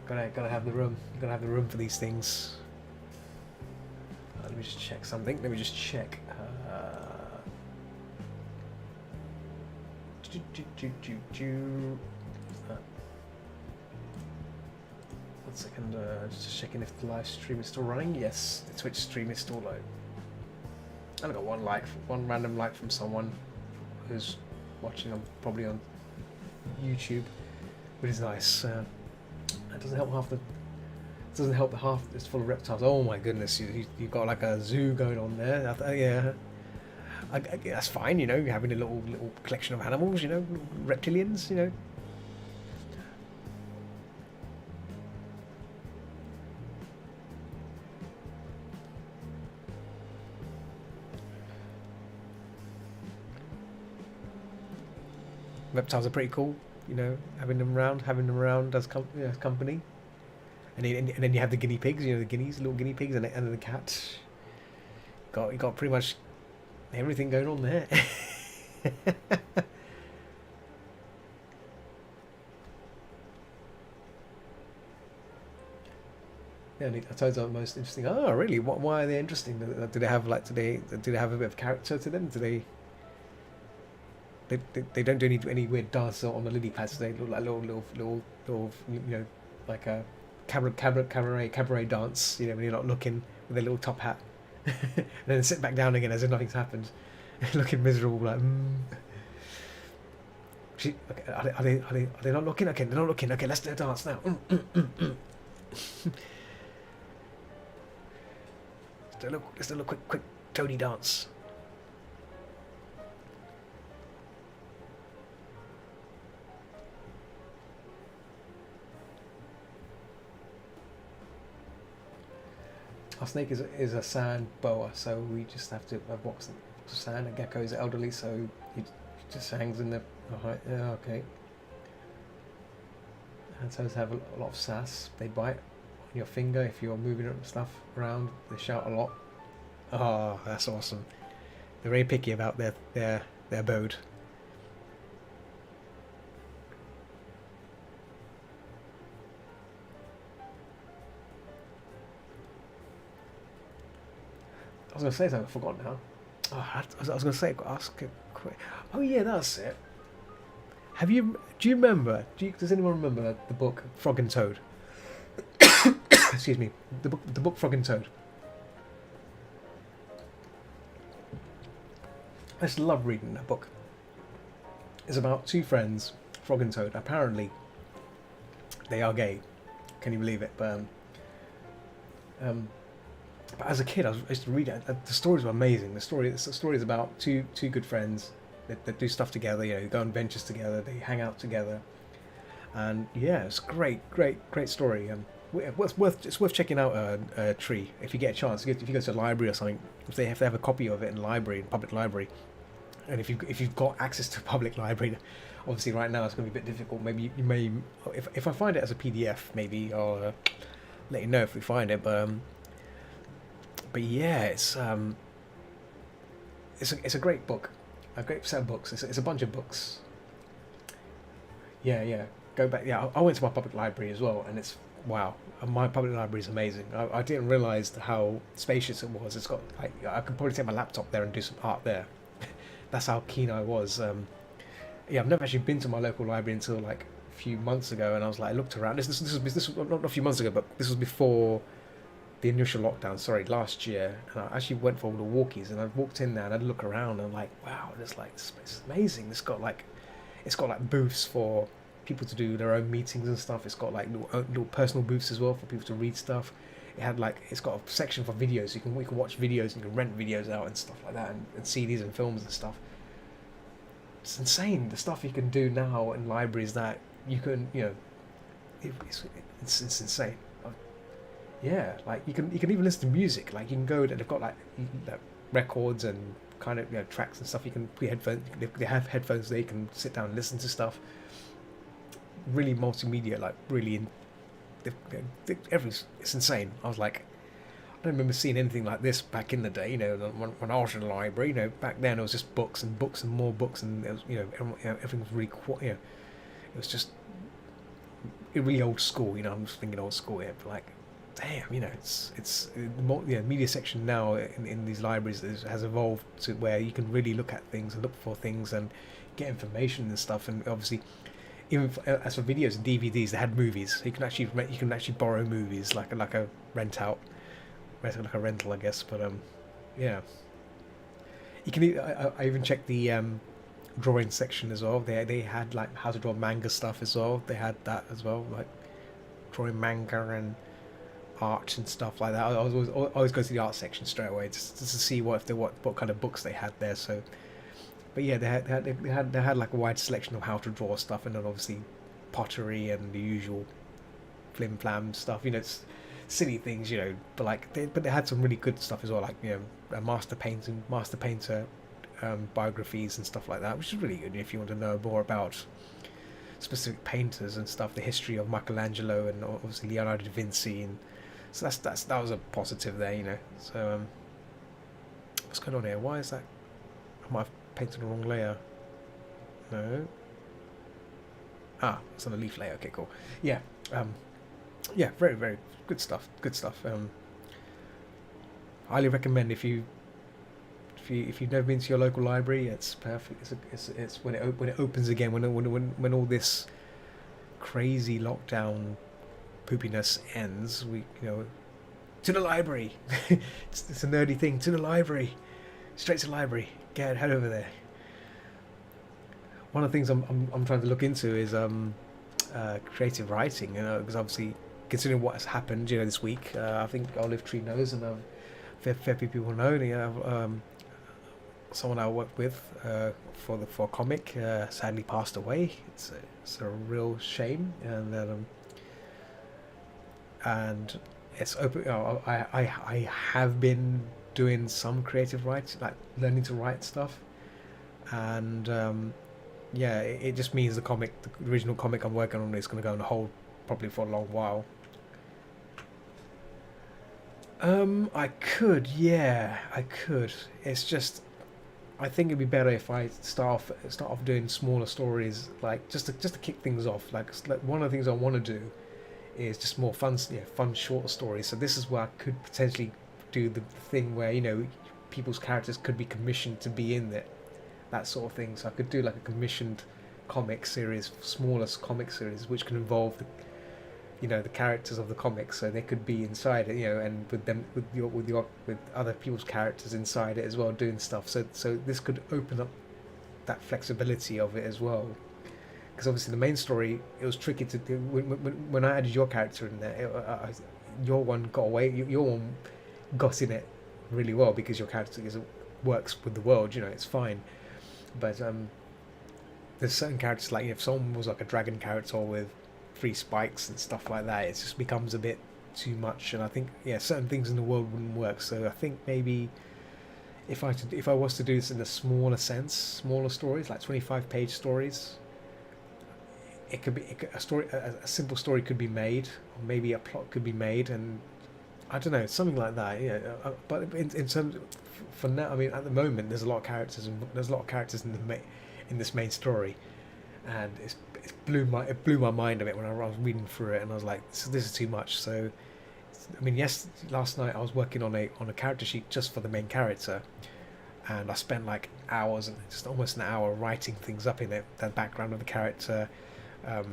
Gotta have the room. Gotta have the room for these things. Let me just check something. Let me just check. One second. Just checking if the live stream is still running. Yes, the Twitch stream is still live. I got one random like from someone who's watching probably on YouTube, which is nice. That doesn't help half the. Doesn't help the half. It's full of reptiles. Oh my goodness, you've got like a zoo going on there. Yeah, that's fine. You know, you're having a little collection of animals. You know, reptilians. You know. Reptiles are pretty cool. You know, having them around as company. And then you have the guinea pigs, you know, the little guinea pigs, and the cat. You got pretty much everything going on there. Yeah, I told you the most interesting. Oh, really? Why are they interesting? Do they have do they have a bit of character to them? Do they don't do any weird dance on the lily pads? They look like little you know, like a cabaret dance, you know, when you're not looking, with a little top hat, and then sit back down again as if nothing's happened, looking miserable, like. Okay, are they not looking? Okay, they're not looking. Okay, let's do a dance now. Let's do a quick Tony dance. Our snake is a sand boa, so we just have to have box of sand. A gecko is elderly, so he just hangs in the. Yeah, okay. And so have a lot of sass. They bite on your finger if you're moving stuff around. They shout a lot. Oh, that's awesome. They're very picky about their abode. I was going to say something, I forgot now. Oh, I was going to say, ask a quick. Oh yeah, that's it. Do you remember? Does anyone remember the book Frog and Toad? Excuse me, the book Frog and Toad. I just love reading that book. It's about two friends, Frog and Toad. Apparently, they are gay. Can you believe it? But as a kid, I used to read it. The stories were amazing. The story is about two good friends that do stuff together. You know, go on ventures together. They hang out together, and yeah, it's great story. It's worth checking out a Tree if you get a chance. If you go to a library or something, if they have a copy of it in public library, and if you've got access to a public library, obviously right now it's going to be a bit difficult. Maybe you may, if I find it as a PDF, maybe I'll let you know if we find it. But yeah, it's a great book, a great set of books. It's a bunch of books. Yeah. Go back. Yeah, I went to my public library as well, and it's wow. My public library is amazing. I didn't realise how spacious it was. It's got I could probably take my laptop there and do some art there. That's how keen I was. Yeah, I've never actually been to my local library until like a few months ago, and I was like, I looked around. This was not a few months ago, but this was before the initial lockdown, last year, and I actually went for all the walkies, and I walked in there and I'd look around and I'm like, wow, this space is amazing. It's got like booths for people to do their own meetings and stuff. It's got like little personal booths as well for people to read stuff. It's got a section for videos. You can watch videos, you can rent videos out and stuff like that, and CDs and films and stuff. It's insane the stuff you can do now in libraries that you can, you know, it's insane. Yeah, like you can even listen to music. Like you can go, they've got like records and kind of tracks and stuff. You can put headphones. They have headphones there. You can sit down and listen to stuff. Really multimedia, like really. It's insane. I was like, I don't remember seeing anything like this back in the day. When I was in the library, back then it was just books and books and more books, and it was, everything was really it was just really old school. I'm just thinking old school here, but like, damn, it's the media section now in these libraries has evolved to where you can really look at things and look for things and get information and stuff, and obviously. Even as for videos and DVDs, they had movies. You can actually borrow movies like a rental, I guess. But yeah. You can. I even checked the drawing section as well. They had like how to draw manga stuff as well. They had that as well, like drawing manga and art and stuff like that. I always go to the art section straight away just to see what kind of books they had there. So. But yeah, they had like a wide selection of how to draw stuff, and then obviously pottery and the usual flim flam stuff. It's silly things, But they had some really good stuff as well, like master painter biographies and stuff like that, which is really good if you want to know more about specific painters and stuff, the history of Michelangelo and obviously Leonardo da Vinci, and so that was a positive there, So what's going on here? Why is that? I might have painted the wrong layer. No. It's on a leaf layer. Okay, cool. Yeah. Yeah, very, very good stuff. Good stuff. Highly recommend if you've never been to your local library, it's perfect. It's when it opens again, when all this crazy lockdown poopiness ends, we to the library. it's a nerdy thing. To the library, straight to the library. Head over there. One of the things I'm trying to look into is creative writing. Because obviously, considering what has happened, this week, I think Olive Tree knows, and fair few people know. Someone I worked with for a comic sadly passed away. It's a real shame, and it's open. I have been doing some creative writing, like learning to write stuff, and it just means the original comic I'm working on is going to go on hold probably for a long while. I could. It's just, I think it'd be better if I start off doing smaller stories, like just to kick things off. Like one of the things I want to do is just more fun short stories. So this is where I could potentially do the thing where people's characters could be commissioned to be in it, that sort of thing. So I could do like a commissioned comic series, smallest comic series, which can involve the characters of the comics, so they could be inside it, and with other people's characters inside it as well, doing stuff. So this could open up that flexibility of it as well. Because obviously the main story, it was tricky to do. When I added your character in there, your one got away. Your one got in it really well because your character works with the world. It's fine. But there's certain characters, like if someone was like a dragon character with 3 spikes and stuff like that, it just becomes a bit too much. And I think certain things in the world wouldn't work. So I think maybe if I was to do this in a smaller stories, like 25-page stories, it could be a simple story could be made, or maybe a plot could be made, and I don't know, something like that. But in terms for now, I mean, at the moment, there's a lot of characters, in this main story, and it blew my mind a bit when I was reading through it, and I was like, this is too much. So, I mean, last night I was working on a character sheet just for the main character, and I spent like hours, just almost an hour, writing things up in it, the background of the character, how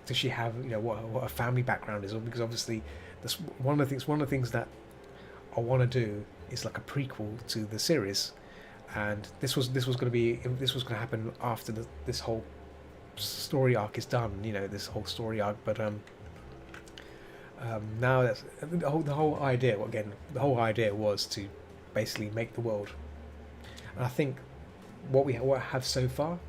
does she have, what her family background is, because obviously that's one of the things that I want to do is like a prequel to the series, and this was going to happen after this whole story arc is done, this whole story arc. But now that's the whole idea. Again, the whole idea was to basically make the world, and I think what I have so far,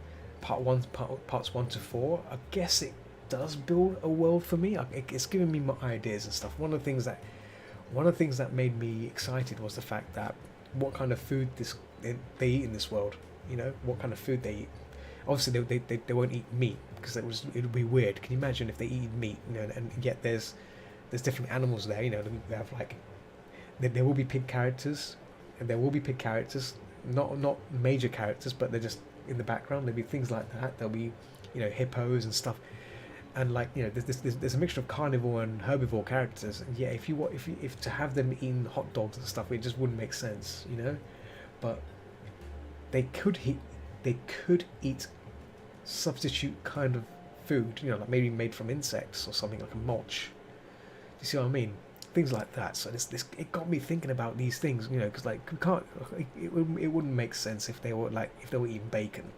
parts 1 to 4, I guess it does build a world for me. It's giving me my ideas and stuff. One of the things that one of the things that made me excited was the fact that what kind of food they eat in this world. You know, what kind of food they eat. Obviously, they won't eat meat because it would be weird. Can you imagine if they eat meat? You know, and yet there's different animals there. You know, we have like there will be pig characters, and there will be pig characters, not major characters, but they're just in the background. There'll be things like that. There'll be, you know, hippos and stuff, and like, you know, there's a mixture of carnivore and herbivore characters. And yeah, if to have them eating hot dogs and stuff, it just wouldn't make sense, you know. But they could eat substitute kind of food, you know, like maybe made from insects or something, like a mulch. Do you see what I mean? Things like that. So this it got me thinking about these things, you know, because like we can't, it wouldn't make sense if they were eating bacon.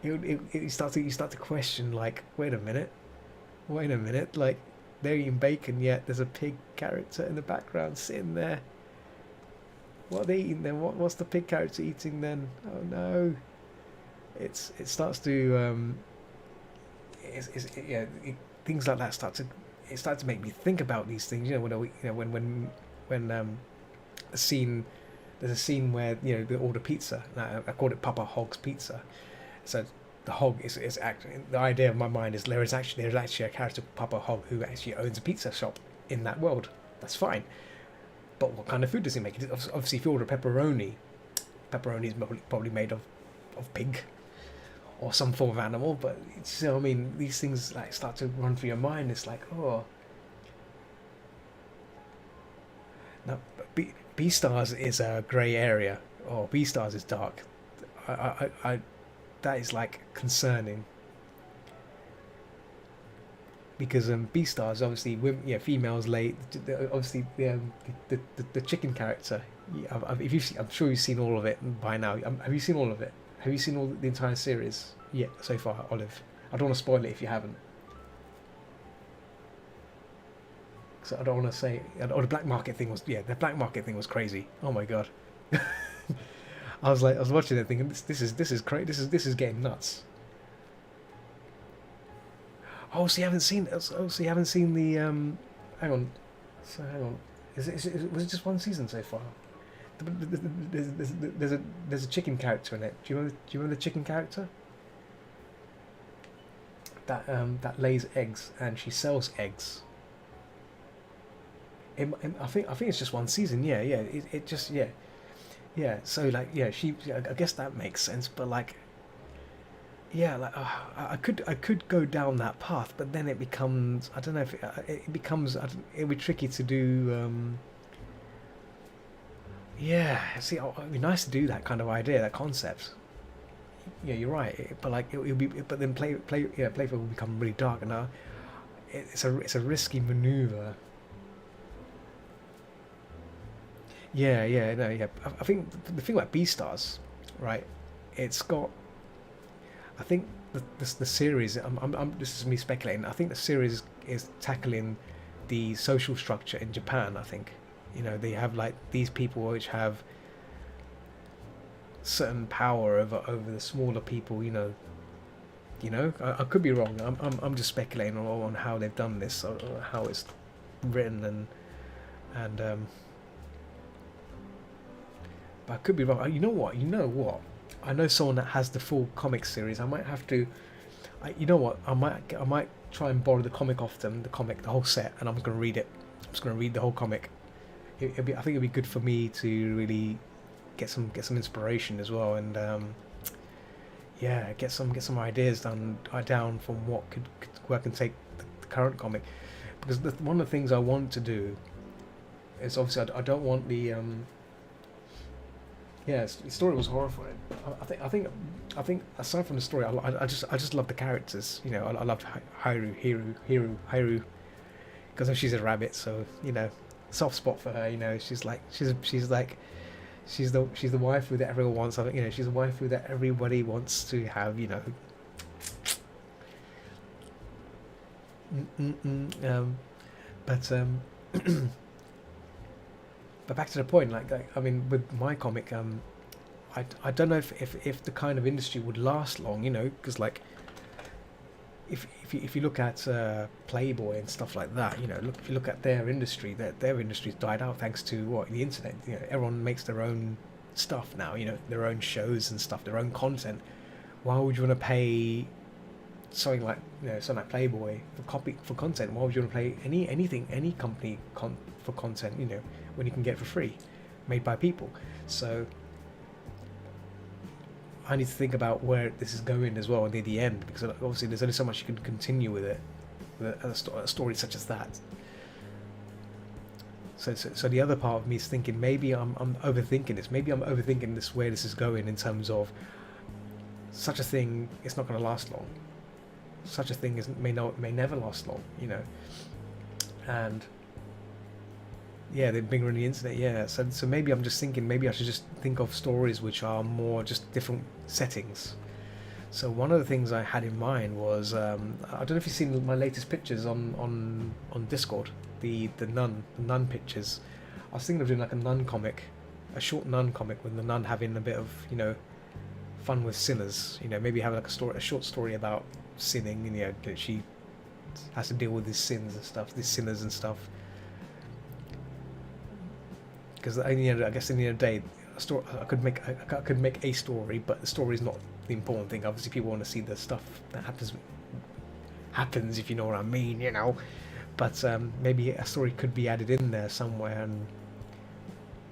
You start to question, like, wait a minute, like they're eating bacon, yet there's a pig character in the background sitting there. What are they eating then? What's the pig character eating then? Oh no! It starts to things like that start to make me think about these things. You know, when a scene there's a scene where, you know, they order pizza. I called it Papa Hog's pizza. So the hog is actually, the idea of my mind is there's actually a character, Papa Hog, who actually owns a pizza shop in that world. That's fine. But what kind of food does he make? Obviously, if you order pepperoni is probably made of pig or some form of animal. But it's, you know, I mean, these things like start to run through your mind. It's like, oh, now Beastars is a grey area. Oh, Beastars is dark. I that is like concerning. Because Beastars, obviously, women, yeah, females lay. Obviously, the chicken character. Yeah, if you've I'm sure you've seen all of it by now. Have you seen all of it? Have you seen all the entire series yet so far, Olive? I don't want to spoil it if you haven't. So I don't want to say. Oh, the black market thing was, yeah, the black market thing was crazy. Oh my god. I was watching it thinking, this is crazy. This is getting nuts. Oh, so you haven't seen? Oh, so you haven't seen the? Hang on. So hang on. Was it just one season so far? There's a chicken character in it. Do you remember the chicken character? That lays eggs and she sells eggs. I think it's just one season. Yeah. It just, yeah. So like, yeah, I guess that makes sense. But like, yeah, like I could go down that path, but then it becomes, I don't know if it becomes, it'd be tricky to do. Yeah, see, it'd be nice to do that kind of idea, that concept. Yeah, you're right. But like, it'll be, but then playful will become really dark, and it's a risky maneuver. Yeah, no, yeah. I think the thing about Beastars, right? It's got, I think the series. This is me speculating. I think the series is tackling the social structure in Japan. I think, you know, they have like these people which have certain power over the smaller people. I could be wrong. I'm just speculating on how they've done this, or how it's written, and but I could be wrong. You know what? I know someone that has the full comic series. I might have to. You know what? I might try and borrow the comic off them, the whole set, and I'm just gonna read it. I'm just gonna read the whole comic. I think it'd be good for me to really get some inspiration as well, and get some ideas down from where I can take the current comic, because one of the things I want to do is, obviously, I don't want the the story was horrifying. I think aside from the story, I just love the characters. You know, I loved Hiru, because she's a rabbit, so, you know, soft spot for her. You know, she's the waifu that everyone wants. I think, you know, she's a waifu that everybody wants to have. You know. But but back to the point, like I mean, with my comic, I don't know if the kind of industry would last long, you know, because like, if you look at Playboy and stuff like that, you know, look, if you look at their industry, their industry's died out thanks to what, the internet. You know, everyone makes their own stuff now. You know, their own shows and stuff, their own content. Why would you want to pay something like, you know, something like Playboy for content? Why would you want to pay any company for content? You know, when you can get it for free, made by people. So I need to think about where this is going as well near the end, because obviously there's only so much you can continue with it, with a story such as that. So the other part of me is thinking maybe I'm overthinking this. Maybe I'm overthinking this, where this is going in terms of such a thing. It's not going to last long. Such a thing may never last long. You know, and yeah, they're bigger on the internet. Yeah, so maybe I'm just thinking maybe I should just think of stories which are more just different settings. So one of the things I had in mind was I don't know if you've seen my latest pictures on Discord, the nun pictures. I was thinking of doing like a nun comic, a short nun comic with the nun having a bit of, you know, fun with sinners. You know, maybe have like a short story about sinning, and you know, that she has to deal with these sins and stuff, these sinners and stuff. Because I guess in the end of the day, a story, I could make a story, but the story is not the important thing. Obviously, people want to see the stuff that happens, if you know what I mean, you know. But maybe a story could be added in there somewhere, and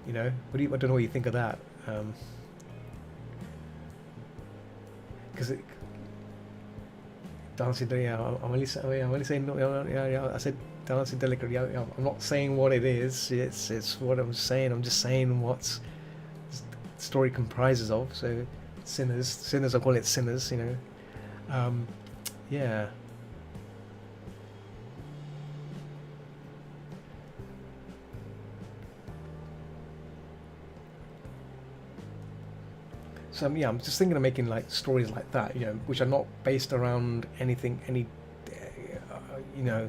you know, I don't know what you think of that. Because dancing, yeah, I'm only saying, yeah, I said dancing delicately. I'm not saying what it is. It's what I'm saying. I'm just saying what the story comprises of. So sinners. I call it sinners. You know, yeah. So yeah, I'm just thinking of making like stories like that, you know, which are not based around anything, you know,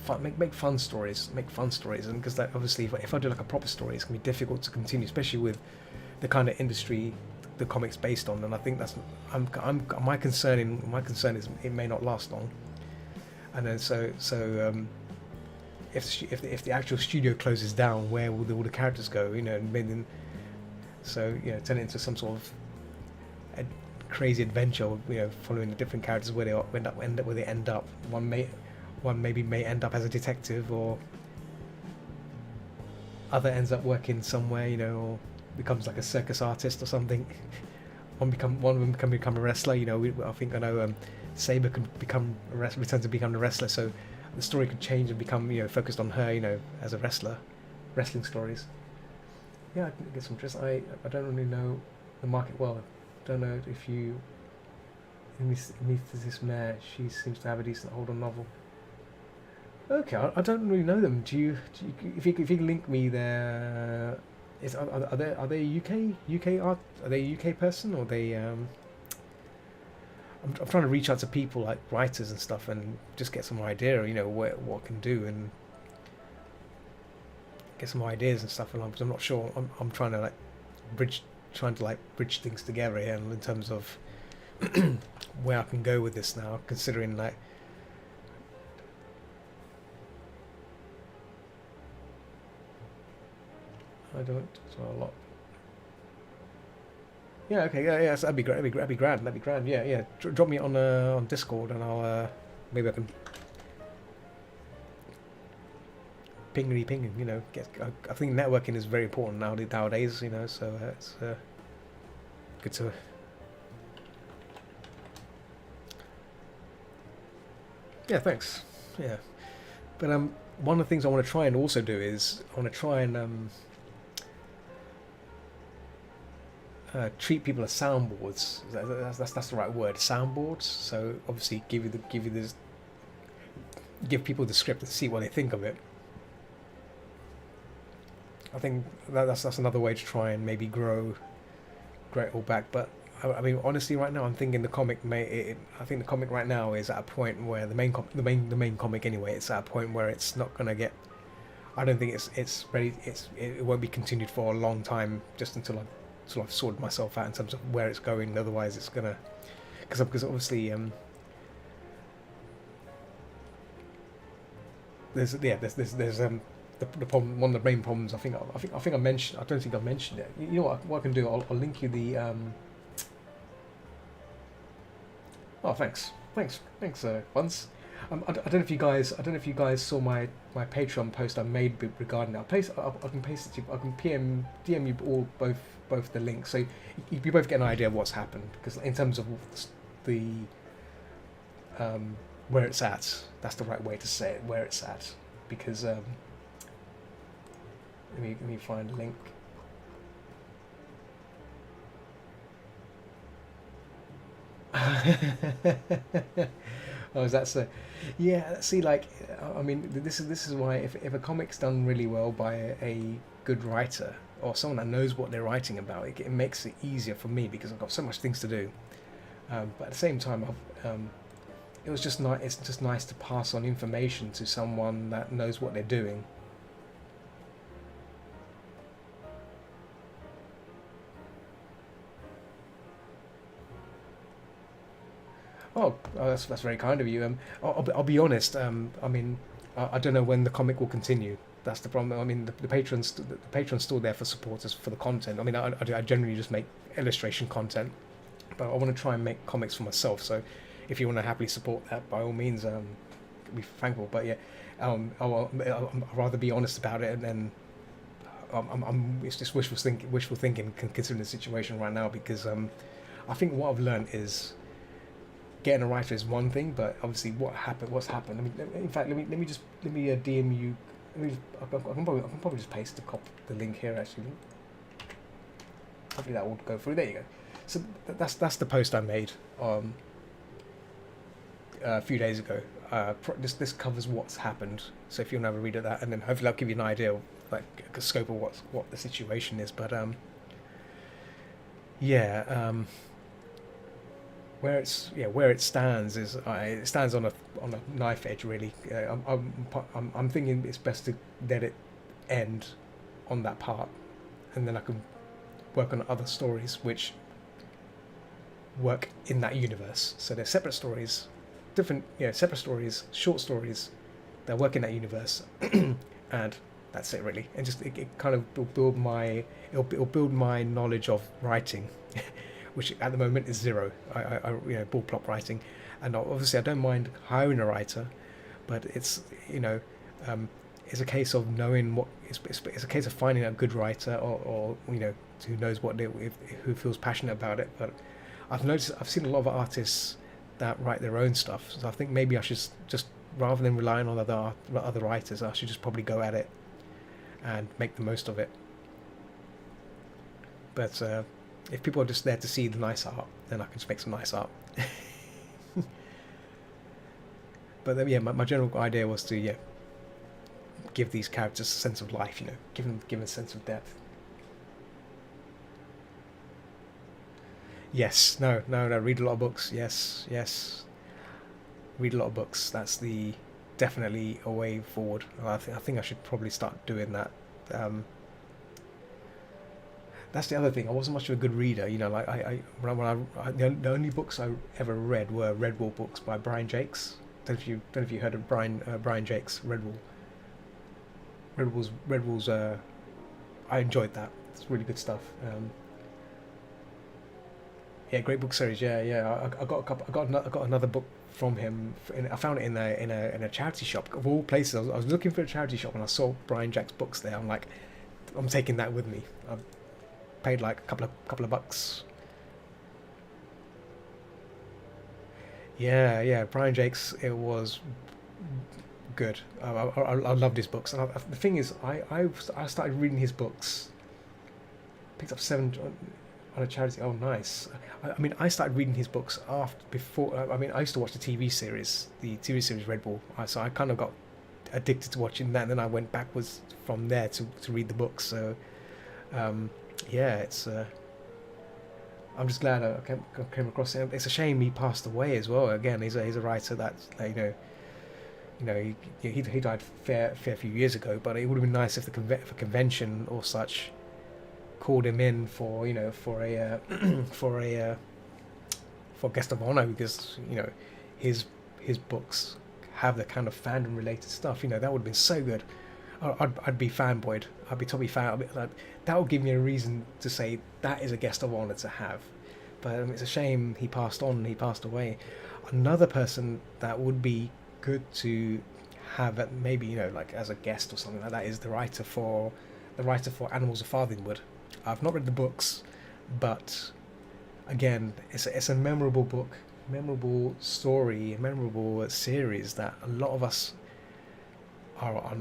like make fun stories, and because that obviously, if I do like a proper story, it's gonna be difficult to continue, especially with the kind of industry the comic's based on. And I think that's my concern is it may not last long, and then if the actual studio closes down, where will all the characters go? You know, and then so you know, turn it into some sort of a crazy adventure, you know, following the different characters where they end up where they end up. One may end up as a detective, or other ends up working somewhere, you know, or becomes like a circus artist or something. One of them can become a wrestler. You know, I think I know Saber could return to become a wrestler. So the story could change and become, you know, focused on her, you know, as a wrestler, wrestling stories. Yeah, I can get some interest. I don't really know the market well. I don't know if you... This Mare, she seems to have a decent hold on novel. Okay, I don't really know them. Do you if you can link me there... Are they UK art? Are they a UK person, or they... I'm trying to reach out to people like writers and stuff, and just get some idea, you know, what I can do, and get some ideas and stuff. And I'm not sure. I'm trying to like bridge things together here, in terms of where I can go with this now, considering like I don't talk a lot. Yeah, okay, yeah, so that'd be great. That'd be grand. Yeah. Drop me on Discord, and I'll maybe I can ping. You know, I think networking is very important nowadays. You know, so it's good to. Yeah, thanks. Yeah, but one of the things I want to try and also do is I want to try and treat people as soundboards. That's the right word, soundboards. So obviously give people the script and see what they think of it. I think that's another way to try and maybe grow it all back. But I mean, honestly, right now I'm thinking the comic I think the comic right now is at a point where the main comic anyway. It's at a point where it's not gonna get. I don't think it's ready. It won't be continued for a long time, just until I've sorted myself out in terms of where it's going. Otherwise, it's gonna because obviously the problem. One of the main problems. I think I mentioned. I don't think I mentioned it. You know what I can do? I'll link you the. Oh, thanks. Once. I don't know if you guys. I don't know if you guys saw my Patreon post I made regarding that. I can paste it to you. I can DM you all both the links, so you both get an idea of what's happened. Because in terms of the where it's at, that's the right way to say it. Where it's at, because let me find a link. Oh, is that so? Yeah. See, like, I mean, this is why if a comic's done really well by a good writer or someone that knows what they're writing about, it makes it easier for me because I've got so much things to do. But at the same time, it was just nice. It's just nice to pass on information to someone that knows what they're doing. That's very kind of you. I'll be honest. I mean, I don't know when the comic will continue. That's the problem. I mean, the patron's still there for supporters for the content. I mean, I generally just make illustration content, but I want to try and make comics for myself. So, if you want to happily support that, by all means, be thankful. But yeah, I'd rather be honest about it, and then it's just wishful thinking, considering the situation right now. Because I think what I've learned is getting a writer is one thing, but obviously what's happened. I mean, in fact, let me DM you. I can probably just paste the link here actually. Hopefully that will go through. There you go. So that's the post I made a few days ago. This covers what's happened. So if you want to have a read of that, and then hopefully I'll give you an idea of like a scope of what the situation is. But yeah. Where it stands is it stands on a knife edge really. I'm thinking it's best to let it end on that part, and then I can work on other stories which work in that universe. So they're separate stories, separate stories, short stories that work in that universe, and that's it really. And just it kind of it'll build my knowledge of writing. Which at the moment is zero. I ball plop writing, and obviously I don't mind hiring a writer, but it's it's a case of knowing what it's a case of finding a good writer or who knows who feels passionate about it. But I've seen a lot of artists that write their own stuff, so I think maybe I should just rather than relying on other writers, I should just probably go at it and make the most of it. But if people are just there to see the nice art, then I can just make some nice art. But then, yeah, my general idea was to give these characters a sense of life, give them a sense of depth. Yes, no, read a lot of books. Yes, read a lot of books. That's definitely a way forward. I think I should probably start doing that. That's the other thing. I wasn't much of a good reader, Like the only books I ever read were Redwall books by Brian Jakes. Don't know if you heard of Brian Jakes Redwall. Redwall's. I enjoyed that. It's really good stuff. Yeah, great book series. Yeah. I got another book from him. I found it in a charity shop of all places. I was looking for a charity shop and I saw Brian Jakes books there. I'm like, I'm taking that with me. Paid like a couple of bucks. Yeah, Brian Jakes. It was good. I loved his books. And the thing is, I started reading his books. Picked up 7 on a charity. Oh, nice. I mean, I started reading his books before. I mean, I used to watch the TV series Redwall. So I kind of got addicted to watching that, and then I went backwards from there to read the books. So. Yeah, it's. I'm just glad I came across him. It's a shame he passed away as well. Again, he's a writer that he died fair few years ago. But it would have been nice if if a convention or such called him in for for guest of honor, because his books have the kind of fandom related stuff, that would have been so good. I'd be fanboyed. I'd be totally fan. Like, that would give me a reason to say that is a guest I wanted to have. But it's a shame he passed on. He passed away. Another person that would be good to have, maybe like as a guest or something like that, is the writer for Animals of Farthingwood. I've not read the books, but again, it's a memorable book, memorable story, memorable series that a lot of us are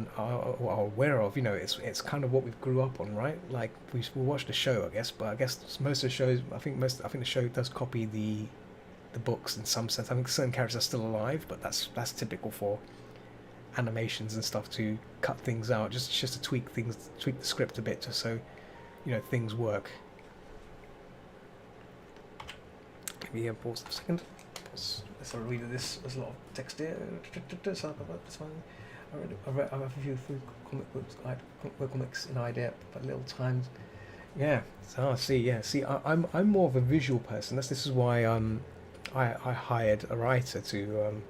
aware of. It's kind of what we grew up on, right? Like we watched the show, I guess, but I guess most of the shows, I think the show does copy the books in some sense. I think certain characters are still alive, but that's typical for animations and stuff, to cut things out, just to tweak the script a bit, just so things work. Let me pause a second. Let's have a read of this. There's a lot of text here. That's fine. I have a few comic books, comics in idea, but little times. Yeah. So see, I'm more of a visual person. This is why I hired a writer to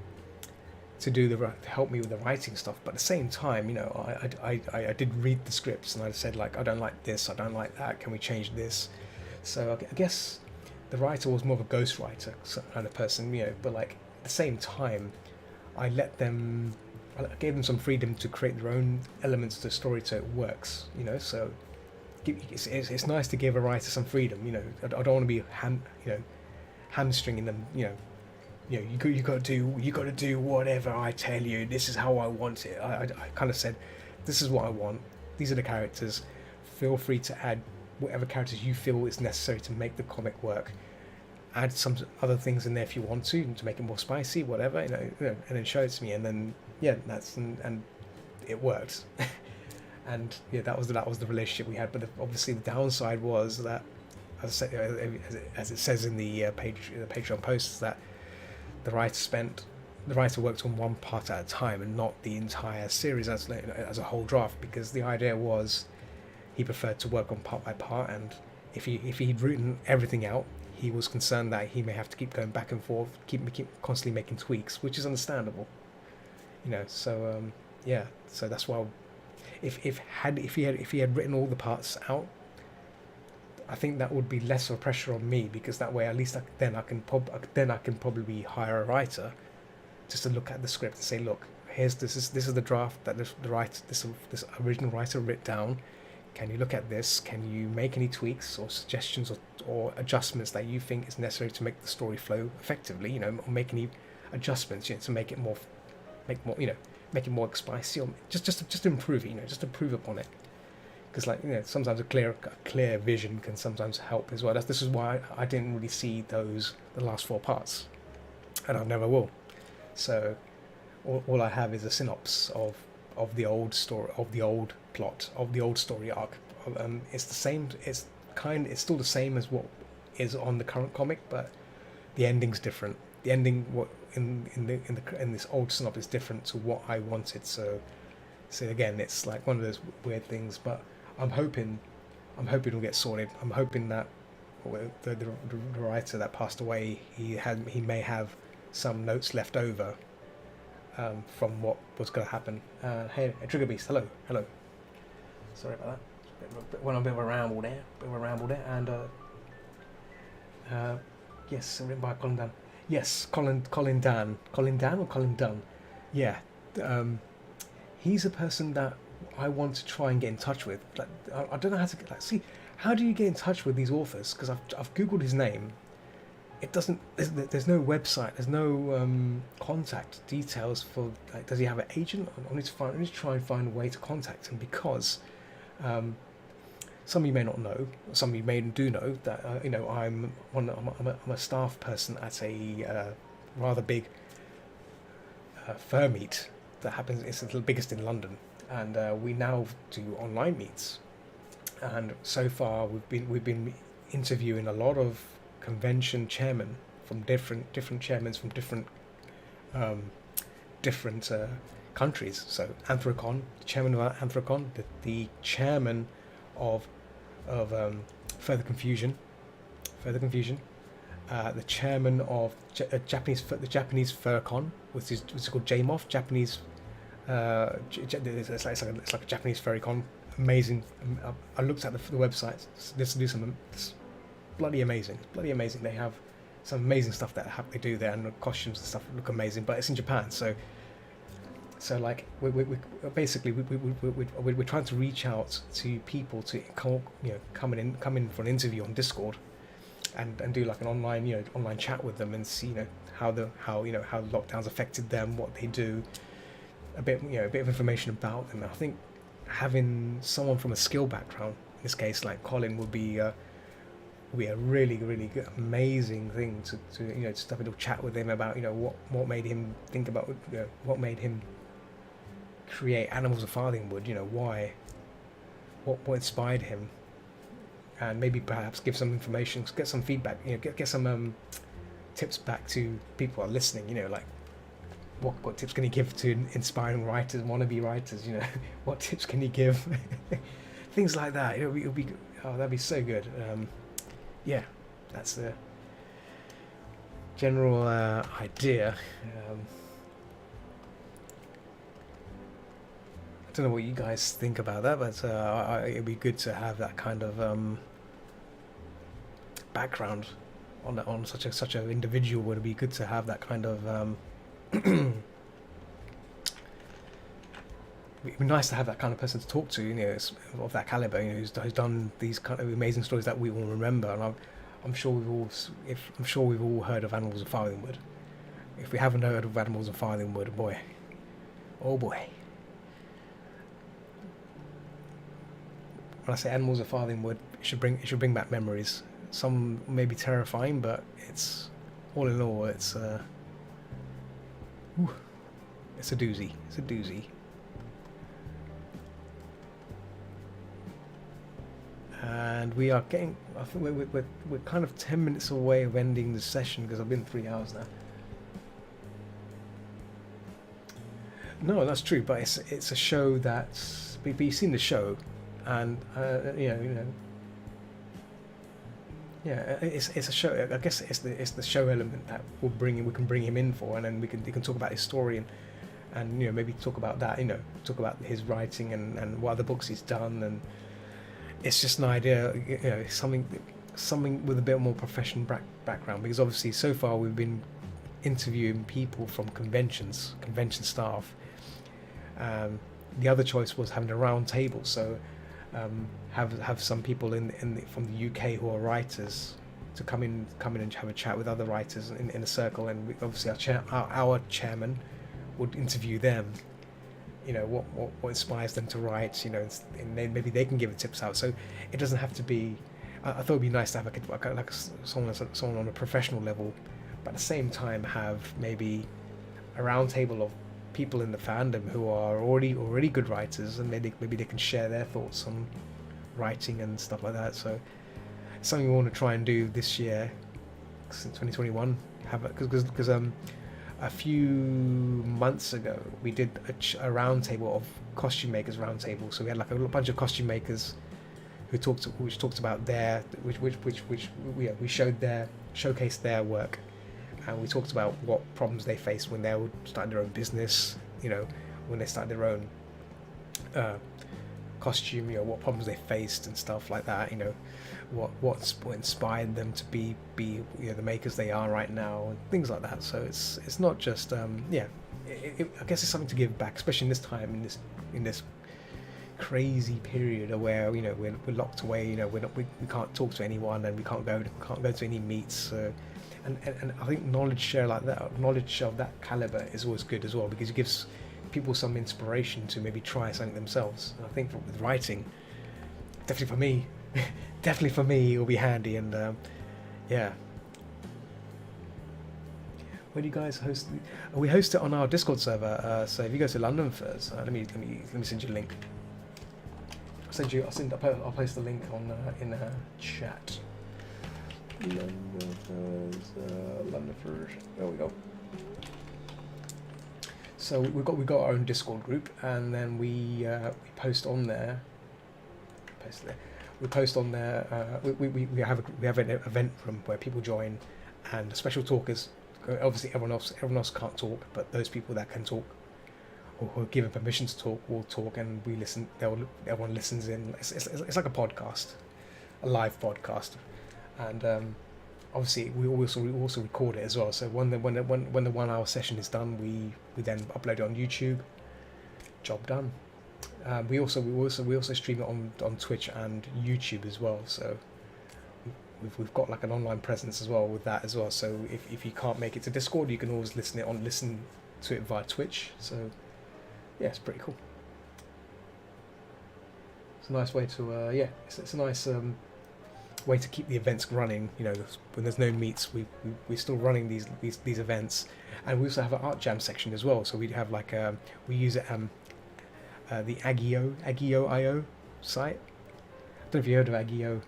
help me with the writing stuff. But at the same time, I did read the scripts, and I said, like, I don't like this, I don't like that. Can we change this? So I guess the writer was more of a ghostwriter kind of person, But like at the same time, I gave them some freedom to create their own elements to the story, so it works, So it's nice to give a writer some freedom, I don't want to be hamstringing them, you got to do whatever I tell you. This is how I want it. I kind of said, this is what I want. These are the characters. Feel free to add whatever characters you feel is necessary to make the comic work. Add some other things in there if you want to make it more spicy, whatever, and then show it to me, and then and it worked. And that was the relationship we had. But obviously the downside was that, as it says in the Patreon posts, that the writer worked on one part at a time and not the entire series as a whole draft, because the idea was he preferred to work on part by part, and if he'd written everything out, he was concerned that he may have to keep going back and forth, keep constantly making tweaks, which is understandable, So so that's why if he had written all the parts out, I think that would be less of pressure on me, because that way at least I can probably hire a writer just to look at the script and say, look, this is the draft that this original writer wrote down. Can you look at this? Can you make any tweaks or suggestions or adjustments that you think is necessary to make the story flow effectively? Or make any adjustments to make it more spicy, or just improve it. Just improve upon it. Because sometimes a clear vision can sometimes help as well. This is why I didn't really see the last 4 parts, and I never will. So all I have is a synopsis of the old story, of the old plot, of the old story arc. It's the same. It's still the same as what is on the current comic, but the ending's different. The ending in this old synopsis is different to what I wanted. So again, it's like one of those weird things, but I'm hoping it'll get sorted. I'm hoping that the writer that passed away, he may have some notes left over from what was going to happen. Hey, Trigger Beast, hello. Sorry about that. Went on a bit of a ramble there, and yes, written by Colin Dunn. Yes, Colin Dan or Colin Dunn. Yeah, he's a person that I want to try and get in touch with. Like, I don't know how to see. How do you get in touch with these authors? Because I've googled his name. It doesn't. There's no website. There's no contact details for. Like, does he have an agent? I need to try and find a way to contact him, because some of you may not know. Some of you may do know that I'm a staff person at a rather big fur meet that happens. It's the biggest in London, and we now do online meets. And so far, we've been interviewing a lot of convention chairmen from different chairmen from different countries. So Anthrocon, the chairman of Anthrocon, the chairman of Further Confusion, the chairman of the Japanese Furcon, which is called JMOF, Japanese. It's like a Japanese Furcon. Amazing. I looked at the website. Let's do some. It's bloody amazing. It's bloody amazing. They have some amazing stuff that they do there, and the costumes and stuff look amazing. But it's in Japan, so like we basically we're trying to reach out to people to come in for an interview on Discord, and do like an online chat with them and see how lockdowns affected them, what they do, a bit of information about them. I think having someone from a skill background, in this case like Colin, would be a really good, amazing thing to have a little chat with him about what made him think about what made him create Animals of Farthingwood, why, what inspired him, and maybe perhaps give some information, get some feedback, get some tips back to people who are listening, like what tips can he give to inspiring writers, wannabe writers, what tips can he give, things like that. It'll be that'd be so good. Yeah, that's the general idea. I don't know what you guys think about that, but it'd be good to have that kind of background on such an individual. Would be good to have that kind of. It'd be nice to have that kind of person to talk to, of that caliber, who's done these kind of amazing stories that we all remember. And I'm sure we've all heard of Animals of Farthingwood. If we haven't heard of Animals of Farthingwood, oh boy. When I say Animals of Farthingwood, it should bring back memories. Some may be terrifying, but it's all in all, it's a doozy. It's a doozy. And we are getting. I think we're kind of 10 minutes away of ending the session because I've been 3 hours now. No, that's true, but it's a show that's. But you've seen the show, and yeah, it's a show. I guess it's the show element that we can bring him in for, and then you can talk about his story and maybe talk about that. Talk about his writing and what other books he's done, and it's just an idea. Something with a bit more professional background, because obviously so far we've been interviewing people from convention staff. The other choice was having a round table, so have some people from the UK who are writers to come in and have a chat with other writers in a circle, and obviously our chairman would interview them. What inspires them to write, and maybe they can give tips out. So it doesn't have to be. I thought it'd be nice to have like someone on a professional level, but at the same time have maybe a round table of people in the fandom who are already good writers, and maybe they can share their thoughts on writing and stuff like that. So it's something we want to try and do this year, since 2021. Because a few months ago we did a round table of costume makers round table. So we had like a bunch of costume makers who talked about we showcased their work, and we talked about what problems they faced when they were starting their own business, when they started their own costume, what problems they faced and stuff like that, what inspired them to be the makers they are right now, and things like that. So it's not just I guess it's something to give back, especially in this time, in this crazy period where we're locked away, we can't talk to anyone, and we can't go to any meets. And I think knowledge of that caliber is always good as well, because it gives people some inspiration to maybe try something themselves. And I think with writing, definitely for me, it'll be handy. And yeah. Where do you guys host? We host it on our Discord server. So if you go to London first, let me send you a link. I'll post the link on in chat. London first. There we go. So we got our own Discord group, and then we post on there. We post on there. We have an event room where people join, and special talkers. Obviously, everyone else can't talk, but those people that can talk or who are given permission to talk will talk, and we listen. Everyone listens in. It's like a podcast, a live podcast, and obviously we also record it as well. So when the 1 hour session is done, we then upload it on YouTube. Job done. We also stream it on Twitch and YouTube as well. So we've got like an online presence as well with that as well. So if you can't make it to Discord, you can always listen to it via Twitch. So yeah, it's pretty cool. It's a nice way to it's a nice way to keep the events running. You know, when there's no meets, we're still running these events, and we also have an art jam section as well. So we have like we use it the Agio.io site. I don't know if you heard of Agio,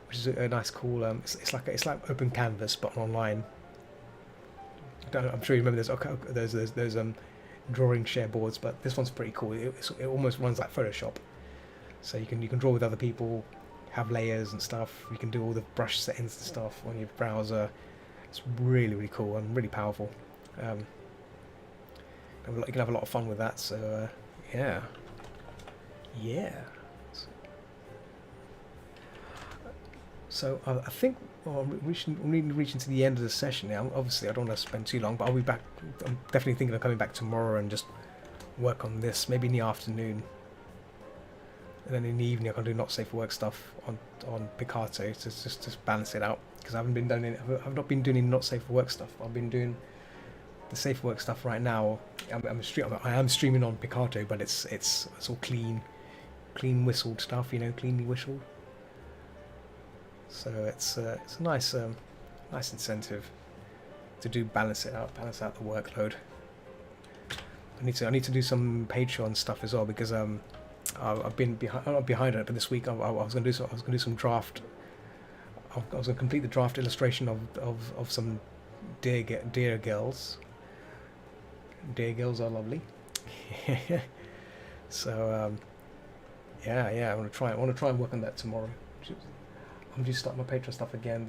which is a nice cool. It's like Open Canvas but online. I'm sure you remember those drawing share boards, but this one's pretty cool. It almost runs like Photoshop, so you can draw with other people, have layers and stuff. You can do all the brush settings and stuff on your browser. It's really cool and really powerful. You can have a lot of fun with that. So yeah. So I think I'm reaching to the end of the session now. Obviously, I don't want to spend too long, but I'll be back. I'm definitely thinking of coming back tomorrow and just work on this, maybe in the afternoon. And then in the evening, I can do not safe for work stuff on Picato to just balance it out. Because I've not been doing any not safe for work stuff. I've been doing the safe work stuff right now. I am streaming on Picato, but it's all clean whistled stuff. You know, cleanly whistled. So it's a nice incentive to balance out the workload. I need to do some Patreon stuff as well, because I've been behind on it. But this week I was going to do some draft. I was going to complete the draft illustration of some deer girls. Deer girls are lovely. So I want to try and work on that tomorrow. I'm just starting my Patreon stuff again.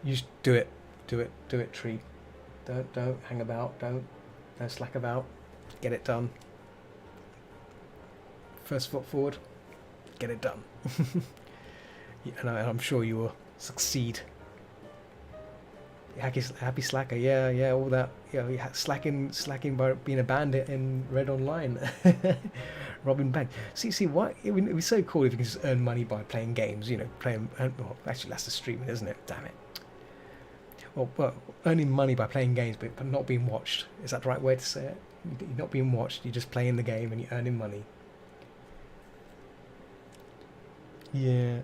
You just do it, Tree. Don't hang about. Don't slack about. Get it done. First foot forward. Get it done. And I'm sure you will succeed. Happy slacker, yeah, all that. Yeah, slacking by being a bandit in Red Online. Robbing bank. See, what it would be so cool if you can just earn money by playing games. You know, actually that's the streaming, isn't it? Damn it. Well, earning money by playing games, but not being watched. Is that the right way to say it? You're not being watched. You're just playing the game and you're earning money. Yeah.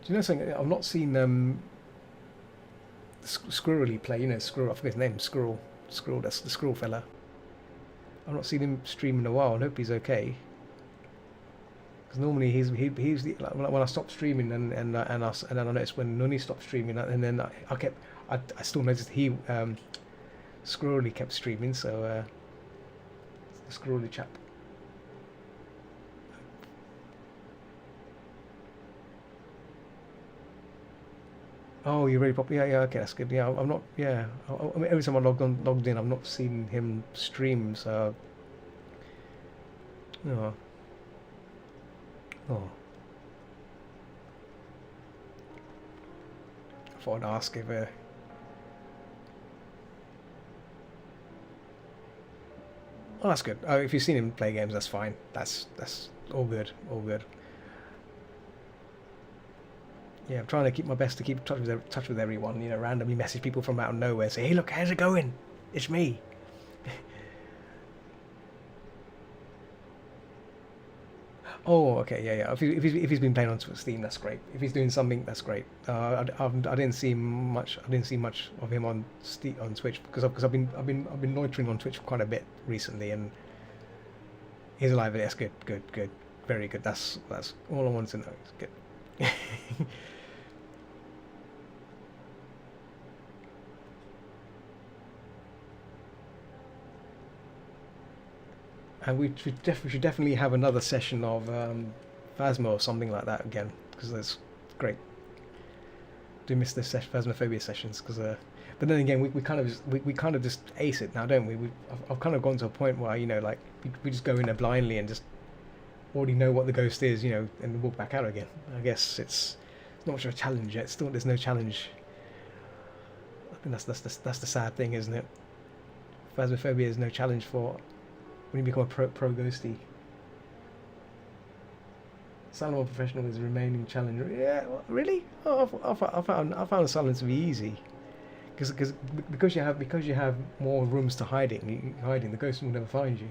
Do you know something? I've not seen Squirrely play. You know, Squirrel. I forget his name. Squirrel. That's the Squirrel fella. I've not seen him stream in a while. I hope he's okay. Because normally he's like, when I stopped streaming and then I noticed when Nuni stopped streaming, and then I still noticed he Squirrely kept streaming. So the Squirrely chap. Oh, you're really popular. Yeah, okay, that's good. Yeah, I'm not. Yeah, I mean, every time I logged in, I've not seen him stream. So, oh, oh. I thought I'd ask if. Oh, that's good. Oh, if you've seen him play games, that's fine. That's all good. All good. Yeah, I'm trying to keep my best to keep touch with everyone. You know, randomly message people from out of nowhere, say, "Hey, look, how's it going? It's me." Oh, okay, yeah. If he's been playing on Steam, that's great. If he's doing something, that's great. I didn't see much. I didn't see much of him on Twitch because I've been loitering on Twitch quite a bit recently, and he's alive. That's good, very good. That's all I wanted to know. It's good. And we should definitely have another session of Phasma or something like that again, because that's great. Do miss the Phasmophobia sessions, because but then again, we kind of just ace it now, don't we? I've kind of gone to a point where, you know, like we just go in there blindly and just already know what the ghost is, you know, and walk back out again. I guess it's not much of a challenge yet. Still, there's no challenge. I think that's the sad thing, isn't it? Phasmophobia is no challenge for when you become a pro ghosty. Silent Professional is a remaining challenge. Yeah, really? Oh, I found the silence to be easy. Because you have more rooms to hiding. Hiding, the ghost will never find you.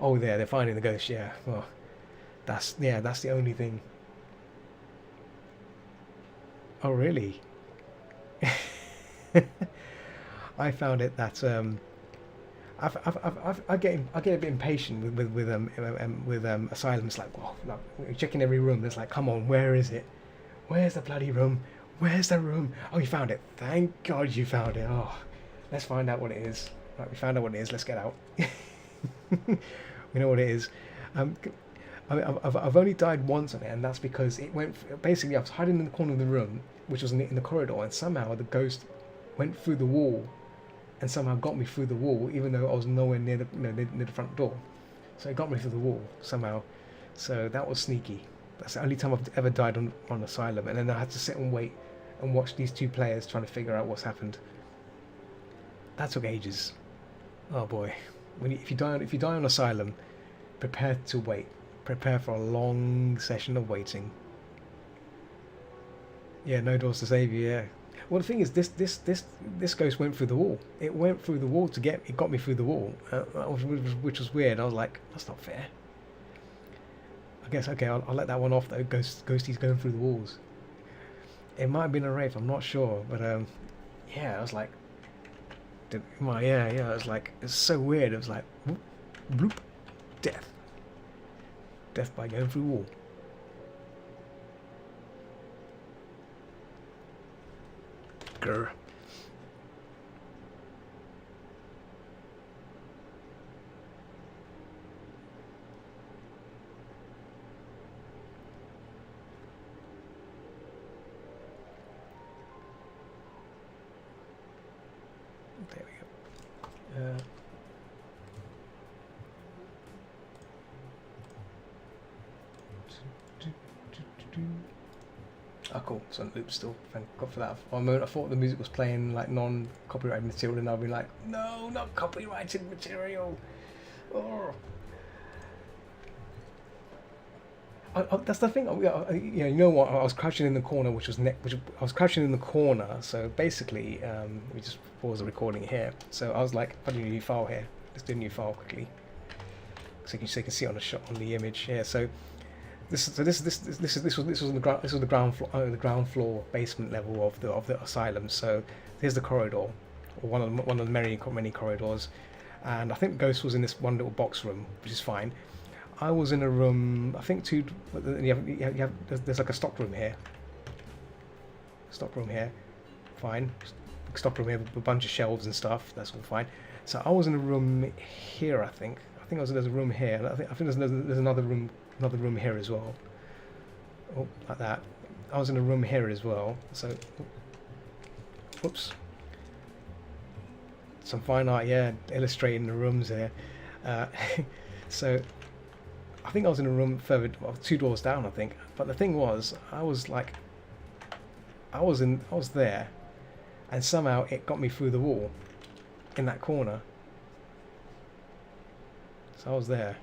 Oh, they're finding the ghost. Yeah. Well, that's the only thing. Oh, really? I found it that I get a bit impatient with Asylum. It's like, whoa, like, checking every room. It's like, come on, where is it? Where's the bloody room? Where's the room? Oh, you found it. Thank God you found it. Oh, let's find out what it is. Right, we found out what it is. Let's get out. We know what it is. I've only died once on it, and that's because it went. Basically, I was hiding in the corner of the room, which was in the corridor, and somehow the ghost went through the wall, and somehow got me through the wall, even though I was nowhere near the near the front door. So it got me through the wall somehow. So that was sneaky. That's the only time I've ever died on Asylum, and then I had to sit and wait and watch these two players trying to figure out what's happened. That took ages. Oh boy! If you die on Asylum, prepare to wait. Prepare for a long session of waiting. Yeah, no doors to save you. Yeah. Well, the thing is, this ghost went through the wall. It went through the wall to get. It got me through the wall, which was weird. I was like, that's not fair. I guess okay, I'll let that one off though. Ghosties going through the walls. It might have been a wraith. I'm not sure, but yeah, I was like, yeah. I was like, it's so weird. It was like, whoop, bloop, death by going through the wall. Grr. There we go. Oh, cool. It's on loop still. Thank God for that. For a moment, I thought the music was playing like non-copyrighted material, and I'll be like, no, not copyrighted material. Oh. That's the thing. Yeah, you know what? I was crouching in the corner, I was crouching in the corner. So basically, we just pause the recording here. So I was like, I do a new file here. Let's do a new file quickly, so you can see on the shot on the image here. So this was the ground floor basement level of the asylum. So here's the corridor, or one of the many corridors, and I think the ghost was in this one little box room, which is fine. I was in a room, I think there's like a stock room here. Fine. Stock room here with a bunch of shelves and stuff. That's all fine. So I was in a room here. I think there's a room here. And I think there's another room here as well. Oh, like that. I was in a room here as well. So, whoops. Some fine art, yeah, illustrating the rooms here. So, I think I was in a room further, well, 2 doors down, I think. But the thing was, I was there, and somehow it got me through the wall in that corner. So I was there.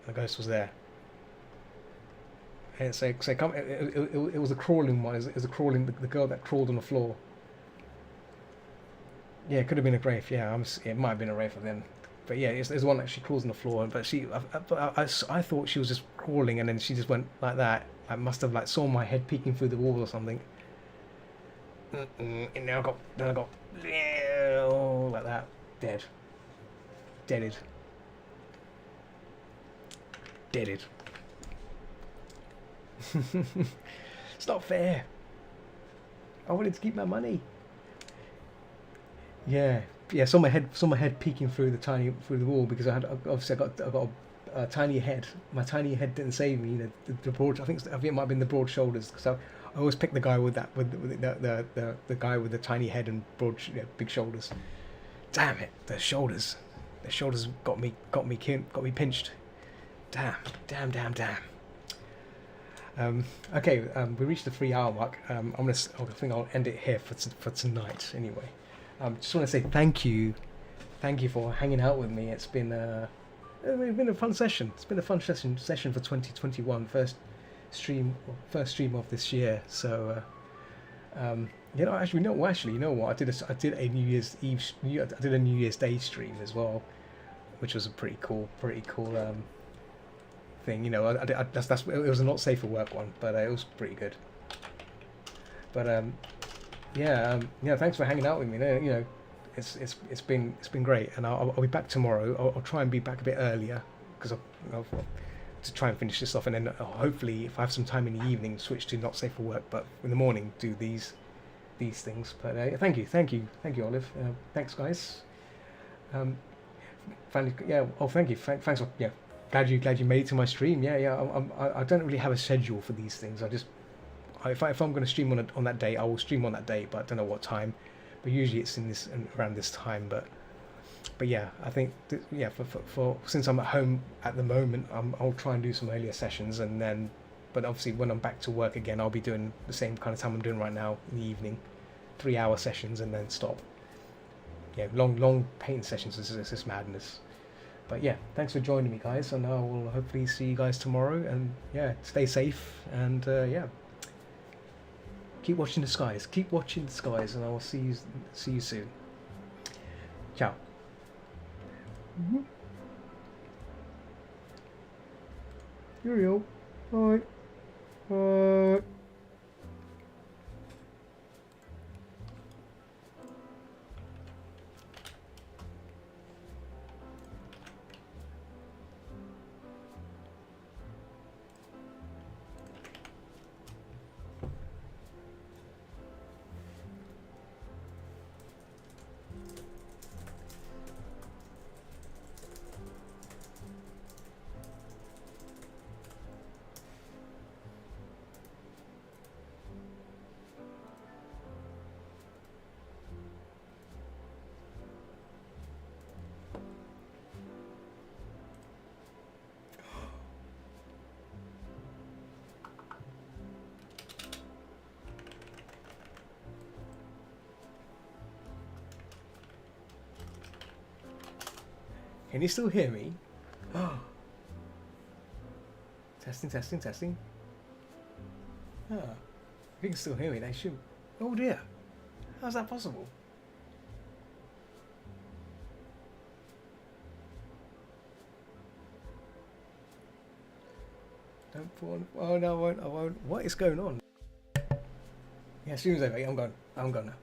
The ghost was there. And so come. It was a crawling one. It was a crawling. The girl that crawled on the floor. Yeah, it could have been a wraith. Yeah, it might have been a wraith then. But yeah, there's one that she crawls on the floor. But I thought she was just crawling, and then she just went like that. I must have like saw my head peeking through the wall or something. And then I got like that, deaded. It's not fair. I wanted to keep my money. Yeah, yeah, saw my head peeking through the wall because I got a tiny head. My tiny head didn't save me. You know, the broad. I think it might have been the broad shoulders because I always pick the guy with that with the guy with the tiny head and big shoulders. Damn it, the shoulders got me pinched. Damn. Okay, we reached the 3 hour mark. I think I'll end it here for tonight anyway. Just want to say thank you for hanging out with me. It's been a fun session. It's been a fun session for 2021, first stream of this year. So, you know what? I did a New Year's Eve, I did a New Year's Day stream as well, which was a pretty cool thing. You know, it was a not safe for work one, but it was pretty good. But thanks for hanging out with me. You know, it's been great, and I'll be back tomorrow. I'll try and be back a bit earlier because I'll to try and finish this off, and then hopefully, if I have some time in the evening, switch to not safe for work, but in the morning do these things. But thank you, Olive. Thanks, guys. Finally, yeah. Oh, thank you. Thanks for Glad you made it to my stream. I don't really have a schedule for these things. If I'm going to stream on that day, I will stream on that day, but I don't know what time. But usually it's around this time. But yeah, I think for since I'm at home at the moment, I'll try and do some earlier sessions, but obviously when I'm back to work again, I'll be doing the same kind of time I'm doing right now in the evening, 3 hour sessions and then stop. Yeah, long painting sessions is just madness. But yeah, thanks for joining me, guys, and I will hopefully see you guys tomorrow. And yeah, stay safe, and keep watching the skies. Keep watching the skies, and I will see you soon. Ciao. Cheerio. Bye. Bye. Can you still hear me? Oh. Testing. Ah, if you can still hear me, they should. Oh dear. How's that possible? Don't fall. Oh no, I won't. What is going on? Yeah, as soon as I'm gone now.